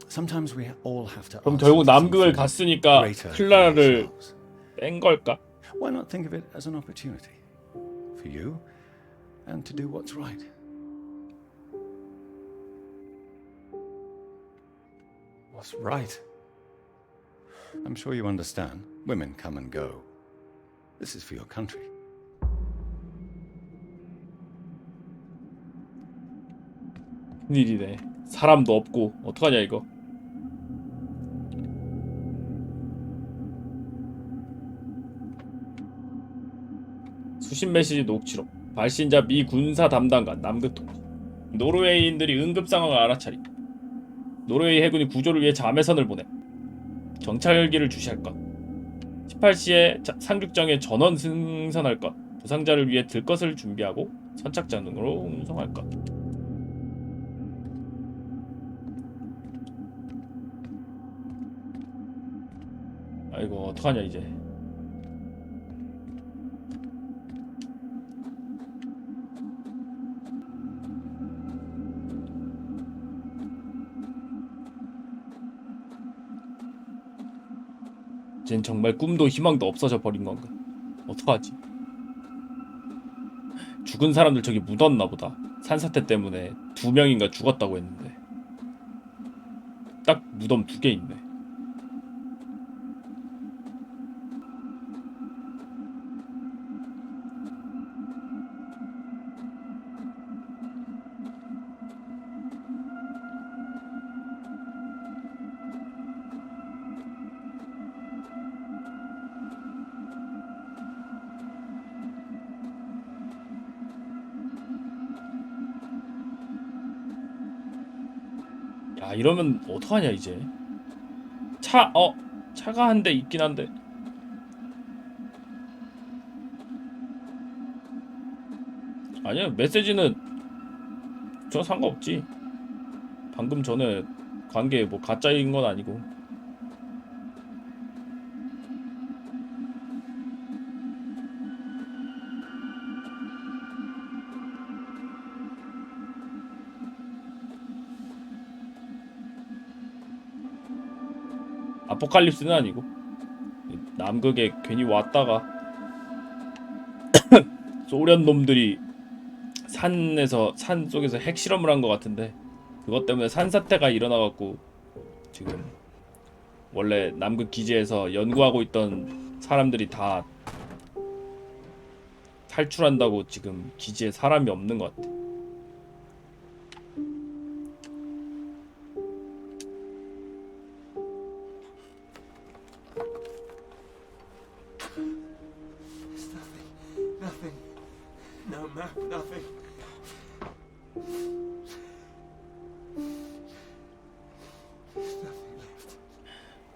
sometimes we all have to. 그럼 결국 남극을 갔으니까 클라라를 뺀 걸까? Why not think of it as an opportunity for you and to do what's right? What's right? I'm sure you understand. Women come and go. This is for your country. 큰일이네. 사람도 없고 어떡하냐 이거. 수신 메시지 녹취록. 발신자 미 군사 담당관 남극 통지. 노르웨이인들이 응급 상황을 알아차리. 노르웨이 해군이 구조를 위해 자매선을 보내. 정찰기를 주시할 것. 18시에 상륙장에 전원 승선할 것. 부상자를 위해 들 것을 준비하고 선착장으로 운송할 것. 아이고 어떡하냐 이제. 쟨 정말 꿈도 희망도 없어져 버린 건가? 어떡하지? 죽은 사람들 저기 묻었나 보다. 산사태 때문에 2명인가 죽었다고 했는데 딱 무덤 2개 있네. 야 이러면 어떡하냐 이제. 차가 한 대 있긴 한데 아니야 메시지는 저 상관없지. 방금 전에 관계 뭐 가짜인 건 아니고. 아포칼립스는 아니고 남극에 괜히 왔다가 소련 놈들이 산 속에서 핵실험을 한 것 같은데 그것 때문에 산사태가 일어나갖고 지금 원래 남극 기지에서 연구하고 있던 사람들이 다 탈출한다고 지금 기지에 사람이 없는 것 같아. No map, nothing.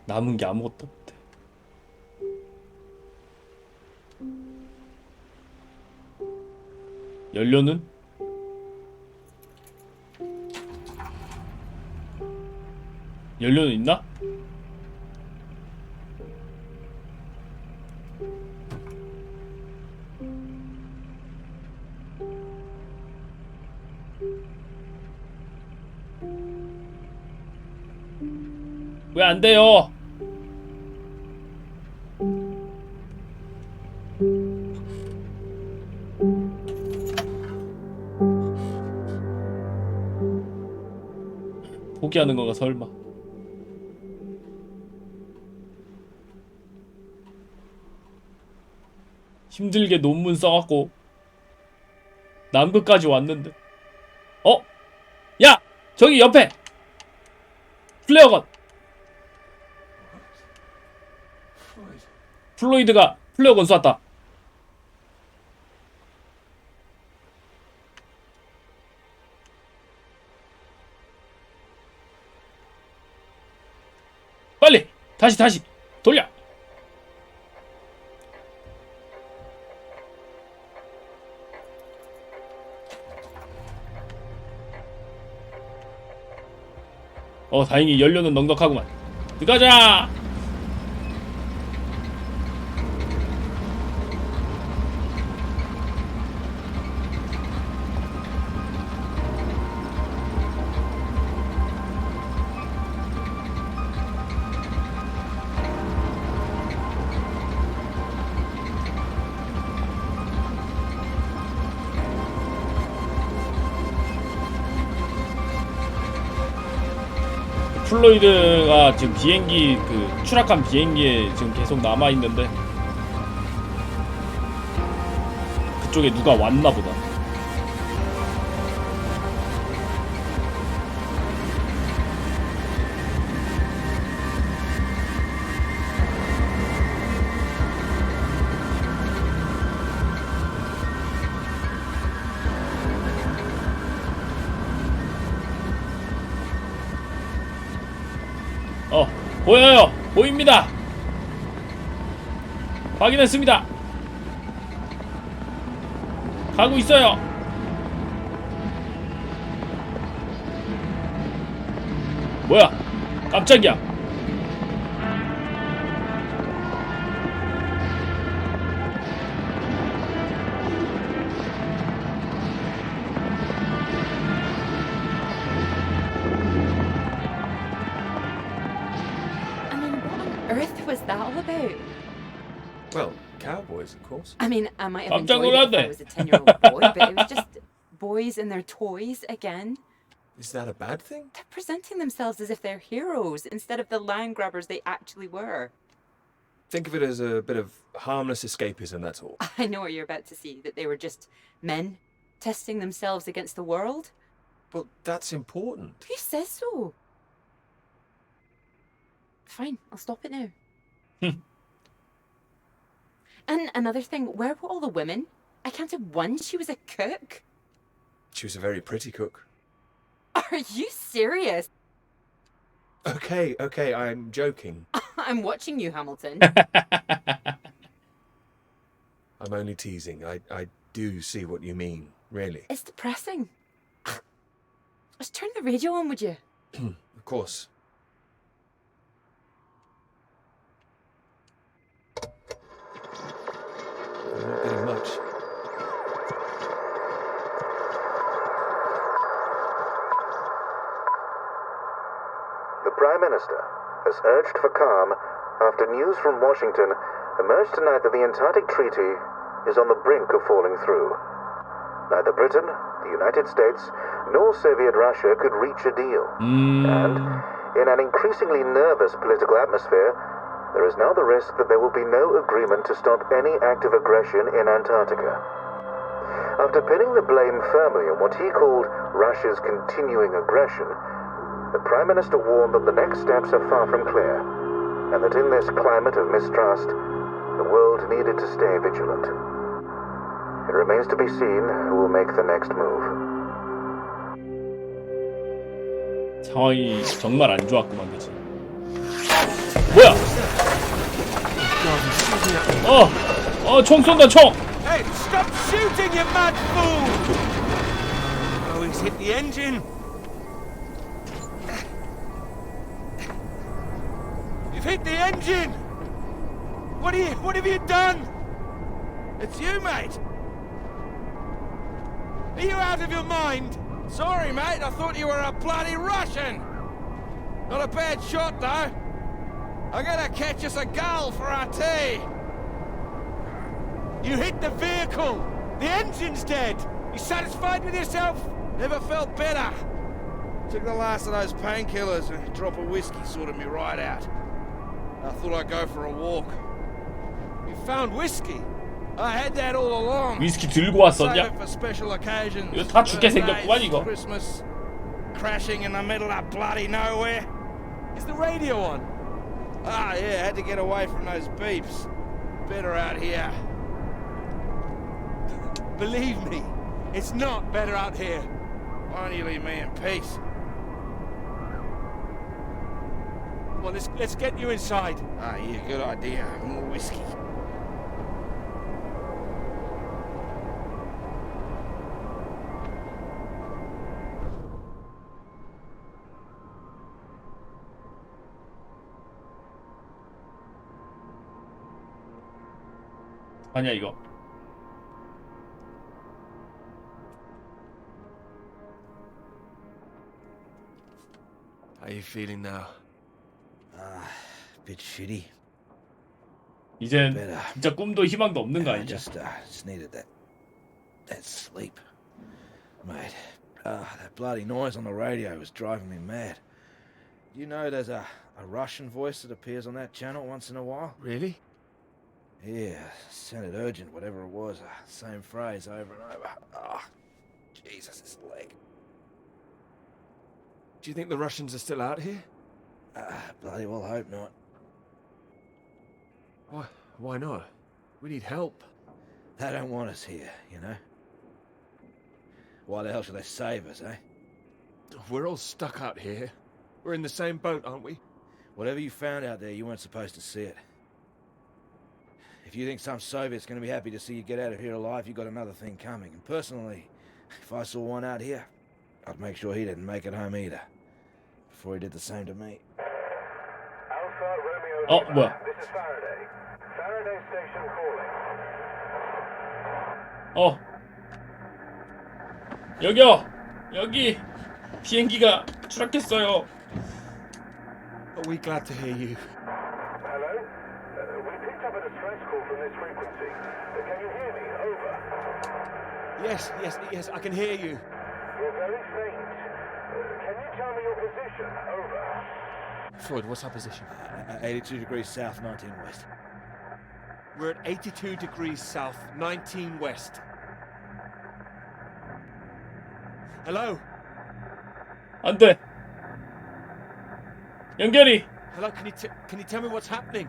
남은 게 아무것도 없대. 연료는? 연료는 있나? 왜 안 돼요? 포기하는 건가 설마? 힘들게 논문 써갖고 남극까지 왔는데 어? 야! 저기 옆에! 플레어건! 플로이드가 플레어건 쐈다. 빨리! 다시 돌려! 다행히 연료는 넉넉하구만. 들어가자! 플로이드가 지금 비행기 추락한 비행기에 지금 계속 남아 있는데 그쪽에 누가 왔나 보다. 보여요! 보입니다! 확인했습니다! 가고 있어요! 뭐야? 깜짝이야! Was that all about? Well, cowboys, of course. I mean, I might have enjoyed it if I was a 10-year-old boy, but it was just boys and their toys again. Is that a bad thing? They're presenting themselves as if they're heroes instead of the land grabbers they actually were. Think of it as a bit of harmless escapism, that's all. I know what you're about to see, that they were just men testing themselves against the world. Well, that's important. Who says so? Fine, I'll stop it now. And another thing, where were all the women? I counted one. She was a cook. She was a very pretty cook. Are you serious? Okay, I'm joking. I'm watching you, Hamilton. I'm only teasing. I do see what you mean, really. It's depressing. Just turn the radio on, would you? Of course. I'm not getting much. The Prime Minister has urged for calm after news from Washington emerged tonight that the Antarctic Treaty is on the brink of falling through. Neither Britain, the United States, nor Soviet Russia could reach a deal. And in an increasingly nervous political atmosphere, there is now the risk that there will be no agreement to stop any active aggression in Antarctica. After pinning the blame firmly on what he called Russia's continuing aggression, the Prime Minister warned that the next steps are far from clear, and that in this climate of mistrust, the world needed to stay vigilant. It remains to be seen who will make the next move. 상황이 정말 안 좋았구만, 그치? 뭐야? 총 쏜다, 총! Hey, stop shooting, you mad fool! Oh, he's hit the engine. You've hit the engine! What have you done? It's you, mate. Are you out of your mind? Sorry, mate. I thought you were a bloody Russian. Not a bad shot, though. I'm gonna catch us a gull for our tea. You hit the vehicle. The engine's dead. You satisfied with yourself? Never felt better. Took the last of those painkillers and a drop of whiskey sorted me right out. I thought I'd go for a walk. You found whiskey? I had that all along. 위스키 들고 왔었냐? Save it for special occasions. 이거 다 죽게 생겼구만, 이거. Christmas. Crashing in the middle of bloody nowhere. Is the radio on? Ah, yeah, had to get away from those beeps. Better out here. Believe me, it's not better out here. Why don't you leave me in peace? Well, let's get you inside. Ah, yeah, good idea. More whiskey. 아니야, 이거. How are you feeling now? Bit shitty. 이젠 진짜 꿈도 희망도 없는 거 I 아니냐? just needed that sleep, mate. That bloody noise on the radio was driving me mad. You know, there's a Russian voice that appears on that channel once in a while. Really? Yeah, sounded urgent, whatever it was. Same phrase over and over. Oh, Jesus, this leg. Do you think the Russians are still out here? Bloody well hope not. Why not? We need help. They don't want us here, you know? Why the hell should they save us, eh? We're all stuck out here. We're in the same boat, aren't we? Whatever you found out there, you weren't supposed to see it. If you think some Soviet's going to be happy to see you get out of here alive, you've got another thing coming. And personally, if I saw one out here, I'd make sure he didn't make it home either. Before he did the same to me. Alpha Romeo 뭐야? This is Faraday. Faraday station calling. 여기요! 여기! 비행기가 추락했어요. Are we glad to hear you? Hello? We picked up a distress call from this frequency. Can you hear me? Over. Yes, I can hear you. You're very faint. Can you tell me your position? Over. Freud, what's our position? 82 degrees south, 19 west. We're at 82 degrees south, 19 west. Hello? 안 돼. 연결이. Hello, can you tell me what's happening?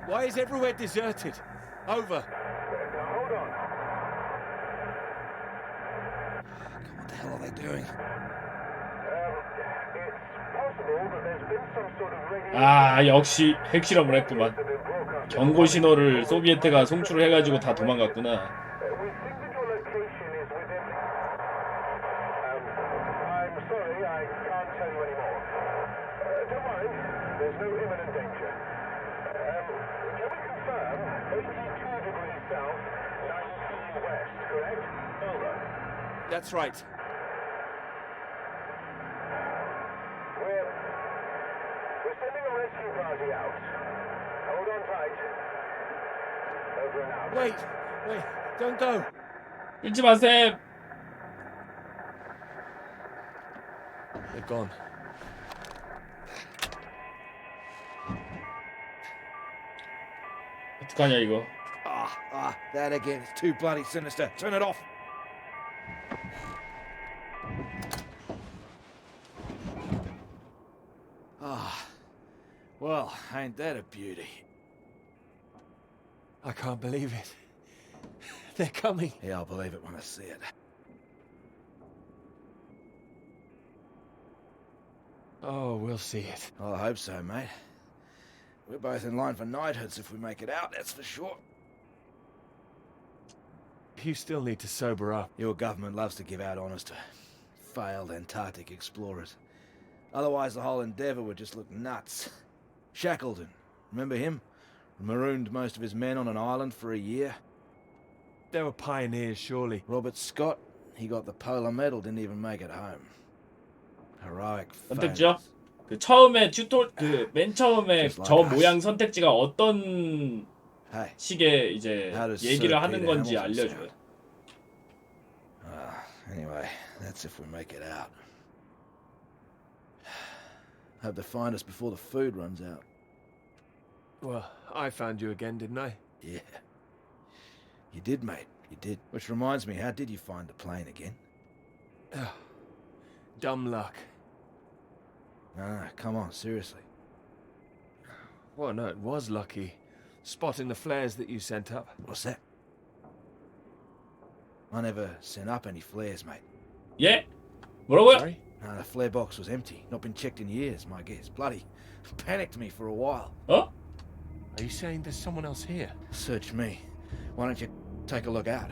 Why is everywhere deserted? Over. Hold on. What the hell are they doing? It's possible that there's been some sort of radio. 아, 역시 핵실험을 했구만. 경고 신호를 소비에트가 송출을 해가지고 다 도망갔구나. We think that your location is within. I'm sorry, I can't tell you anymore. Don't worry, there's no imminent danger. Can we confirm 82 degrees south, 19 west, correct? Over. That's right. We're sending a rescue party out. Hold on tight. Over and out. Wait, don't go. 잊지 마셈. They're gone. 어떡하냐 이거. That again. It's too bloody sinister. Turn it off. Well, ain't that a beauty? I can't believe it. They're coming. Yeah, I'll believe it when I see it. Oh, we'll see it. Well, I hope so, mate. We're both in line for knighthoods if we make it out, that's for sure. You still need to sober up. Your government loves to give out honours to failed Antarctic explorers. Otherwise, the whole endeavour would just look nuts. Shackleton, remember him? Marooned most of his men on an island for a year. They were pioneers, surely. Robert Scott, he got the polar medal, didn't even make it home. Heroic 선택지요? 그 처음에 그 맨 처음에 Just like 저 us. 모양 선택지가 어떤 Hey, 식의 이제 how does 얘기를 Sir 하는 Peter 건지 Hamilton 알려줘요. Anyway, that's if we make it out. Hope they find us before the food runs out. Well, I found you again, didn't I? Yeah. You did, mate. You did. Which reminds me, how did you find the plane again? Dumb luck. Nah, come on, seriously. Well, no, it was lucky. Spotting the flares that you sent up. What's that? I never sent up any flares, mate. 예? 뭐라고요? Sorry? No, the flare box was empty. Not been checked in years, my guess. Bloody panicked me for a while. 어? Are you saying there's someone else here? Search me. Why don't you take a look out?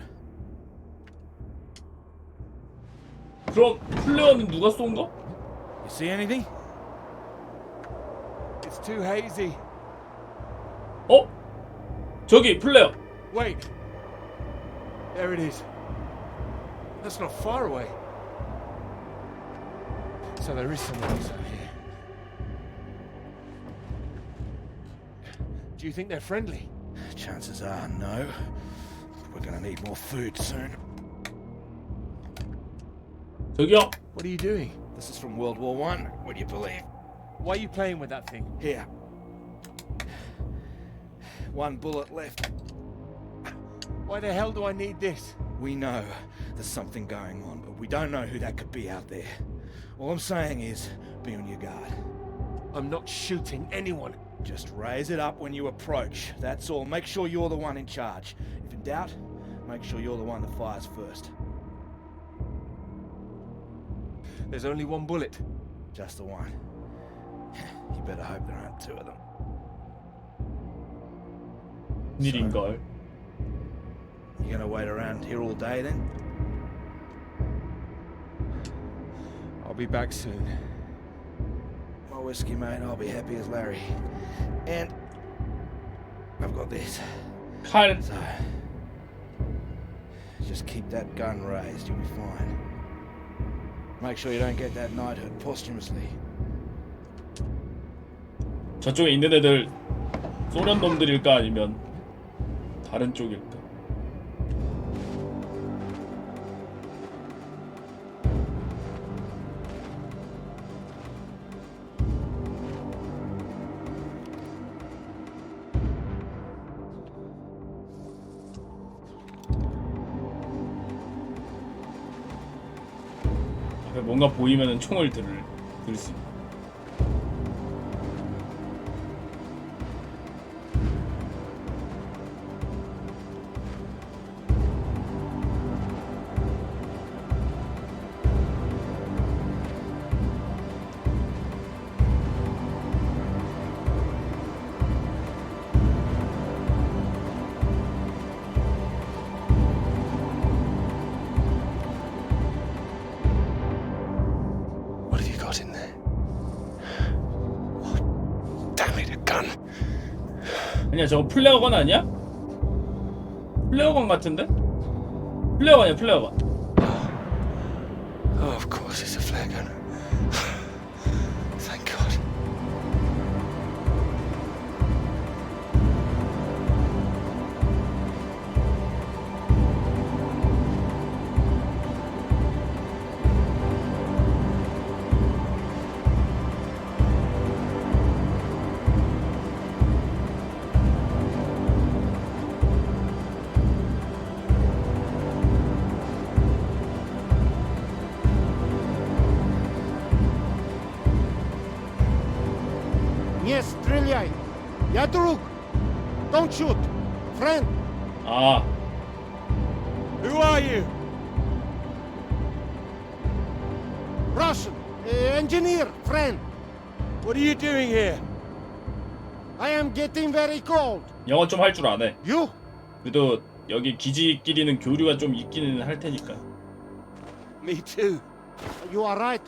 그럼 플레어는 누가 쏜 거? You see anything? It's too hazy. 어? 저기 플레어. Wait. There it is. That's not far away. So there is someone else out here. Do you think they're friendly? Chances are no. We're gonna need more food soon. 저기요. What are you doing? This is from World War I. Would you believe? Why are you playing with that thing? Here. One bullet left. Why the hell do I need this? We know there's something going on, but we don't know who that could be out there. All I'm saying is, be on your guard. I'm not shooting anyone. Just raise it up when you approach. That's all. Make sure you're the one in charge. If in doubt, make sure you're the one that fires first. There's only one bullet. Just the one. You better hope there aren't two of them. 일인걸. You gonna wait around here all day then? I'll be back soon. My whiskey, mate, I'll be happy as Larry. And I've got this. 칼. So, just keep that gun raised, you'll be fine. Make sure you don't get that knighthood posthumously. 저쪽에 있는 애들 소련 놈들일까 아니면 다른 쪽일까? 앞에 뭔가 보이면은 총을 들 수 있고. What have you got in there? Oh, damn it, a gun. 아니야, 저거 플레어건 아니야? 플레어건 같은데? 플레어건이야, 플레어건. Oh, of course it's a flare gun. Thank God. Не стреляй! Я друг! Don't shoot! Friend! 아, Who are you? Russian. Engineer, friend. What are you doing here? I am getting very cold. 영어 좀 할 줄 아네. You? 그래도 여기 기지끼리는 교류가 좀 있기는 할 테니까. Me too. You are right.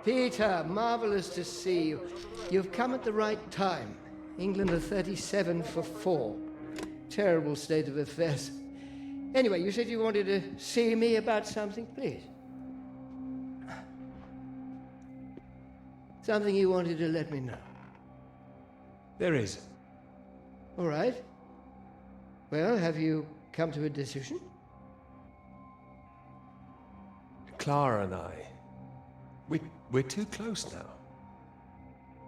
Peter, marvelous to see you. You've come at the right time. England are 37 for 4. Terrible state of affairs. Anyway, you said you wanted to see me about something, please. Something you wanted to let me know. There is. All right. Well, have you come to a decision? Clara and I, we're too close now.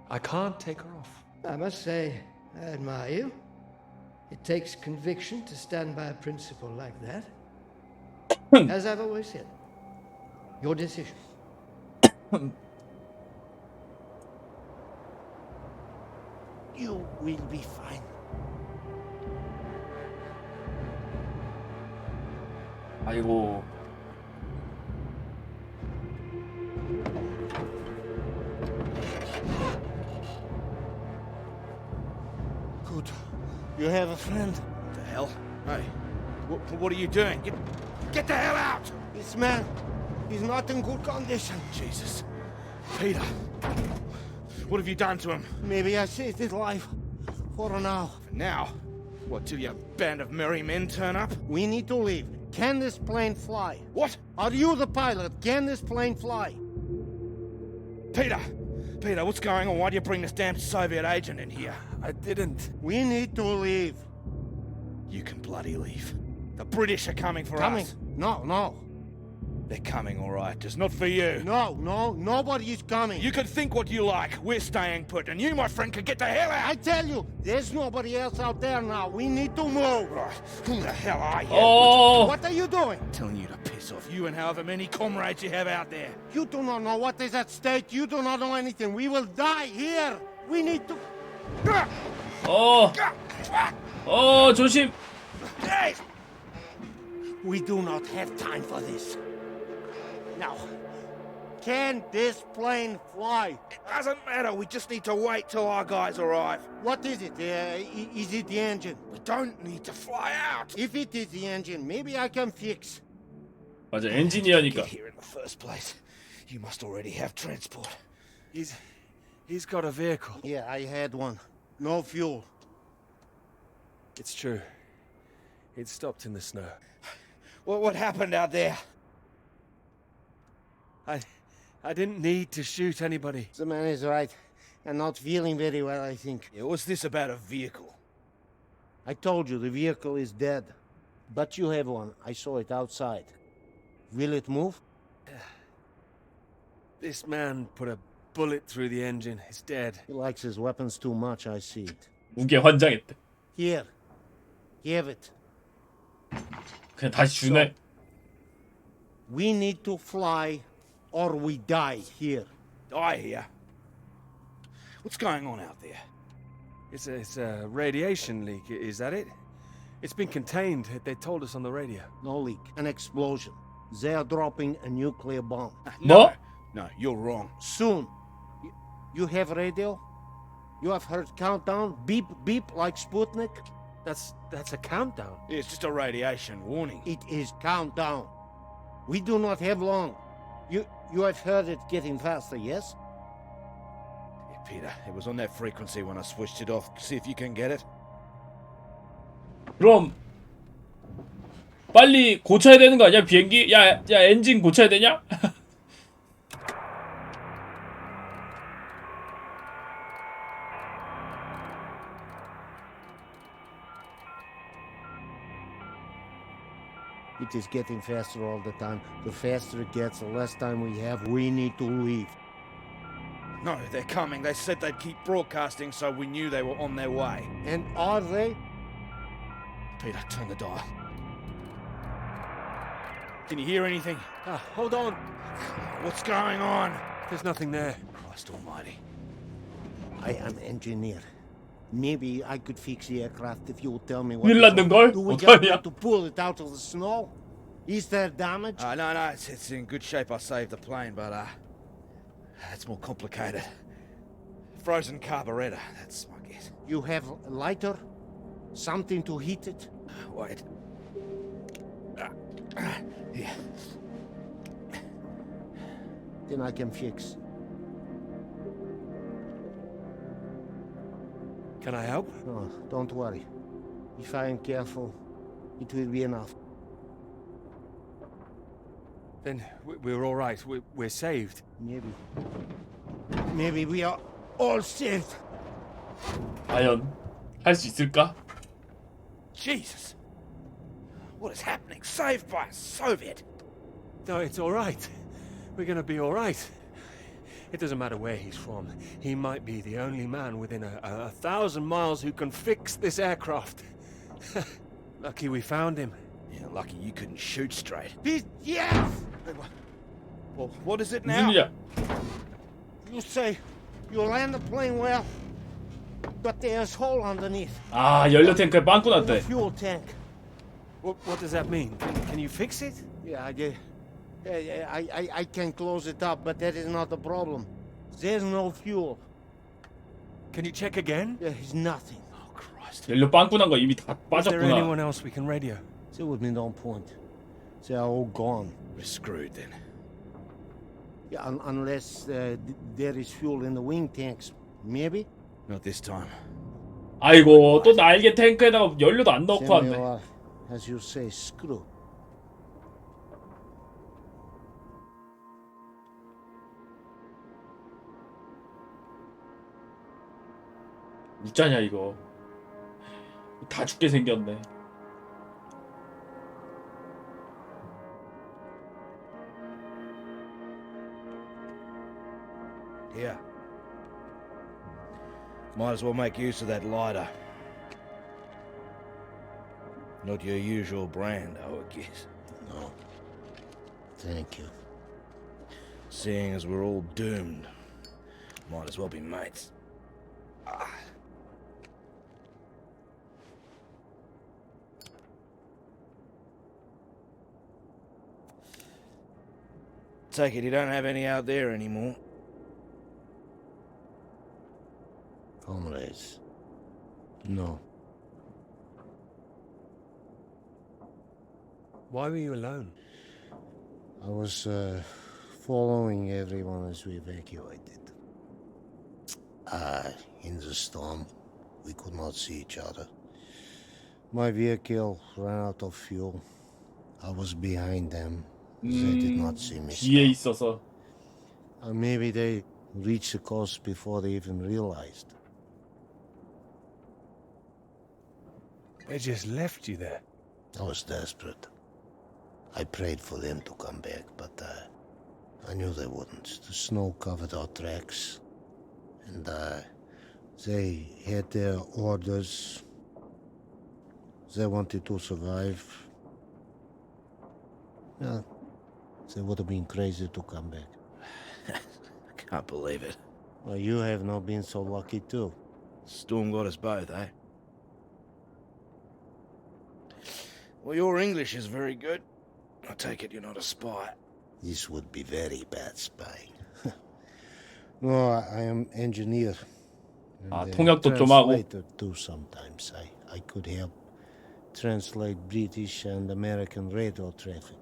I can't take her off. I must say, I admire you. It takes conviction to stand by a principle like that. As I've always said, your decision. You will be fine. 아이고. Good. You have a friend. What the hell? Hey, what are you doing? Get the hell out! This man, he's not in good condition. Jesus. Peter, what have you done to him? Maybe I saved his life. For now. For now? What, till your band of merry men turn up? We need to leave. Can this plane fly? What? Are you the pilot? Can this plane fly? Peter, what's going on? Why do you bring this damn Soviet agent in here? I didn't. We need to leave. You can bloody leave. The British are coming for us. No. They're coming, all right. Just not for you. No, nobody is coming. You can think what you like. We're staying put, and you, my friend, can get the hell out. I tell you, there's nobody else out there now. We need to move. Right. Who the hell are you? Oh. What are you doing? I'm telling you to piss off. You and however many comrades you have out there. You do not know what is at stake. You do not know anything. We will die here. We need to... 조심. We do not have time for this. Now, can this plane fly? It doesn't matter. We just need to wait till our guys arrive. What is it? Is it the engine? We don't need to fly out. If it is the engine, maybe I can fix. 맞아, 엔지니어니까. Get here in the first place. You must already have transport. He's got a vehicle. Yeah, I had one. No fuel. It's true. It stopped in the snow. What happened out there? I didn't need to shoot anybody. The man is right. I'm not feeling very well, I think. Yeah, what's this about a vehicle? I told you, the vehicle is dead. But you have one. I saw it outside. Will it move? This man put a bullet through the engine. It's dead. He likes his weapons too much, I see it. 우게 환장했대. Here. Give it. 그냥 다시 주네. We need to fly or we die here. Die here? What's going on out there? It's a radiation leak, is that it? It's been contained, they told us on the radio. No leak, an explosion. They are dropping a nuclear bomb. No, you're wrong. Soon. You have radio? You have heard countdown? Beep, beep, like Sputnik? That's a countdown. Yeah, it's just a radiation warning. It is countdown. We do not have long. You have heard it getting faster, yes? Yeah, Peter, it was on that frequency when I switched it off. See if you can get it. 그럼 빨리 고쳐야 되는 거 아니야? 비행기? 야 엔진 고쳐야 되냐? It is getting faster all the time. The faster it gets, the less time we have. We need to leave. No, they're coming. They said they'd keep broadcasting, so we knew they were on their way. And are they? Peter, turn the dial. Can you hear anything? Hold on. What's going on? There's nothing there. Christ almighty. I am engineer. Maybe I could fix the aircraft if you would tell me what 큰일 is wrong. 났는걸? Do we just 어떡하냐? need to pull it out of the snow? Is there damage? No, it's in good shape. I saved the plane, but it's more complicated. Frozen carburetor, that's my guess. You have a lighter? Something to heat it? Wait. Here. Then I can fix. Can I help? No, don't worry. If I am careful, it will be enough. Then we're all right. We're saved. Maybe we are all saved. 과연 할 수 있을까? Jesus! What is happening? Saved by a Soviet! No, it's all right. We're gonna be all right. It doesn't matter where he's from. He might be the only man within a 1,000 miles who can fix this aircraft. Lucky we found him. Yeah, lucky you couldn't shoot straight. Yes! Well, what is it now? 무슨 일이야? You say you land the plane well, but there's hole underneath. 아, 연료 탱크에 빵꾸 났대. Fuel tank. What does that mean? Can you fix it? Yeah, I can close it up, but that is not the problem. There's no fuel. Can you check again? There is nothing. 연료 빵꾸 난 거 이미 다 Is there anyone 빠졌구나. else we can radio? There would be no point. They are all gone. We're screwed then. Yeah, unless there is fuel in the wing tanks. Maybe? Not this time. 아이고, 또 날개 탱크에다가 연료도 안 넣고 Then we 왔네. are, as you say, screw. 웃자냐 이거. 다 죽게 생겼네. Here. Might as well make use of that lighter. Not your usual brand, I would guess. No. Thank you. Seeing as we're all doomed, might as well be mates. Take it you don't have any out there anymore. Comrades. No. Why were you alone? I was following everyone as we evacuated. In the storm, we could not see each other. My vehicle ran out of fuel. I was behind them. They did not see me. 뒤에 있어서. Maybe they reached the coast before they even realized. They just left you there. I was desperate. I prayed for them to come back, but I knew they wouldn't. The snow covered our tracks, and they had their orders. They wanted to survive. Yeah, they would have been crazy to come back. I can't believe it. Well, you have not been so lucky too. Storm got us both, eh? Well, your English is very good. I take it you're not a spy. This would be very bad spying. No, I am engineer. 아, And, 통역도 좀 하고. translator too sometimes. I could help translate British and American radio traffic.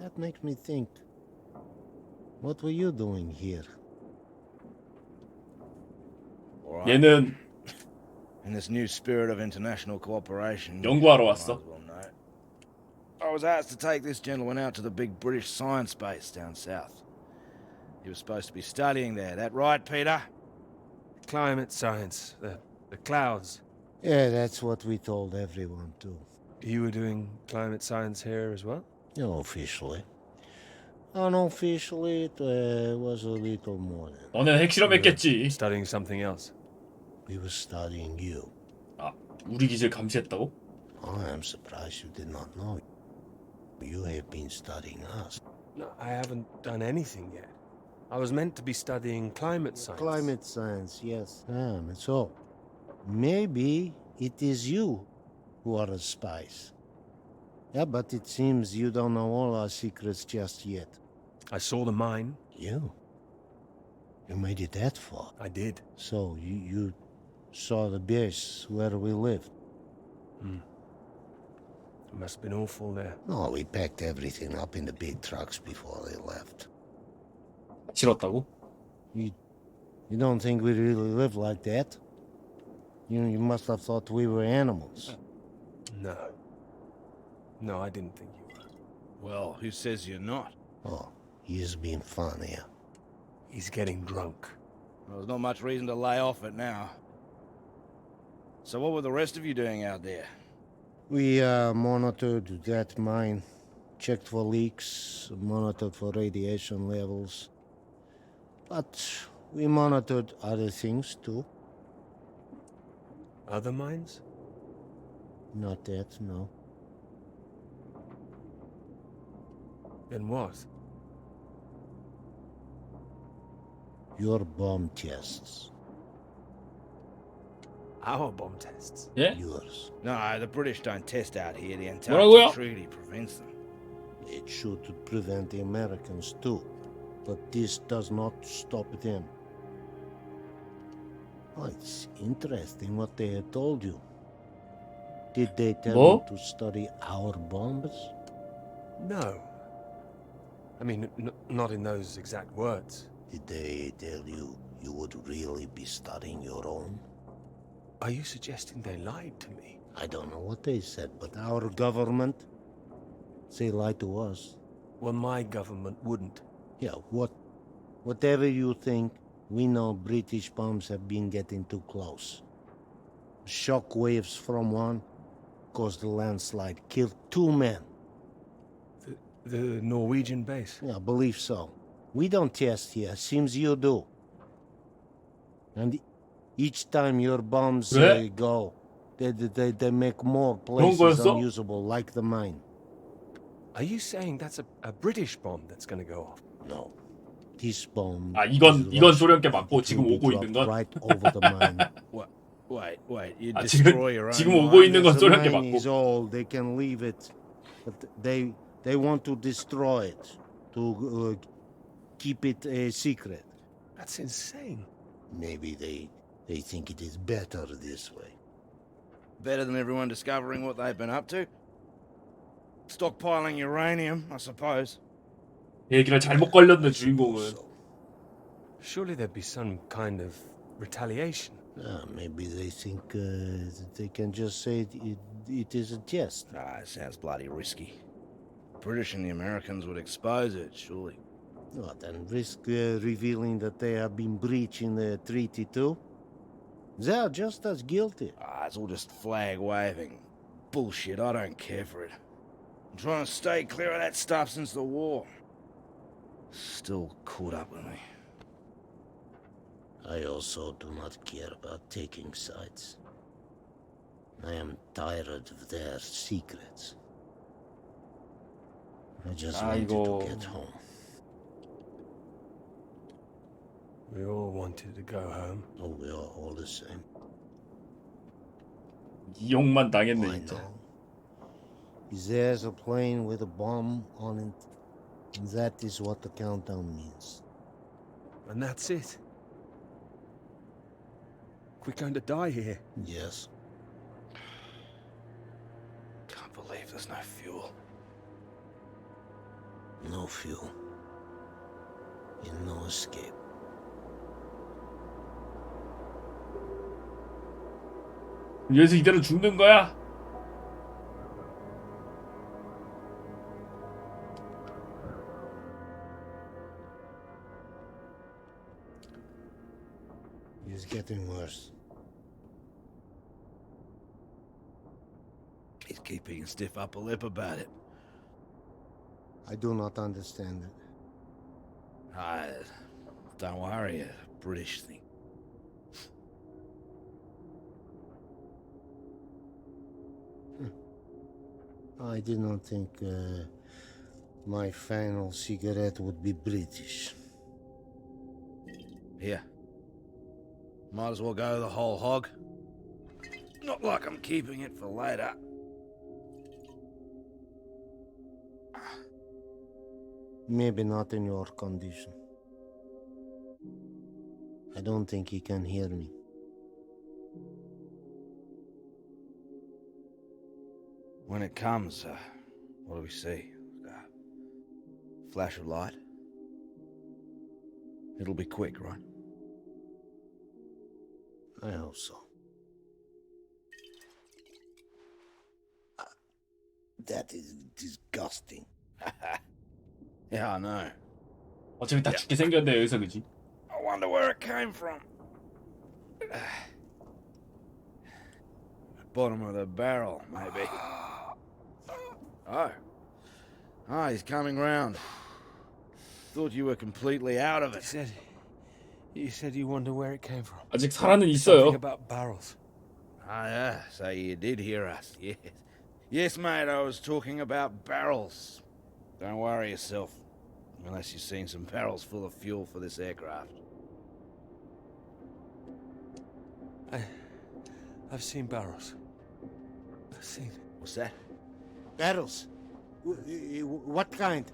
That makes me think. What were you doing here? All right. 얘는 In this new spirit of international cooperation, 연구하러 you 왔어. might as well know. I was asked to take this gentleman out to the big British science base down south. He was supposed to be studying there. That right, Peter? Climate science, the clouds. Yeah, that's what we told everyone too. You were doing climate science here as well? No, officially. Unofficially, it was a little more than. 너는 핵실험했겠지. Studying something else. We were studying you. 아, 우리 기지를 감시했다고? I am surprised you did not know. You have been studying us. No, I haven't done anything yet. I was meant to be studying climate science. Climate science, yes. So, maybe it is you who are the spies. Yeah, but it seems you don't know all our secrets just yet. I saw the mine. You? You made it that far? I did. So, you saw the base where we lived? It must have been awful there. No, we packed everything up in the big trucks before they left. 싫었다고? You don't think we really live like that? You must have thought we were animals. No. No, I didn't think you were. Well, who says you're not? Oh, he is being fun here. He's getting drunk. Well, there's not much reason to lay off it now. So what were the rest of you doing out there? We monitored that mine, checked for leaks, monitored for radiation levels. But we monitored other things too. Other mines? Not that, no. Then what? Your bomb tests. Our bomb tests? Yeah? Yours. No, the British don't test out here. The 뭐라고요? Antarctic Treaty prevents them. It should prevent the Americans too. But this does not stop them. Oh, it's interesting what they had told you. Did they tell 뭐? you to study our bombs? No. I mean, not in those exact words. Did they tell you you would really be studying your own? Are you suggesting they lied to me? I don't know what they said, but our government, they lied to us. Well, my government wouldn't. Yeah, whatever you think, we know British bombs have been getting too close. Shock waves from one caused a landslide, killed 2 men. The Norwegian base? Yeah, I believe so. We don't test here, seems you do. And each time your bombs 왜? go, they make more places 거였어? unusable, like the mine. Are you saying that's a British bomb that's gonna go off? No. This bomb. 아 이건 is 소련께 맞고 지금 will be 오고 있는 dropped 건 right over the mine. Wait, you 아, destroy your own 지금 mine? 오고 있는 건 The 소련께 mine 맞고. is old. They can leave it, but they want to destroy it to keep it a secret. That's insane. Maybe they think it is better this way. Better than everyone discovering what they've been up to? Stockpiling uranium, I suppose. 얘기를 잘못 걸렸는 주인공은 Surely there'd be some kind of retaliation. Maybe they think that they can just say it is a test. It sounds bloody risky. British and the Americans would expose it, surely. What, and risk revealing that they have been breaching the treaty too? They are just as guilty. It's all just flag waving. Bullshit, I don't care for it. I'm trying to stay clear of that stuff since the war. Still caught up with me. I also do not care about taking sides. I am tired of their secrets. I just wanted to get home. We all wanted to go home. Oh, we are all the same. 이용만 당했네 I 진짜. know. There's a plane with a bomb on it. And that is what the countdown means. And that's it. We're going to die here. Yes. Can't believe there's no fuel. No fuel. And no escape. 여기서 이대로 죽는 거야? It's getting worse. He's keeping a stiff upper lip about it. I do not understand it. Don't worry, a British thing. I did not think my final cigarette would be British. Here. Might as well go the whole hog. Not like I'm keeping it for later. Maybe not in your condition. I don't think he can hear me. When it comes, what do we see? Flash of light? It'll be quick, right? I hope so. That is disgusting. Yeah, I know. 어차피 다 죽게 생겼네 여기서 그지? I wonder where it came from. Bottom of the barrel, maybe. Oh. Ah, he's coming round. Thought you were completely out of it. You said you wonder where it came from. 아직 살아는 있어요. Something about barrels. Ah, yeah, so you did hear us. Yes. Yes, mate, I was talking about barrels. Don't worry yourself. Unless you've seen some barrels full of fuel for this aircraft. I've seen barrels. I've seen... What's that? Barrels? What kind?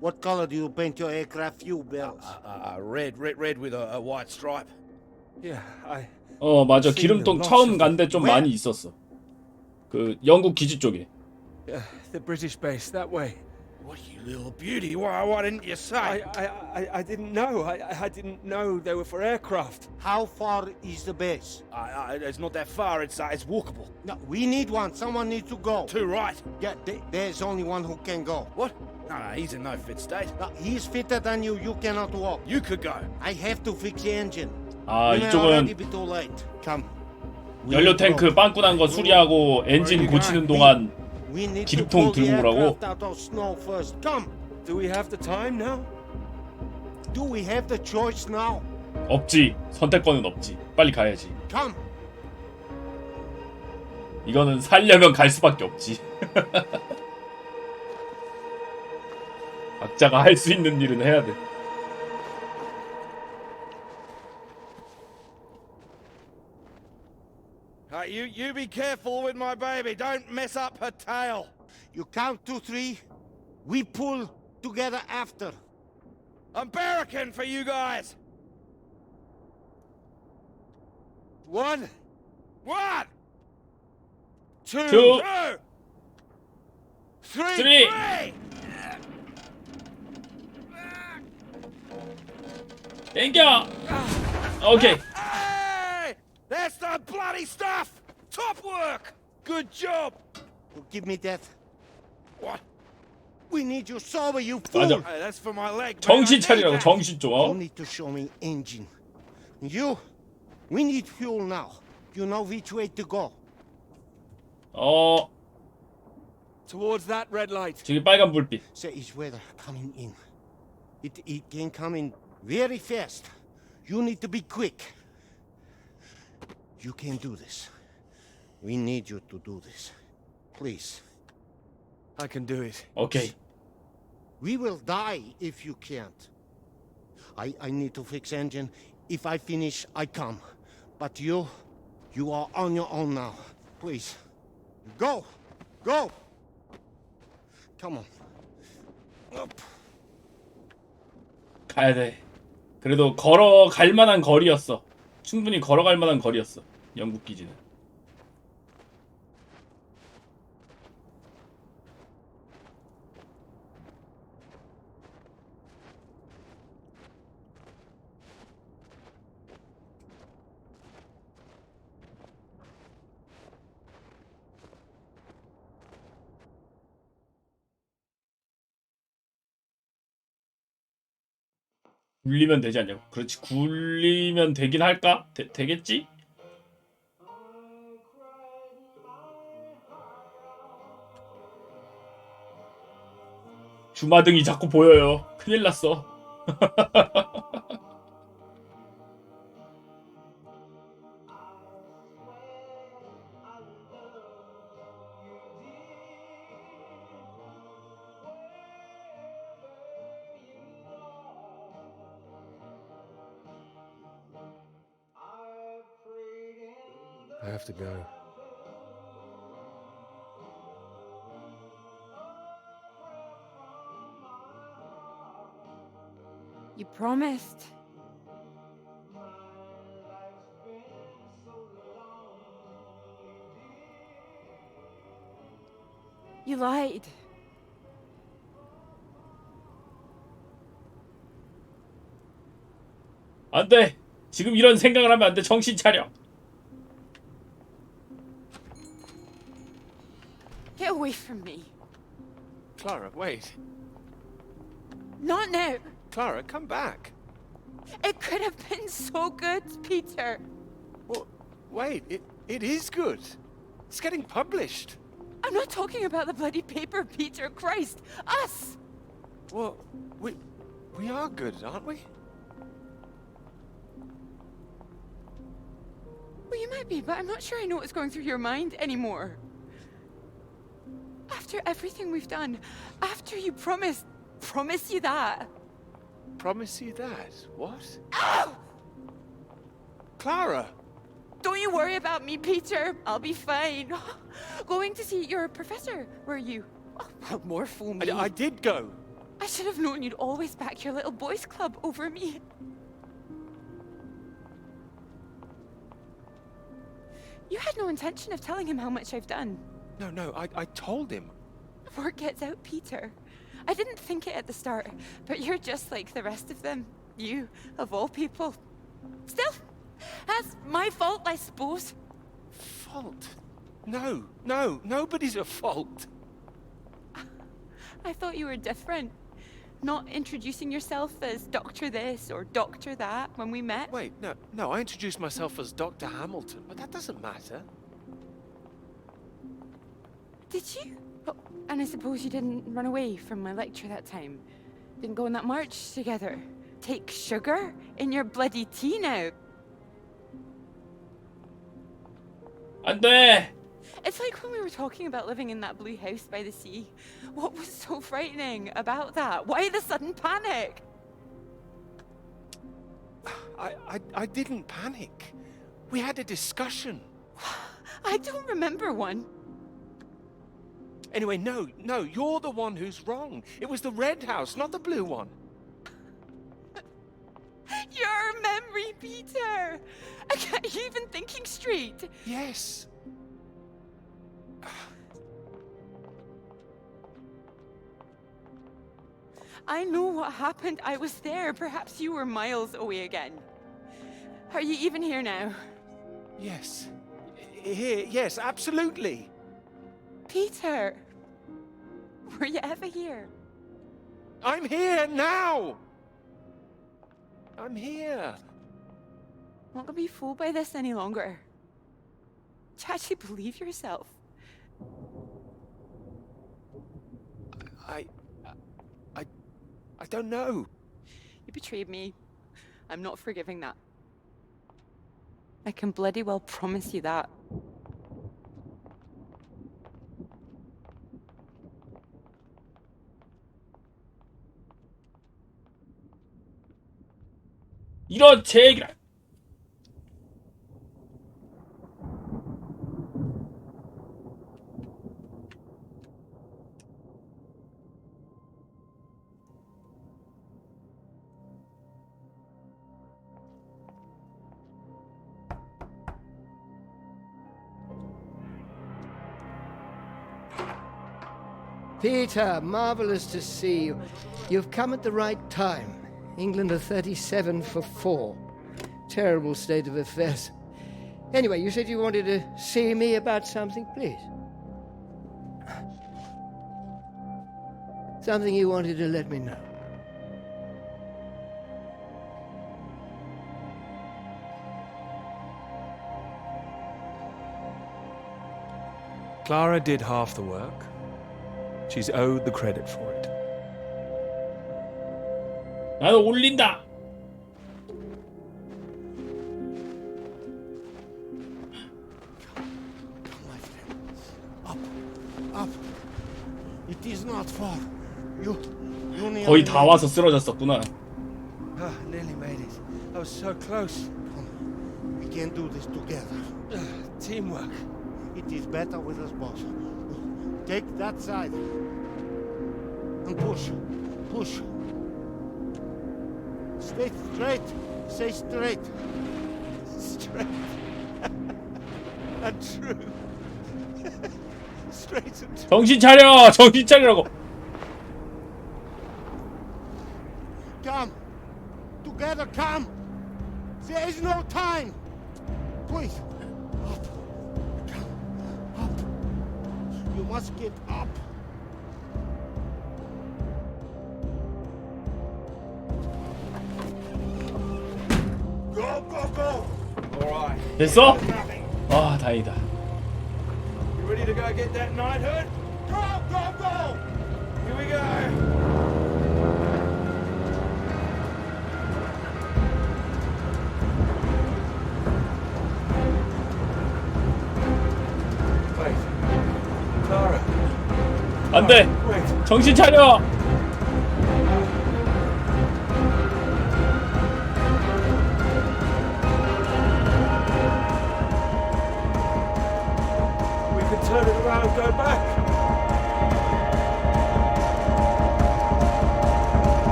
What color do you paint your aircraft fuel barrels? Red with a white stripe. Yeah, 맞아. 기름통 처음 간데 좀 많이 있었어. 그 영국 기지 쪽에. The British base, that way. What, you little beauty? Why didn't you say? I didn't know. I didn't know they were for aircraft. How far is the base? It's not that far. It's walkable. No, we need one. Someone needs to go. Two, right? Yeah, there's only one who can go. What? No, he's in no fit state. No, he's fitter than you. You cannot walk. You could go. I have to fix the engine. 아, You may 이쪽은 already be too late. Come. 연료 탱크 빵꾸 난 거 수리하고 엔진 고치는 동안 We need to 기름통 pull the 들고 오라고. aircraft out of snow first. Come. Do we have the time now? Do we have the choice now? 없지. 선택권은 없지. 빨리 가야지. Come. 이거는 살려면 갈 수밖에 없지. 각자가 할 수 있는 일은 해야 돼. You be careful with my baby. Don't mess up her tail. You count to 3. We pull together after. I'm barricading for you guys. 1. 1. 2. 2. 3. 3. 땡겨. 오케이. Hey! That's the bloody stuff! Top work! Good job! Give me that. What? We need you sober, you fool. 맞아. Hey, that's for my leg. 정신 차리라고 정신 좀. You need to show me engine. You, we need fuel now. You know which way to go. Towards that red light. 저기 빨간 불빛. Say it's weather coming in. It can come in very fast. You need to be quick. You can do this. We need you to do this. Please. I can do it. 오케이. We will die if you can't. I need to fix engine. If I finish, I come. But you are on your own now. Please. Go! Go! Come on. Up. 가야 돼. 그래도 걸어갈 만한 거리였어. 충분히 걸어갈 만한 거리였어. 영국 기지는. 굴리면 되지 않냐고. 그렇지. 굴리면 되긴 할까? 되겠지? 주마등이 자꾸 보여요. 큰일 났어. I have to go. You promised. You lied. 안 돼. 지금 이런 생각을 하면 안 돼. 정신 차려. Get away from me. Clara, wait. Not now. Clara, come back. It could have been so good, Peter. Well, wait, it is good. It's getting published. I'm not talking about the bloody paper, Peter. Christ, us. Well, we are good, aren't we? Well, you might be, but I'm not sure I know what's going through your mind anymore. After everything we've done, after you promise you that. Promise you that? What? Ow! Clara! Don't you worry about me, Peter. I'll be fine. Going to see your professor, were you? Oh, well, more fool me. I did go. I should have known you'd always back your little boys club over me. You had no intention of telling him how much I've done. No, I told him. Word gets out, Peter. I didn't think it at the start, but you're just like the rest of them. You, of all people. Still, that's my fault, I suppose. Fault? No, nobody's at fault. I thought you were different. Not introducing yourself as Doctor this or Doctor that when we met. Wait, no, I introduced myself as Dr. Hamilton, but that doesn't matter. Did you? Oh, and I suppose you didn't run away from my lecture that time? Didn't go on that march together? Take sugar in your bloody tea now? 안 돼. It's like when we were talking about living in that blue house by the sea. What was so frightening about that? Why the sudden panic? I didn't panic. We had a discussion. I don't remember one. Anyway, no, you're the one who's wrong. It was the red house, not the blue one. Your memory, Peter! I can't even thinking straight. Yes. I know what happened. I was there. Perhaps you were miles away again. Are you even here now? Yes. Here, yes, absolutely. Peter! Were you ever here? I'm here now! I'm here. I'm not gonna be fooled by this any longer. Do you actually believe yourself? I don't know. You betrayed me. I'm not forgiving that. I can bloody well promise you that. 이런 제기라. Peter, marvelous to see you. You've come at the right time. England are 37 for 4. Terrible state of affairs. Anyway, you said you wanted to see me about something, please. Something you wanted to let me know. Clara did half the work. She's owed the credit for it. 나도 올린다. Up. It is not far. You nearly 거의 다 와서 쓰러졌었구나. nearly made it. I was so close. Come. We can do this together. Teamwork. It is better with us, boss. Take that side. And push. Push. Stay straight. Stay straight. Straight. And true. Straight and true. 정신 차려! 정신 차리라고! Come. Together, come. There is no time. Please. Up. Come. Up. You must get up. Go, go, go. All right. 됐어? 아, 다행이다. You ready to go get that knighthood? Go, go, go! Here we go. Wait. Clara. 안 돼! Wait. 정신 차려! We can turn it around and go back.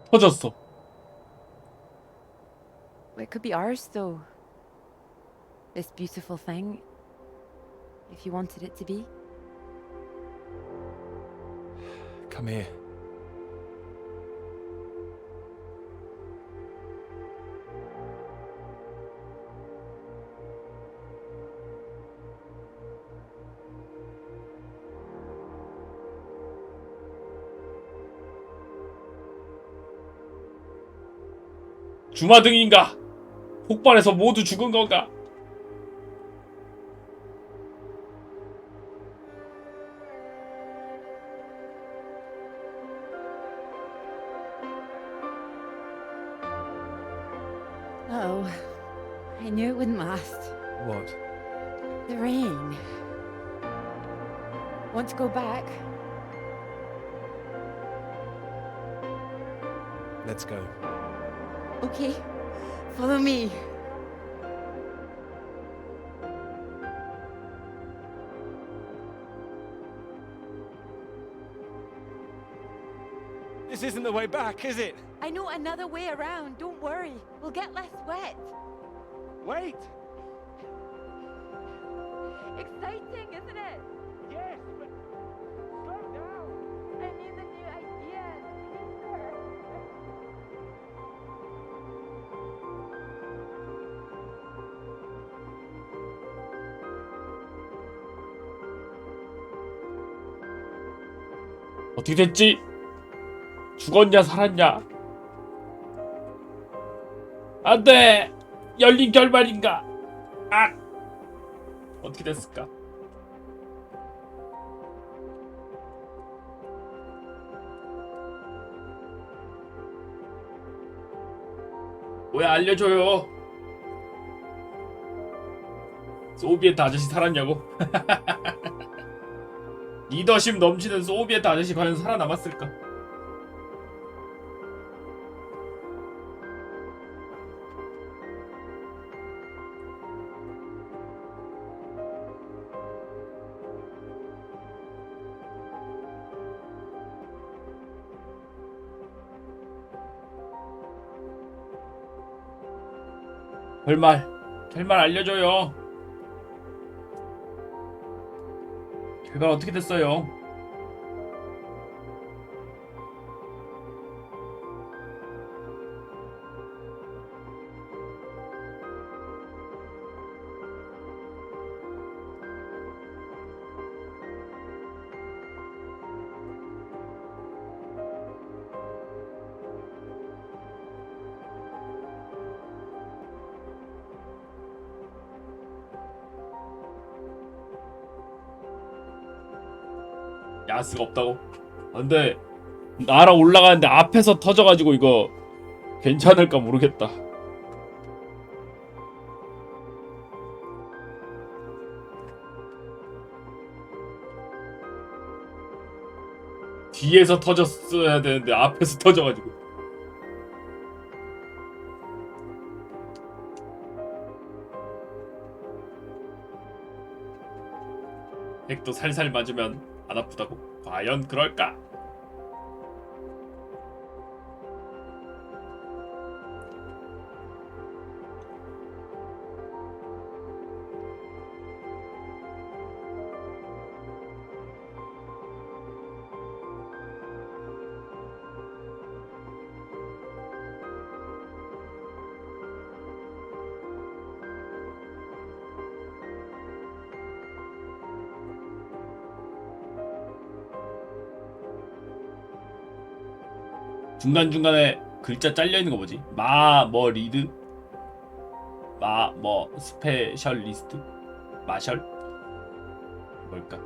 터졌어. It could be ours, though. This beautiful thing. If you wanted it to be. Come here. 주마등인가? 폭발해서 모두 죽은 건가? Oh, I knew it wouldn't last. What? The rain. Want to go back? Let's go. Okay, follow me. This isn't the way back, is it? I know another way around. Don't worry. We'll get less wet. Wait! Exciting, isn't it? Yes, but slow down. I need a new idea. 어떻게 됐지? 죽었냐 살았냐? 안돼! 열린 결말인가? 아! 어떻게 됐을까? 왜 알려줘요? 소비에트 아저씨 살았냐고? 리더십 넘치는 소비에트 아저씨 과연 살아남았을까? 결말 알려줘요. 결과 어떻게 됐어요? 야스가 없다고? 안돼. 날아 올라가는데 앞에서 터져가지고 이거 괜찮을까 모르겠다. 뒤에서 터졌어야 되는데 앞에서 터져가지고. 핵도 살살 맞으면 안 아프다고? 과연 그럴까? 중간중간에 글자 잘려있는 거 뭐지? 뭐 리드? 뭐 스페셜리스트? 마셜? 뭘까?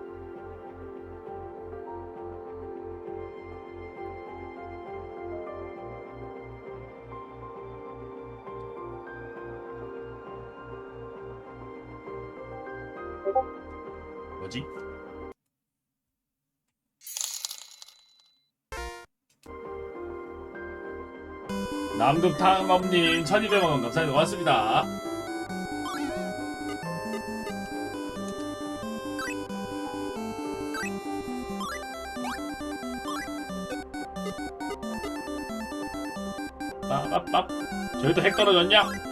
뭐지? 남극탕검님 1200원 감사합니다. 고맙습니다. 빠빠빠. 저희도 핵 떨어졌냐?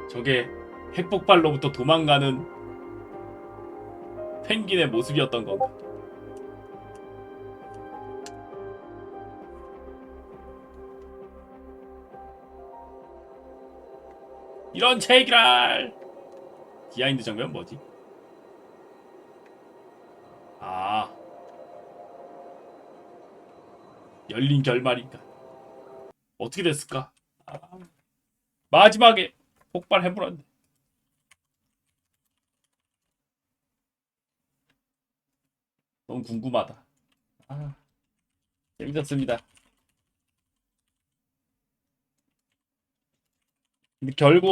저게 핵폭발로부터 도망가는 펭귄의 모습이었던 건가? 이런 제기랄! 비하인드 장면 뭐지? 열린 결말인가? 어떻게 됐을까? 마지막에 폭발해버렸네. 너무 궁금하다. 재밌었습니다. 근데 결국